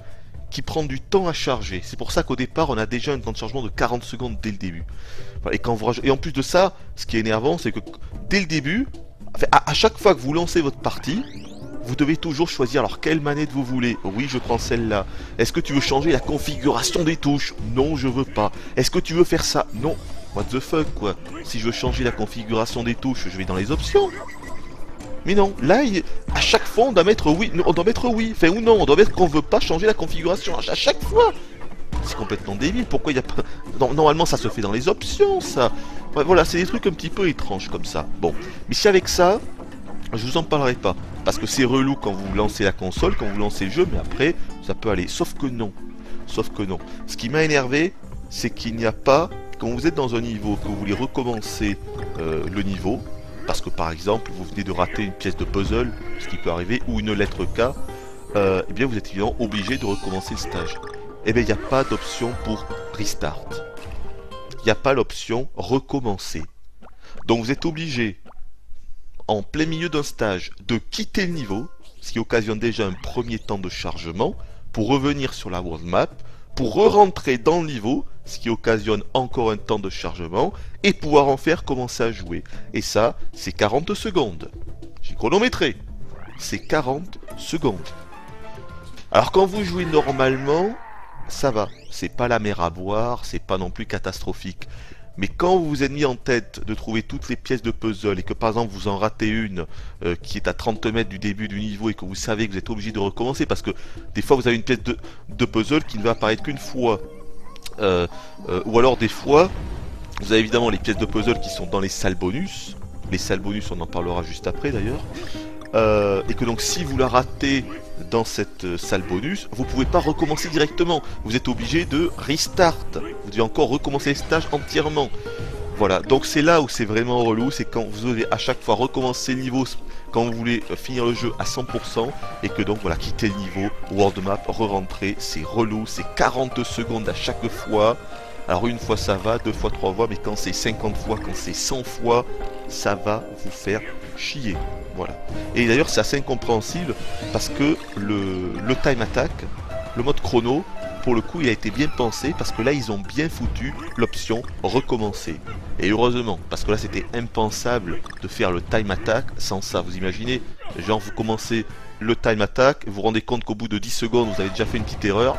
qui prend du temps à charger. C'est pour ça qu'au départ, on a déjà un temps de chargement de 40 secondes dès le début. Et en plus de ça, ce qui est énervant, c'est que dès le début, enfin, à chaque fois que vous lancez votre partie, vous devez toujours choisir alors quelle manette vous voulez. Oui, je prends celle-là. Est-ce que tu veux changer la configuration des touches? Non, je veux pas. Est-ce que tu veux faire ça? Non. What the fuck, quoi. Si je veux changer la configuration des touches, je vais dans les options. Mais non, là, à chaque fois, on doit mettre oui. On doit mettre oui. Enfin, ou non, on doit mettre qu'on veut pas changer la configuration à chaque fois. C'est complètement débile. Pourquoi il n'y a pas... Non, normalement, ça se fait dans les options, ça. Ouais, voilà, c'est des trucs un petit peu étranges comme ça. Bon, mais si avec ça, je vous en parlerai pas. Parce que c'est relou quand vous lancez la console, quand vous lancez le jeu, mais après, ça peut aller. Sauf que non. Sauf que non. Ce qui m'a énervé, c'est qu'il n'y a pas, quand vous êtes dans un niveau, que vous voulez recommencer le niveau, parce que par exemple, vous venez de rater une pièce de puzzle, ce qui peut arriver, ou une lettre K, eh bien vous êtes évidemment obligé de recommencer le stage. Eh bien, il n'y a pas d'option pour restart. Il n'y a pas l'option recommencer. Donc vous êtes obligé, en plein milieu d'un stage, de quitter le niveau, ce qui occasionne déjà un premier temps de chargement, pour revenir sur la world map, pour re-rentrer dans le niveau, ce qui occasionne encore un temps de chargement, et pouvoir en faire commencer à jouer. Et ça, c'est 40 secondes. J'ai chronométré. C'est 40 secondes. Alors quand vous jouez normalement, ça va. C'est pas la mer à boire, c'est pas non plus catastrophique. Mais quand vous vous êtes mis en tête de trouver toutes les pièces de puzzle et que par exemple vous en ratez une qui est à 30 mètres du début du niveau et que vous savez que vous êtes obligé de recommencer parce que des fois vous avez une pièce de puzzle qui ne va apparaître qu'une fois. Ou alors des fois vous avez évidemment les pièces de puzzle qui sont dans les salles bonus. Les salles bonus on en parlera juste après d'ailleurs. Et que donc si vous la ratez dans cette salle bonus, vous pouvez pas recommencer directement. Vous êtes obligé de restart. Vous devez encore recommencer le stage entièrement. Voilà, donc c'est là où c'est vraiment relou, c'est quand vous devez à chaque fois recommencer le niveau quand vous voulez finir le jeu à 100% et que donc voilà, quitter le niveau, world map, re-rentrer, c'est relou, c'est 40 secondes à chaque fois. Alors une fois ça va, deux fois, trois fois, mais quand c'est 50 fois, quand c'est 100 fois, ça va vous faire chier. Voilà. Et d'ailleurs c'est assez incompréhensible parce que le time attack, le mode chrono, pour le coup il a été bien pensé parce que là ils ont bien foutu l'option recommencer. Et heureusement, parce que là c'était impensable de faire le time attack sans ça. Vous imaginez, genre vous commencez le time attack, vous vous rendez compte qu'au bout de 10 secondes vous avez déjà fait une petite erreur.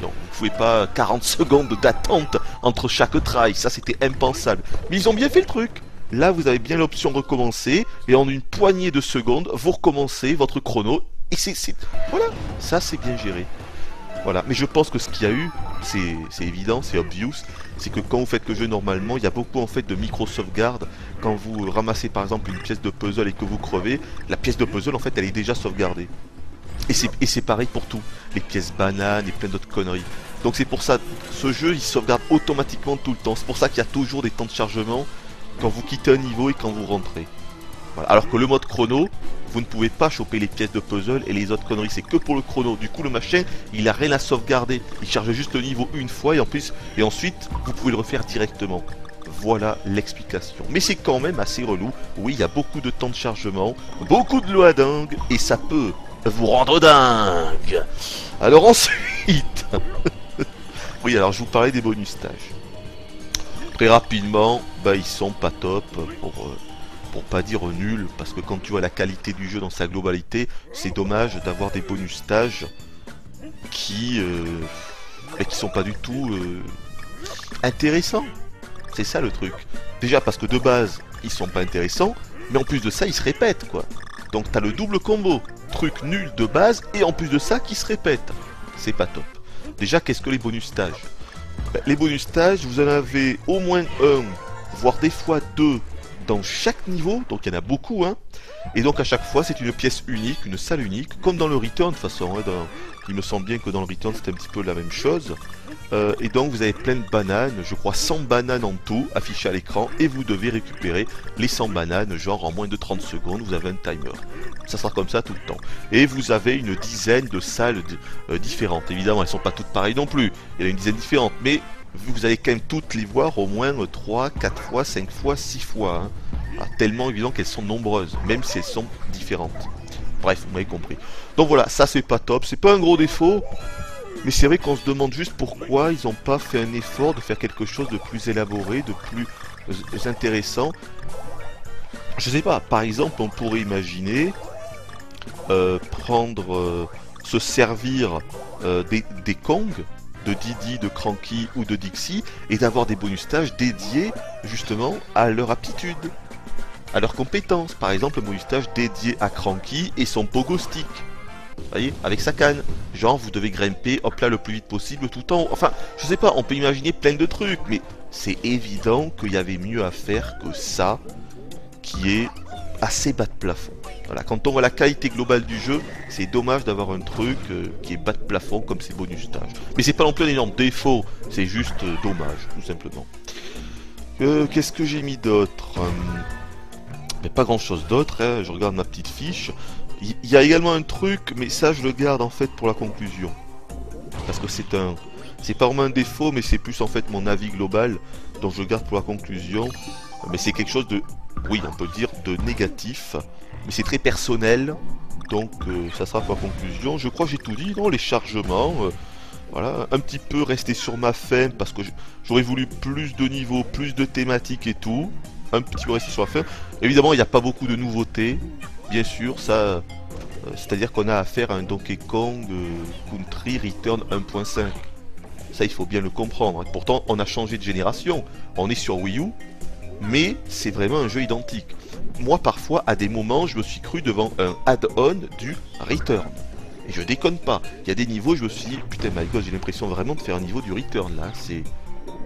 Donc vous ne pouvez pas 40 secondes d'attente entre chaque try, ça c'était impensable. Mais ils ont bien fait le truc. Là, vous avez bien l'option recommencer, et en une poignée de secondes, vous recommencez votre chrono, et voilà, ça c'est bien géré. Voilà, mais je pense que ce qu'il y a eu, c'est évident, c'est obvious, c'est que quand vous faites le jeu normalement, il y a beaucoup en fait de micro-sauvegarde. Quand vous ramassez par exemple une pièce de puzzle et que vous crevez, la pièce de puzzle en fait elle est déjà sauvegardée. Et c'est pareil pour tout, les pièces bananes et plein d'autres conneries. Donc c'est pour ça, ce jeu il sauvegarde automatiquement tout le temps, c'est pour ça qu'il y a toujours des temps de chargement quand vous quittez un niveau et quand vous rentrez. Voilà. Alors que le mode chrono, vous ne pouvez pas choper les pièces de puzzle et les autres conneries, c'est que pour le chrono. Du coup le machin, il a rien à sauvegarder, il charge juste le niveau une fois et ensuite vous pouvez le refaire directement. Voilà l'explication. Mais c'est quand même assez relou. Oui, il y a beaucoup de temps de chargement, beaucoup de loading et ça peut vous rendre dingue. Alors ensuite, oui, alors je vous parlais des bonus stages. Très rapidement, bah ils sont pas top pour pas dire nul, parce que quand tu vois la qualité du jeu dans sa globalité, c'est dommage d'avoir des bonus stages qui sont pas du tout intéressants. C'est ça le truc. Déjà parce que de base, ils sont pas intéressants, mais en plus de ça, ils se répètent quoi. Donc t'as le double combo, truc nul de base, et en plus de ça, qui se répète. C'est pas top. Déjà, qu'est-ce que les bonus stages? Les bonus stages, vous en avez au moins un, voire des fois deux dans chaque niveau, donc il y en a beaucoup, hein. Et donc à chaque fois, c'est une pièce unique, une salle unique, comme dans le Return de toute façon. Hein, il me semble bien que dans le Return, c'était un petit peu la même chose. Et donc vous avez plein de bananes, je crois 100 bananes en tout, affichées à l'écran, et vous devez récupérer les 100 bananes, genre en moins de 30 secondes, vous avez un timer. Ça sera comme ça tout le temps. Et vous avez une dizaine de salles différentes. Évidemment, elles sont pas toutes pareilles non plus. Il y en a une dizaine différentes, mais vous allez quand même toutes les voir au moins 3, 4 fois, 5 fois, 6 fois. Hein. Ah, tellement évident qu'elles sont nombreuses, même si elles sont différentes. Bref, vous m'avez compris. Donc voilà, ça c'est pas top, c'est pas un gros défaut. Mais c'est vrai qu'on se demande juste pourquoi ils n'ont pas fait un effort de faire quelque chose de plus élaboré, de plus intéressant. Je sais pas, par exemple, on pourrait imaginer se servir des Kong, de Didi, de Cranky ou de Dixie, et d'avoir des bonus stages dédiés justement à leur aptitude, à leurs compétences. Par exemple, un bonus stage dédié à Cranky et son pogo stick. Vous voyez, avec sa canne. Genre, vous devez grimper, hop là, le plus vite possible, tout en haut. Enfin, je sais pas, on peut imaginer plein de trucs, mais c'est évident qu'il y avait mieux à faire que ça, qui est assez bas de plafond. Voilà, quand on voit la qualité globale du jeu, c'est dommage d'avoir un truc qui est bas de plafond comme ces bonus stages. Mais c'est pas non plus un énorme défaut, c'est juste dommage, tout simplement. Qu'est-ce que j'ai mis d'autre? Mais pas grand chose d'autre, hein. Je regarde ma petite fiche. Il y a également un truc, mais ça je le garde en fait pour la conclusion. Parce que c'est pas vraiment un défaut, mais c'est plus en fait mon avis global, donc je le garde pour la conclusion. Mais c'est quelque chose de, oui, on peut dire de négatif, mais c'est très personnel, donc ça sera pour la conclusion. Je crois que j'ai tout dit, non, les chargements, voilà, un petit peu rester sur ma faim, parce que j'aurais voulu plus de niveaux, plus de thématiques et tout. Un petit peu rester sur la faim. Évidemment, il n'y a pas beaucoup de nouveautés, bien sûr, ça... c'est-à-dire qu'on a affaire à un Donkey Kong Country Return 1.5. Ça, il faut bien le comprendre. Pourtant, on a changé de génération. On est sur Wii U, mais c'est vraiment un jeu identique. Moi, parfois, à des moments, je me suis cru devant un add-on du Return. Et je déconne pas. Il y a des niveaux, je me suis dit, putain, my god, j'ai l'impression vraiment de faire un niveau du Return, là. C'est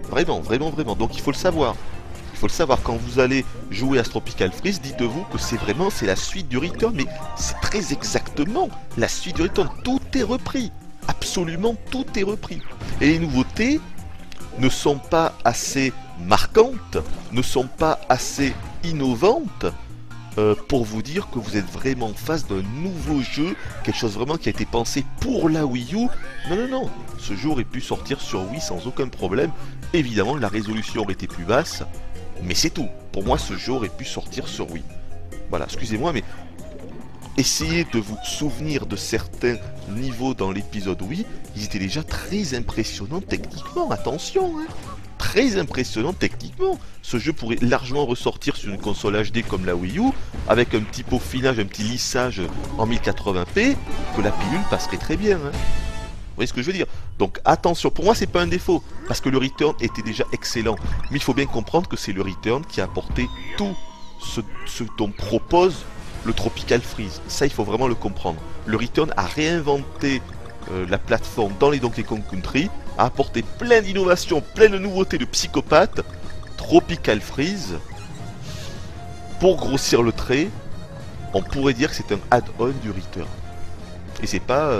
vraiment, vraiment, vraiment. Donc, il faut le savoir. Il faut le savoir, quand vous allez jouer à Tropical Freeze, dites-vous que c'est la suite du Return, mais c'est très exactement la suite du Return. Tout est repris. Absolument tout est repris. Et les nouveautés ne sont pas assez marquantes, ne sont pas assez innovantes pour vous dire que vous êtes vraiment en face d'un nouveau jeu, quelque chose vraiment qui a été pensé pour la Wii U. Non, non, non, ce jeu aurait pu sortir sur Wii sans aucun problème. Évidemment, la résolution aurait été plus basse, mais c'est tout. Pour moi, ce jeu aurait pu sortir sur Wii. Voilà, excusez-moi, mais essayez de vous souvenir de certains niveaux dans l'épisode Wii. Ils étaient déjà très impressionnants techniquement, attention, hein. Très impressionnant techniquement. Ce jeu pourrait largement ressortir sur une console HD comme la Wii U, avec un petit peaufinage, un petit lissage en 1080p, que la pilule passerait très bien. Hein. Vous voyez ce que je veux dire? Donc attention, pour moi c'est pas un défaut, parce que le Return était déjà excellent. Mais il faut bien comprendre que c'est le Return qui a apporté tout ce dont propose le Tropical Freeze. Ça, il faut vraiment le comprendre. Le Return a réinventé la plateforme dans les Donkey Kong Country, a apporté plein d'innovations, plein de nouveautés de psychopathes. Tropical Freeze, pour grossir le trait, on pourrait dire que c'est un add-on du Return. Et c'est pas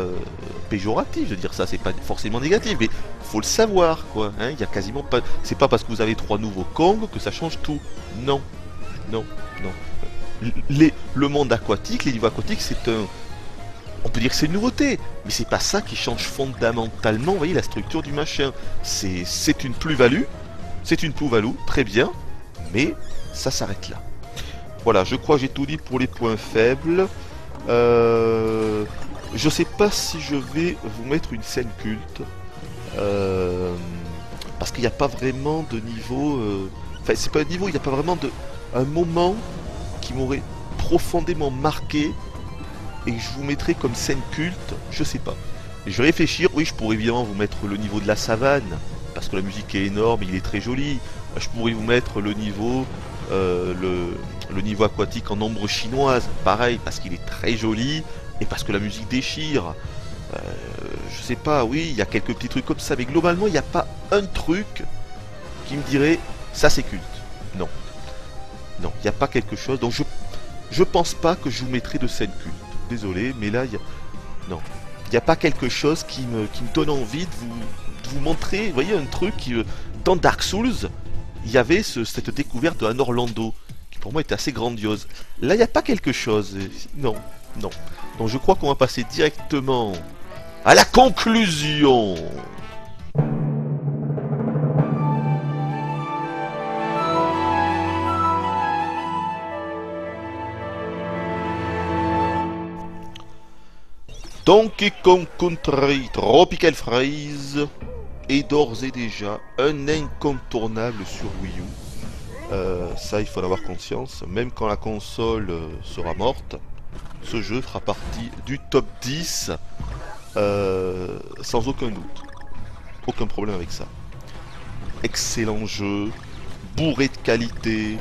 péjoratif de dire ça, c'est pas forcément négatif, mais faut le savoir quoi. Hein, y a quasiment pas. C'est pas parce que vous avez 3 nouveaux Kong que ça change tout. Non, non, non. Le monde aquatique, les niveaux aquatiques, c'est un. On peut dire que c'est une nouveauté, mais c'est pas ça qui change fondamentalement, vous voyez, la structure du machin. C'est une plus-value, très bien, mais ça s'arrête là. Voilà, je crois que j'ai tout dit pour les points faibles. Je sais pas si je vais vous mettre une scène culte, parce qu'il n'y a pas vraiment de niveau... Enfin, c'est pas un niveau, il n'y a pas vraiment un moment qui m'aurait profondément marqué et que je vous mettrai comme scène culte, je sais pas. Et je vais réfléchir, oui, je pourrais évidemment vous mettre le niveau de la savane, parce que la musique est énorme, il est très joli. Je pourrais vous mettre le niveau, le niveau aquatique en ombre chinoise, pareil, parce qu'il est très joli, et parce que la musique déchire. Je sais pas, oui, il y a quelques petits trucs comme ça, mais globalement, il n'y a pas un truc qui me dirait, ça c'est culte. Non. Non, il n'y a pas quelque chose, donc je pense pas que je vous mettrai de scène culte. Désolé, mais là, non. Il n'y a pas quelque chose qui me donne envie de vous montrer, vous voyez, un truc qui, dans Dark Souls, il y avait cette découverte de Han Orlando, qui pour moi était assez grandiose. Là, il n'y a pas quelque chose, non, non. Donc je crois qu'on va passer directement à la conclusion. Donkey Kong Country Tropical Freeze est d'ores et déjà un incontournable sur Wii U. Ça, il faut en avoir conscience. Même quand la console sera morte, ce jeu fera partie du top 10 sans aucun doute. Aucun problème avec ça. Excellent jeu, bourré de qualité,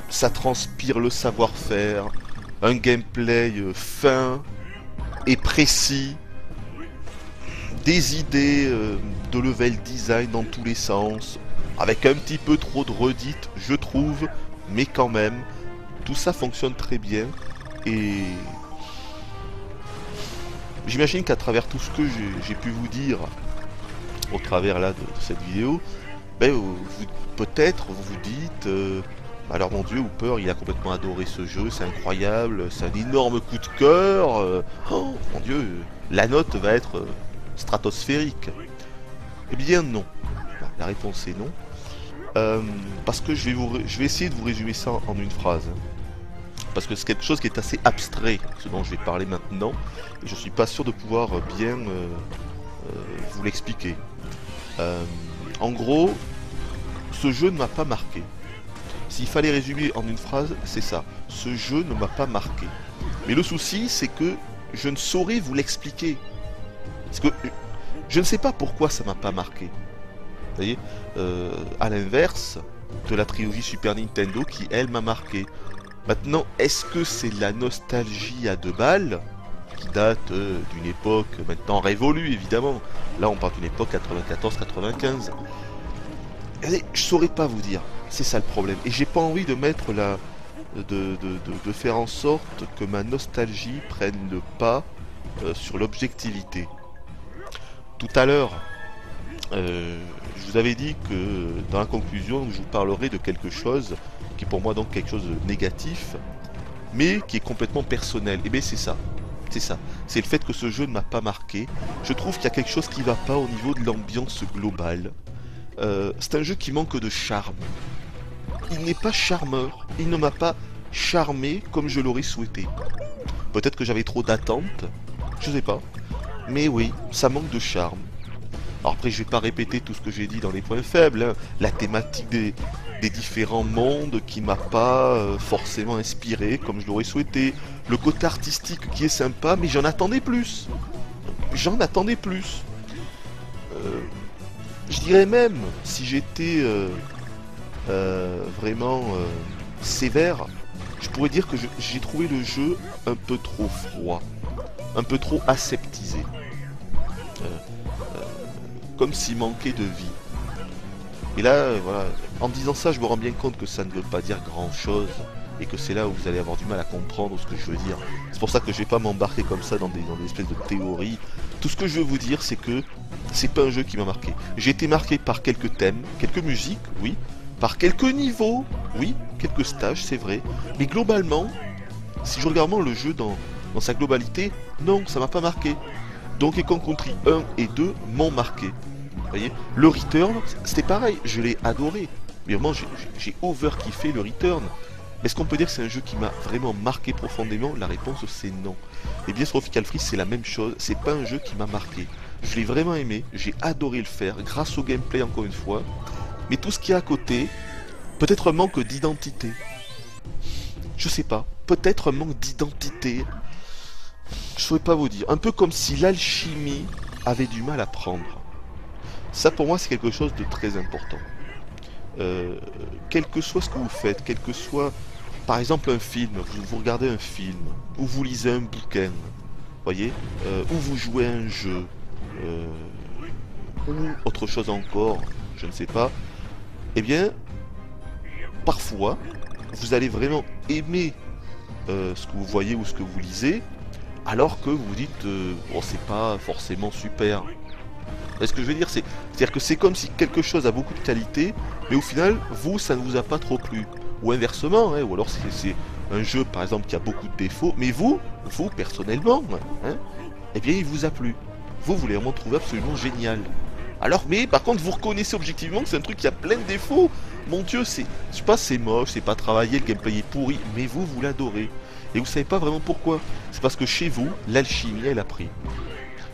ça transpire le savoir-faire, un gameplay fin. et précis, des idées de level design dans tous les sens, avec un petit peu trop de redites, je trouve, mais quand même, tout ça fonctionne très bien, et j'imagine qu'à travers tout ce que j'ai pu vous dire, au travers là de cette vidéo, ben, peut-être vous vous dites, alors mon dieu, Hooper il a complètement adoré ce jeu, c'est incroyable, c'est un énorme coup de cœur, oh mon dieu, la note va être stratosphérique. Eh bien non, la réponse est non, parce que je vais essayer de vous résumer ça en une phrase. Parce que c'est quelque chose qui est assez abstrait, ce dont je vais parler maintenant, et je suis pas sûr de pouvoir bien vous l'expliquer. En gros, ce jeu ne m'a pas marqué. S'il fallait résumer en une phrase, c'est ça. Ce jeu ne m'a pas marqué. Mais le souci, c'est que je ne saurais vous l'expliquer. Parce que je ne sais pas pourquoi ça m'a pas marqué. Vous voyez, à l'inverse de la trilogie Super Nintendo qui, elle, m'a marqué. Maintenant, est-ce que c'est de la nostalgie à 2 balles qui date d'une époque maintenant révolue, évidemment. Là, on parle d'une époque 94-95. Je saurais pas vous dire. C'est ça le problème. Et j'ai pas envie de mettre la... de faire en sorte que ma nostalgie prenne le pas sur l'objectivité. Tout à l'heure, je vous avais dit que dans la conclusion, je vous parlerai de quelque chose qui est pour moi donc quelque chose de négatif, mais qui est complètement personnel. Et bien c'est ça. C'est ça. C'est le fait que ce jeu ne m'a pas marqué. Je trouve qu'il y a quelque chose qui va pas au niveau de l'ambiance globale. C'est un jeu qui manque de charme. Il n'est pas charmeur. Il ne m'a pas charmé comme je l'aurais souhaité. Peut-être que j'avais trop d'attentes. Je sais pas. Mais oui, ça manque de charme. Alors après, je vais pas répéter tout ce que j'ai dit dans les points faibles. Hein. La thématique des différents mondes qui m'a pas forcément inspiré comme je l'aurais souhaité. Le côté artistique qui est sympa, mais j'en attendais plus. J'en attendais plus. Je dirais même, si j'étais vraiment sévère, je pourrais dire que j'ai trouvé le jeu un peu trop froid, un peu trop aseptisé. Comme s'il manquait de vie. Et là, voilà, en disant ça, je me rends bien compte que ça ne veut pas dire grand-chose, et que c'est là où vous allez avoir du mal à comprendre ce que je veux dire. C'est pour ça que je vais pas m'embarquer comme ça dans des espèces de théories. Tout ce que je veux vous dire, c'est que c'est pas un jeu qui m'a marqué. J'ai été marqué par quelques thèmes, quelques musiques, oui, par quelques niveaux, oui, quelques stages, c'est vrai. Mais globalement, si je regarde le jeu dans sa globalité, non, ça m'a pas marqué. Donkey Kong Country 1 et 2 m'ont marqué. Vous voyez, le Return, c'était pareil, je l'ai adoré. Mais vraiment, j'ai over-kiffé le Return. Est-ce qu'on peut dire que c'est un jeu qui m'a vraiment marqué profondément? La réponse c'est non. Et bien sur Tropical Freeze c'est la même chose, c'est pas un jeu qui m'a marqué. Je l'ai vraiment aimé, j'ai adoré le faire, grâce au gameplay encore une fois. Mais tout ce qu'il y a à côté, peut-être un manque d'identité. Je sais pas, peut-être un manque d'identité. Je saurais pas vous dire. Un peu comme si l'alchimie avait du mal à prendre. Ça pour moi c'est quelque chose de très important. Quel que soit ce que vous faites, quel que soit par exemple un film, vous regardez un film, ou vous lisez un bouquin, voyez, ou vous jouez à un jeu, ou autre chose encore, je ne sais pas, eh bien, parfois, vous allez vraiment aimer ce que vous voyez ou ce que vous lisez, alors que vous vous dites, bon, c'est pas forcément super. Ce que je veux dire, c'est-à-dire que c'est comme si quelque chose a beaucoup de qualité, mais au final, vous, ça ne vous a pas trop plu. Ou inversement, hein, ou alors c'est un jeu, par exemple, qui a beaucoup de défauts, mais vous, personnellement, hein, eh bien, il vous a plu. Vous l'avez vraiment trouvé absolument génial. Alors, mais par contre, vous reconnaissez objectivement que c'est un truc qui a plein de défauts. Mon Dieu, je sais pas, c'est moche, c'est pas travaillé, le gameplay est pourri, mais vous l'adorez. Et vous savez pas vraiment pourquoi. C'est parce que chez vous, l'alchimie, elle a pris.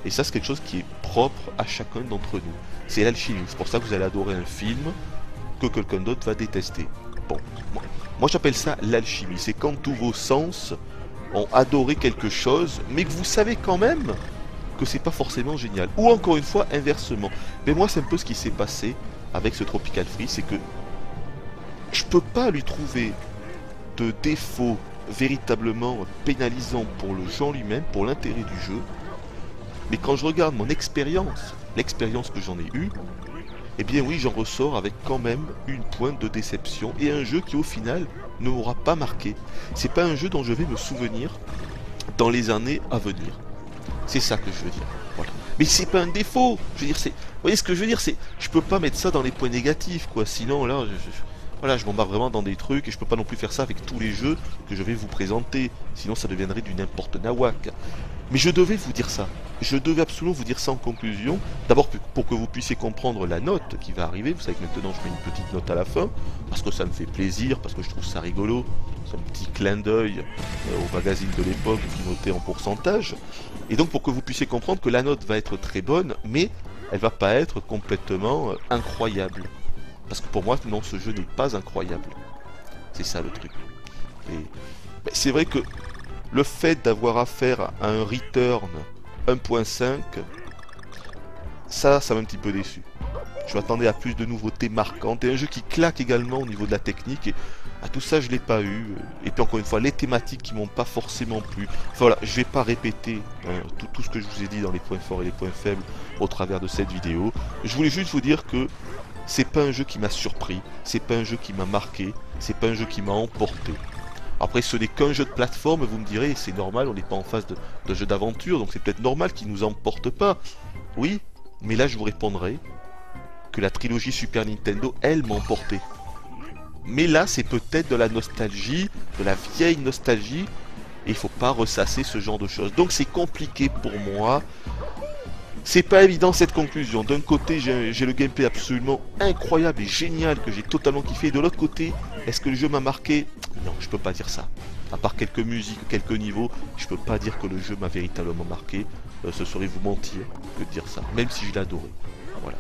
Et ça, c'est quelque chose qui est propre à chacun d'entre nous. C'est l'alchimie. C'est pour ça que vous allez adorer un film que quelqu'un d'autre va détester. Bon, moi j'appelle ça l'alchimie. C'est quand tous vos sens ont adoré quelque chose, mais que vous savez quand même que c'est pas forcément génial. Ou encore une fois, inversement. Mais moi, c'est un peu ce qui s'est passé avec ce Tropical Freeze, c'est que je peux pas lui trouver de défaut véritablement pénalisant pour le jeu en lui-même, pour l'intérêt du jeu. Mais quand je regarde mon expérience, l'expérience que j'en ai eue, eh bien oui, j'en ressors avec quand même une pointe de déception et un jeu qui au final ne m'aura pas marqué. C'est pas un jeu dont je vais me souvenir dans les années à venir. C'est ça que je veux dire. Voilà. Mais c'est pas un défaut. Je veux dire, c'est. Vous voyez ce que je veux dire, c'est. Je peux pas mettre ça dans les points négatifs, quoi. Sinon, là, voilà, je m'embarque vraiment dans des trucs et je peux pas non plus faire ça avec tous les jeux que je vais vous présenter. Sinon, ça deviendrait du n'importe nawak. Mais je devais vous dire ça. Je devais absolument vous dire ça en conclusion. D'abord pour que vous puissiez comprendre la note qui va arriver. Vous savez que maintenant je mets une petite note à la fin. Parce que ça me fait plaisir, parce que je trouve ça rigolo. C'est un petit clin d'œil au magazine de l'époque qui notait en pourcentage. Et donc pour que vous puissiez comprendre que la note va être très bonne, mais elle va pas être complètement incroyable. Parce que pour moi, non, ce jeu n'est pas incroyable. C'est ça le truc. Et c'est vrai que le fait d'avoir affaire à un return 1.5, ça m'a un petit peu déçu. Je m'attendais à plus de nouveautés marquantes et un jeu qui claque également au niveau de la technique. Et à tout ça, je l'ai pas eu. Et puis encore une fois, les thématiques qui m'ont pas forcément plu. Enfin, voilà, je vais pas répéter tout ce que je vous ai dit dans les points forts et les points faibles au travers de cette vidéo. Je voulais juste vous dire que c'est pas un jeu qui m'a surpris, c'est pas un jeu qui m'a marqué, c'est pas un jeu qui m'a emporté. Après, ce n'est qu'un jeu de plateforme, vous me direz, c'est normal, on n'est pas en face de jeu d'aventure, donc c'est peut-être normal qu'il nous emporte pas. Oui, mais là je vous répondrai que la trilogie Super Nintendo, elle, m'a emporté. Mais là, c'est peut-être de la nostalgie, de la vieille nostalgie, et il faut pas ressasser ce genre de choses. Donc c'est compliqué pour moi. C'est pas évident cette conclusion. D'un côté, j'ai le gameplay absolument incroyable et génial que j'ai totalement kiffé. Et de l'autre côté, est-ce que le jeu m'a marqué? Non, je peux pas dire ça. À part quelques musiques, quelques niveaux, je peux pas dire que le jeu m'a véritablement marqué. Ce serait vous mentir que de dire ça, même si je l'ai adoré. Voilà.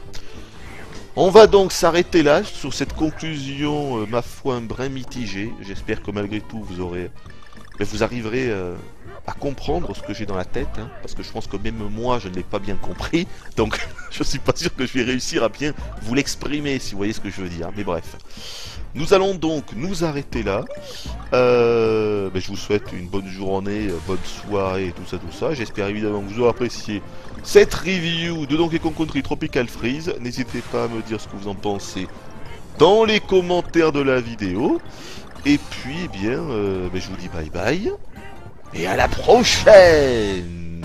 On va donc s'arrêter là sur cette conclusion, ma foi, un brin mitigé. J'espère que malgré tout, vous arriverez à comprendre ce que j'ai dans la tête, hein, parce que je pense que même moi je ne l'ai pas bien compris, donc je suis pas sûr que je vais réussir à bien vous l'exprimer, si vous voyez ce que je veux dire, mais bref. Nous allons donc nous arrêter là. Je vous souhaite une bonne journée, bonne soirée et tout ça. J'espère évidemment que vous aurez apprécié cette review de Donkey Kong Country Tropical Freeze. N'hésitez pas à me dire ce que vous en pensez dans les commentaires de la vidéo. Et puis, eh bien, je vous dis bye bye. Et à la prochaine!